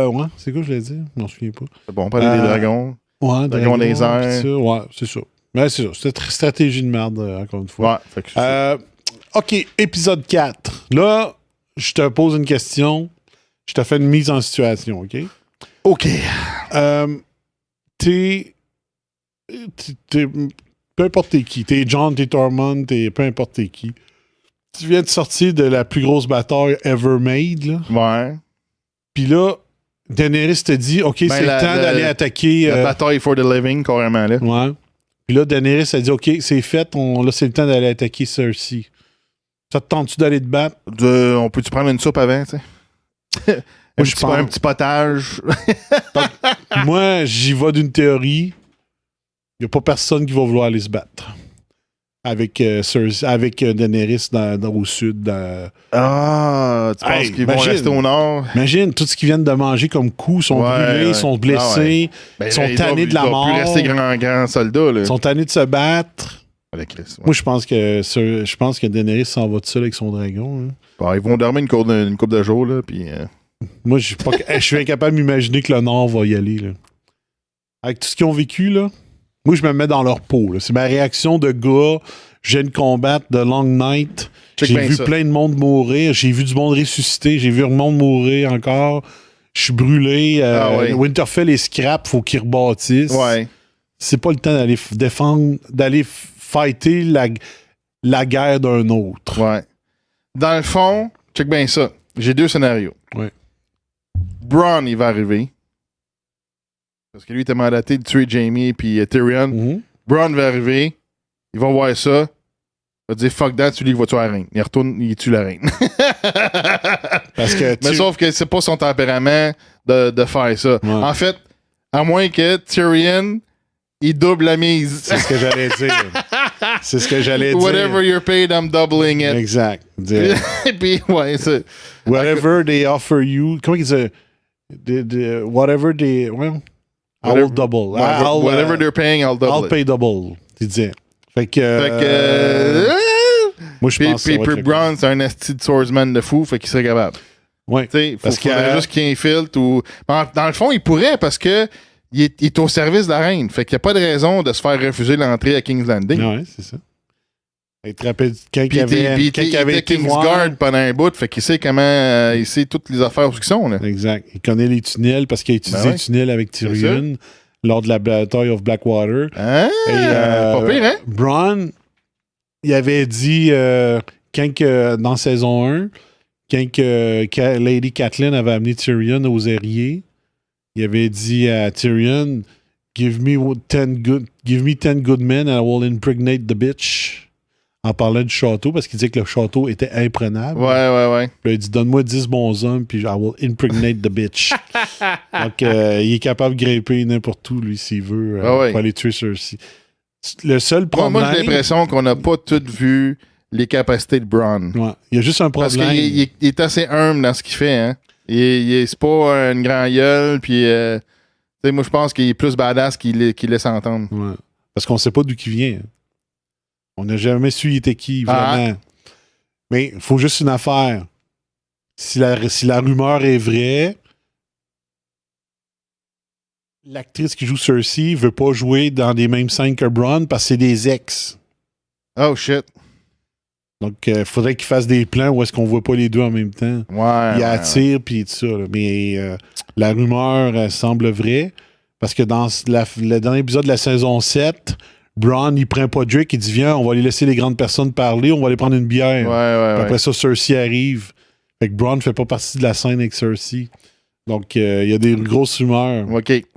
Ouais, c'est quoi que je voulais dire? Je m'en souviens pas. C'est bon, on parlait des dragons. Ouais, dragons des airs. Ouais, c'est ça. Mais c'est ça. C'était une stratégie de merde, encore une fois. Ouais, fait que OK, épisode 4. Là, je te pose une question. Je te fais une mise en situation, OK? OK. Peu importe t'es qui. T'es John, t'es Tormund, peu importe t'es qui. Tu viens de sortir de la plus grosse bataille ever made, là. Ouais. Puis là, Daenerys te dit, OK, c'est le temps d'aller attaquer... La bataille for the living, carrément, là. Ouais. Puis là, Daenerys a dit, OK, c'est fait, là, c'est le temps d'aller attaquer Cersei. Ça te tente-tu d'aller te battre? On peut-tu prendre une soupe avant, tu sais? Un petit potage. Donc, moi, j'y vais d'une théorie. Il n'y a pas personne qui va vouloir aller se battre avec Daenerys au sud. Tu penses qu'ils vont rester au nord? Imagine, tout ce qu'ils viennent de manger comme coups, sont brûlés, sont blessés, sont tannés de la mort. Ils doivent plus rester grands soldats. Là. Ils sont tannés de se battre. Moi, je pense que Daenerys s'en va tout seul avec son dragon. Hein. Bon, ils vont dormir une couple de jours, là, puis... Moi, je suis incapable d'imaginer que le Nord va y aller. Là. Avec tout ce qu'ils ont vécu, là, moi, je me mets dans leur peau. Là. C'est ma réaction de gars. Je viens de combattre The Long Night. J'ai vu plein de monde mourir. J'ai vu du monde ressusciter. J'ai vu du monde mourir encore. Je suis brûlé. Winterfell et Scrap, faut qu'ils rebâtissent. Ouais. C'est pas le temps d'aller défendre, d'aller fighter la guerre d'un autre. Ouais. Dans le fond, check bien ça. J'ai deux scénarios. Ouais. Bronn, il va arriver. Parce que lui, il était mandaté de tuer Jaime et Tyrion. Mm-hmm. Bronn va arriver. Il va voir ça. Il va dire fuck that, tu lui, il va tuer la reine. Il retourne, il tue la reine. Mais sauf que c'est pas son tempérament de faire ça. Ouais. En fait, à moins que Tyrion, il double la mise. C'est ce que j'allais dire. C'est ce que j'allais dire. Whatever you're paid, I'm doubling it. Exact. Puis, ouais, c'est... Whatever they offer you. Comment il dit? Whatever they... Well, I will double. Whatever they're paying, I'll double I'll pay double. Tu disais. Fait que... moi, je pense que Puis Bronn, c'est un esti de swordsman de fou, fait qu'il serait capable. Ouais. Il faudrait juste qu'il infiltre ou... Dans le fond, il pourrait parce que il est au service de la reine. Fait qu'il n'y a pas de raison de se faire refuser l'entrée à King's Landing. Ouais, c'est ça. Il te rappelle quand il y avait Kingsguard pendant un bout, fait qu'il sait comment il sait toutes les affaires où ils sont. Là. Exact. Il connaît les tunnels parce qu'il a utilisé les tunnels avec Tyrion lors de la bataille of Blackwater. Ah, pas pire, hein? Bronn, il avait dit dans saison 1, quand Lady Catelyn avait amené Tyrion aux Aériers, il avait dit à Tyrion, Give me 10 good men and I will impregnate the bitch. En parlant du château, parce qu'il disait que le château était imprenable. Ouais. Puis il dit, donne-moi 10 bons hommes, puis I will impregnate the bitch. Donc, il est capable de grimper n'importe où, lui, s'il veut, pour aller tuer Cersei. Le seul problème... Moi, j'ai l'impression qu'on n'a pas toutes vu les capacités de Bronn. Ouais. Il y a juste un problème. Parce qu'il est assez humble dans ce qu'il fait, hein. C'est pas une grand gueule, puis... moi, je pense qu'il est plus badass qu'il laisse entendre. Ouais. Parce qu'on sait pas d'où il vient. Hein. On n'a jamais su il était qui, vraiment. Mais il faut juste une affaire. Si la rumeur est vraie, l'actrice qui joue Cersei veut pas jouer dans les mêmes scènes que Bronn parce que c'est des ex. Oh, shit. Donc, il faudrait qu'il fasse des plans où est-ce qu'on voit pas les deux en même temps. Ouais. Il attire, puis tout ça. Là. Mais la rumeur semble vraie. Parce que dans le dernier épisode de la saison 7, Bronn, il prend pas Drake, il dit viens, on va aller laisser les grandes personnes parler, on va aller prendre une bière. Ouais. Après ça, Cersei arrive. Fait que Bronn fait pas partie de la scène avec Cersei. Donc, il y a des grosses rumeurs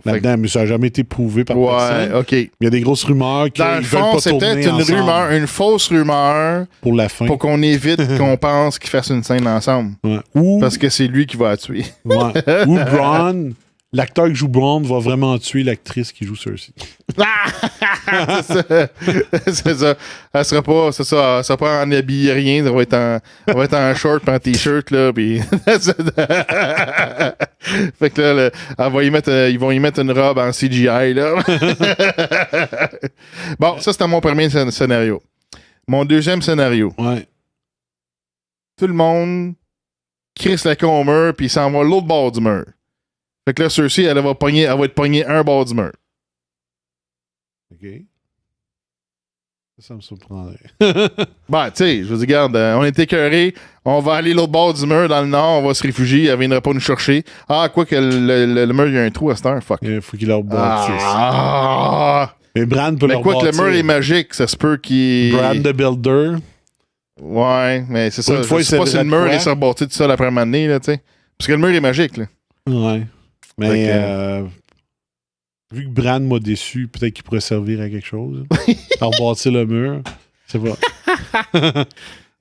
là-dedans, mais ça n'a jamais été prouvé par personne. OK. Il y a des grosses rumeurs qui dans le veulent fond, pas c'est tourner peut-être une ensemble. rumeur, une fausse rumeur pour la fin. Pour qu'on évite qu'on pense qu'ils fassent une scène ensemble. Ouais. Ou, parce que c'est lui qui va la tuer. Ouais. Ou Bronn, l'acteur qui joue Bronn va vraiment tuer l'actrice qui joue Cersei. C'est ça. Elle sera pas, c'est ça, elle sera pas en habillé rien. Elle va être en short et en t-shirt, là. Puis fait que là, ils vont y mettre une robe en CGI, là. Bon, ça, c'était mon premier scénario. Mon deuxième scénario. Ouais. Tout le monde crisse la con au mur, puis il s'en va l'autre bord du mur. Fait que là, Cersei, elle va être pognée un bord du mur. OK. Ça me surprendrait. Ben, tu sais, je vous dis, regarde, on est écœurés, on va aller l'autre bord du mur, dans le nord, on va se réfugier, elle viendra pas nous chercher. Ah, quoi que le mur, il y a un trou à cette heure, fuck. Il faut qu'il leur bâtisse. Mais Bran peut leur bâtir. Mais quoi que le mur est magique, ça se peut qu'il... Bran the Builder. Ouais, mais c'est ça. Une fois, je sais pas si le mur est rebâti tout seul après un année, là, tu sais. Parce que le mur est magique, là. Ouais. Mais vu que Bran m'a déçu, peut-être qu'il pourrait servir à quelque chose. À rebâtir le mur. Je sais pas.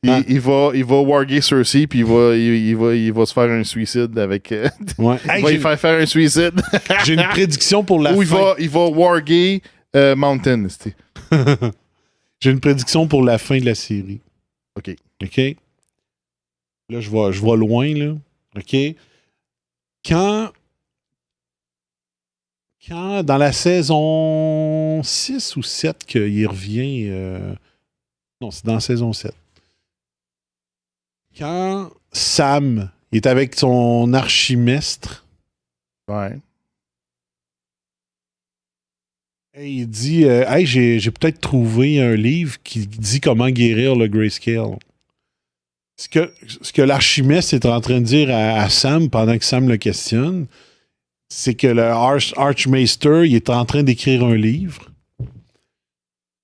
Il va warguer Cersei, puis il va se faire un suicide avec... Ouais. Il va y faire un suicide. J'ai une prédiction pour la fin. Ou il va warguer Mountain. J'ai une prédiction pour la fin de la série. OK. Là, je vois loin, là. OK? Quand dans la saison 6 ou 7 qu'il revient... Non, c'est dans la saison 7. Quand Sam est avec son archimestre... Ouais. Et il dit hey, j'ai peut-être trouvé un livre qui dit comment guérir le grayscale. Ce que l'archimestre est en train de dire à Sam pendant que Sam le questionne, c'est que le Archmaester il est en train d'écrire un livre.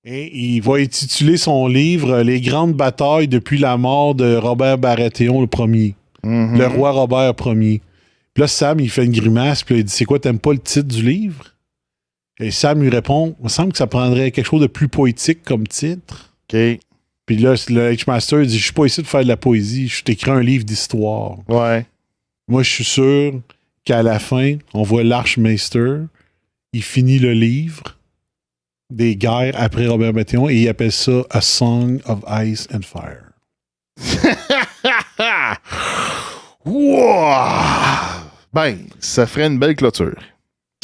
Et il va intituler son livre Les grandes batailles depuis la mort de Robert Baratheon le premier. Mm-hmm. Le roi Robert Ier. Puis là, Sam, il fait une grimace, puis là, il dit c'est quoi, t'aimes pas le titre du livre? Et Sam lui répond, il me semble que ça prendrait quelque chose de plus poétique comme titre. OK. Puis là, le H-Master dit, je suis pas ici de faire de la poésie, je t'écris un livre d'histoire. Ouais. Moi, je suis sûr qu'à la fin, on voit l'Archmaester, il finit le livre des guerres après Robert Baratheon et il appelle ça A Song of Ice and Fire. Wow! Ben, ça ferait une belle clôture.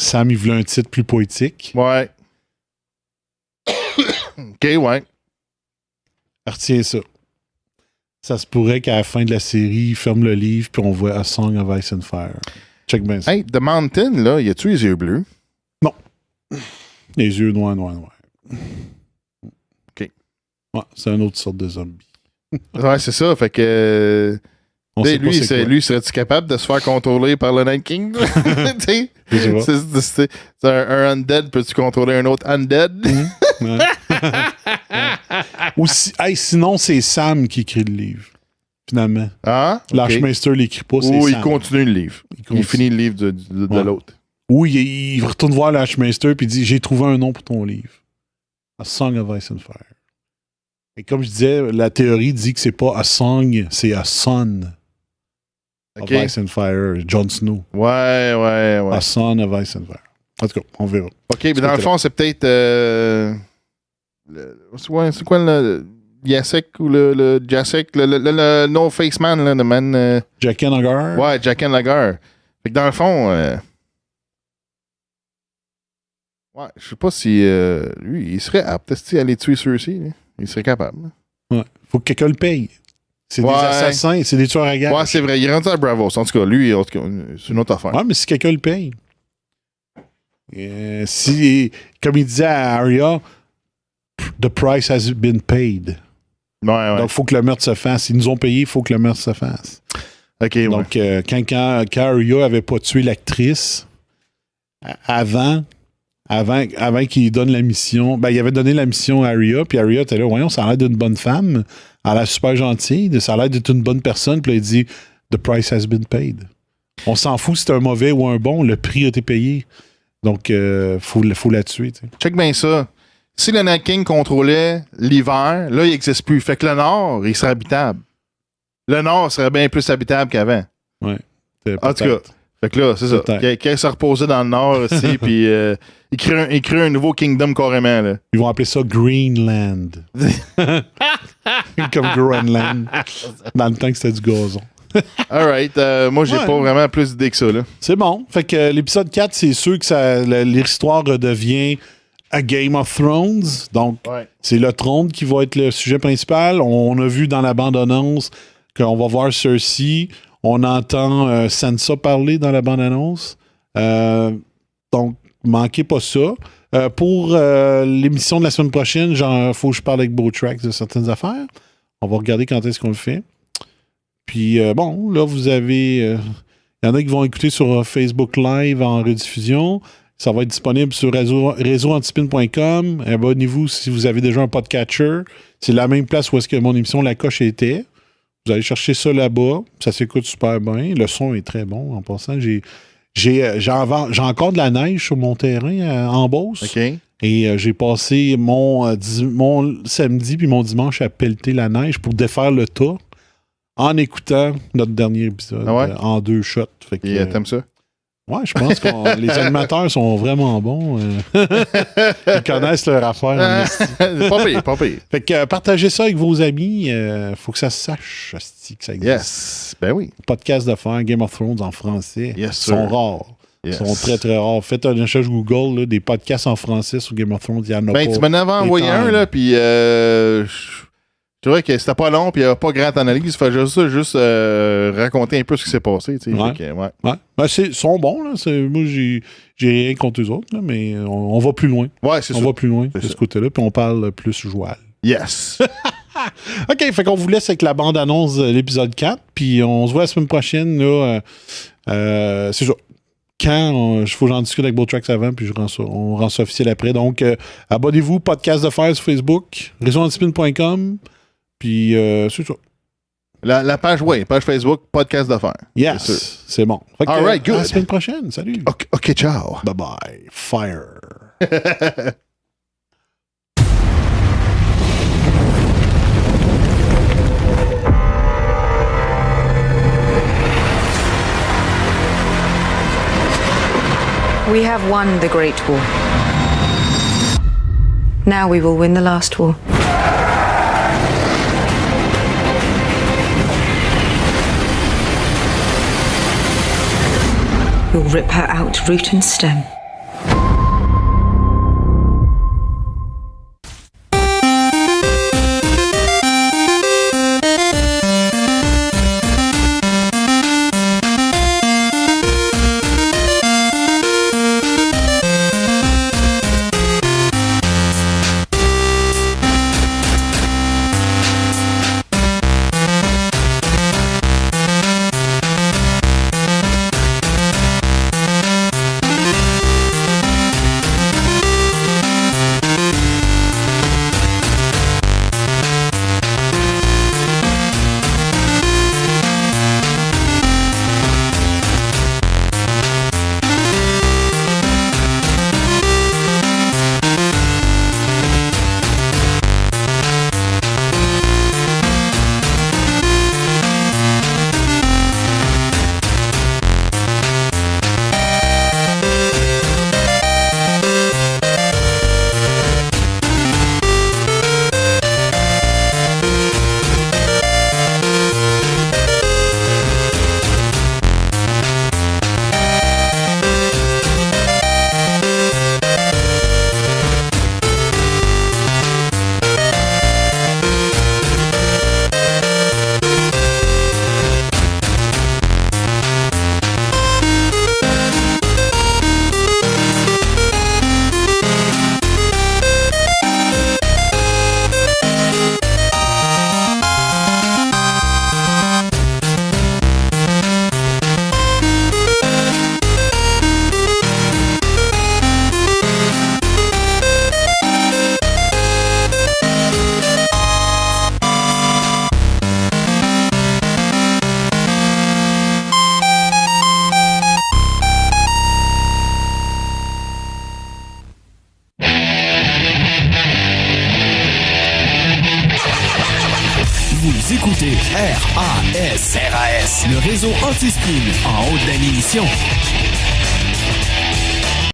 Sam, il voulait un titre plus poétique. Ouais. OK, ouais. Retiens ça. Ça se pourrait qu'à la fin de la série, il ferme le livre puis on voit A Song of Ice and Fire. Check bien ça. Hey, The Mountain, là, y a-tu les yeux bleus? Non. Les yeux noirs. OK. Ouais, c'est une autre sorte de zombie. Ouais, c'est ça. Fait que... lui, serait-tu capable de se faire contrôler par le Night King? C'est un undead, peux-tu contrôler un autre undead? Ouais. Ou sinon, c'est Sam qui écrit le livre, finalement. Ah? Okay. L'Archmaester l'écrit pas, c'est Sam. Ou il Sam. continue le livre. Il finit le livre de l'autre. Ou il retourne voir l'Archmaester et dit « J'ai trouvé un nom pour ton livre. A Song of Ice and Fire. » Et comme je disais, la théorie dit que c'est pas A Song, c'est A Son of Ice and Fire. Jon Snow. Ouais. A Son of Ice and Fire. En tout cas, on verra. OK, mais dans le fond, c'est peut-être... c'est quoi le... Jacek ou le Jacek? Le No Face Man, là, le man... Jaqen H'ghar? Ouais, Jaqen H'ghar. Fait que dans le fond... ouais, je sais pas si... lui, il serait apte à aller tuer Cersei. Là. Il serait capable. Ouais. Faut que quelqu'un le paye. C'est des assassins, c'est des tueurs à gages. Ouais, c'est vrai. Il est rendu à Bravos. En tout cas, lui, c'est une autre affaire. Ouais, mais si quelqu'un le paye. Comme il disait à Arya, the price has been paid. Ouais. Donc, il faut que le meurtre se fasse. Ils nous ont payé, il faut que le meurtre se fasse. OK, donc, quand Arya n'avait pas tué l'actrice, avant qu'il donne la mission, ben, il avait donné la mission à Arya, puis Arya était là, voyons, ça a l'air d'une bonne femme, elle a l'air super gentille, ça a l'air d'être une bonne personne, puis là, il dit « The price has been paid ». On s'en fout si c'est un mauvais ou un bon, le prix a été payé. Donc, faut la tuer. T'sais. Check bien ça. Si le Night King contrôlait l'hiver, là, il n'existe plus. Fait que le Nord, il serait habitable. Le Nord serait bien plus habitable qu'avant. Ouais. En tout cas, fait que là, c'est ça. Qu'il se reposait dans le Nord aussi, puis il crée un nouveau Kingdom carrément. Là. Ils vont appeler ça Greenland. Comme Groenland. Dans le temps que c'était du gazon. Alright. Moi, j'ai pas vraiment plus d'idées que ça. Là. C'est bon. Fait que l'épisode 4, c'est sûr que l'histoire redevient A Game of Thrones. Donc, c'est le trône qui va être le sujet principal. On a vu dans la bande-annonce qu'on va voir Cersei. On entend Sansa parler dans la bande-annonce. Donc, manquez pas ça. Pour l'émission de la semaine prochaine, il faut que je parle avec Beautrack de certaines affaires. On va regarder quand est-ce qu'on le fait. Puis, bon, là, vous avez... Il y en a qui vont écouter sur Facebook Live en rediffusion. Ça va être disponible sur réseauantispin.com. Abonnez-vous si vous avez déjà un podcatcher. C'est la même place où est-ce que mon émission La Coche était. Vous allez chercher ça là-bas. Ça s'écoute super bien. Le son est très bon. En passant, j'ai encore de la neige sur mon terrain en Beauce. Okay. Et j'ai passé mon samedi puis mon dimanche à pelleter la neige pour défaire le tas en écoutant notre dernier épisode en 2 shots. Fait que, t'aimes ça? Ouais, je pense que les animateurs sont vraiment bons. Ils connaissent leur affaire. Pas pire. Fait que partagez ça avec vos amis. Faut que ça se sache que ça existe. Yes, ben oui. Podcast de faire Game of Thrones en français. Yes, sont rares. Ils sont très, très rares. Faites une recherche Google, là, des podcasts en français sur Game of Thrones. Il y en a pas. Tu m'en avais envoyé un, là, puis c'est vrai que c'était pas long, puis il n'y a pas grande analyse. Fait juste raconter un peu ce qui s'est passé. Ouais. Ben, ils sont bons. Là. Moi, j'ai rien contre eux autres, là, mais on va plus loin. Ouais, c'est ça. On va plus loin de ce côté-là, puis on parle plus joual. Yes! OK, fait qu'on vous laisse avec la bande-annonce de l'épisode 4, puis on se voit la semaine prochaine. Là, c'est ça. Quand il faut que j'en discute avec Beautrax avant, puis on rend ça officiel après. Donc, abonnez-vous, podcast de faire sur Facebook, réseauantispin.com, puis c'est ça. La page, page Facebook, podcast d'affaires. Yes, c'est bon. All right, good. À la semaine prochaine, salut. OK, ciao. Bye-bye. Fire. We have won the Great War. Now we will win the last war. We'll rip her out root and stem. Vous écoutez RAS, le réseau anti-spin en haute définition.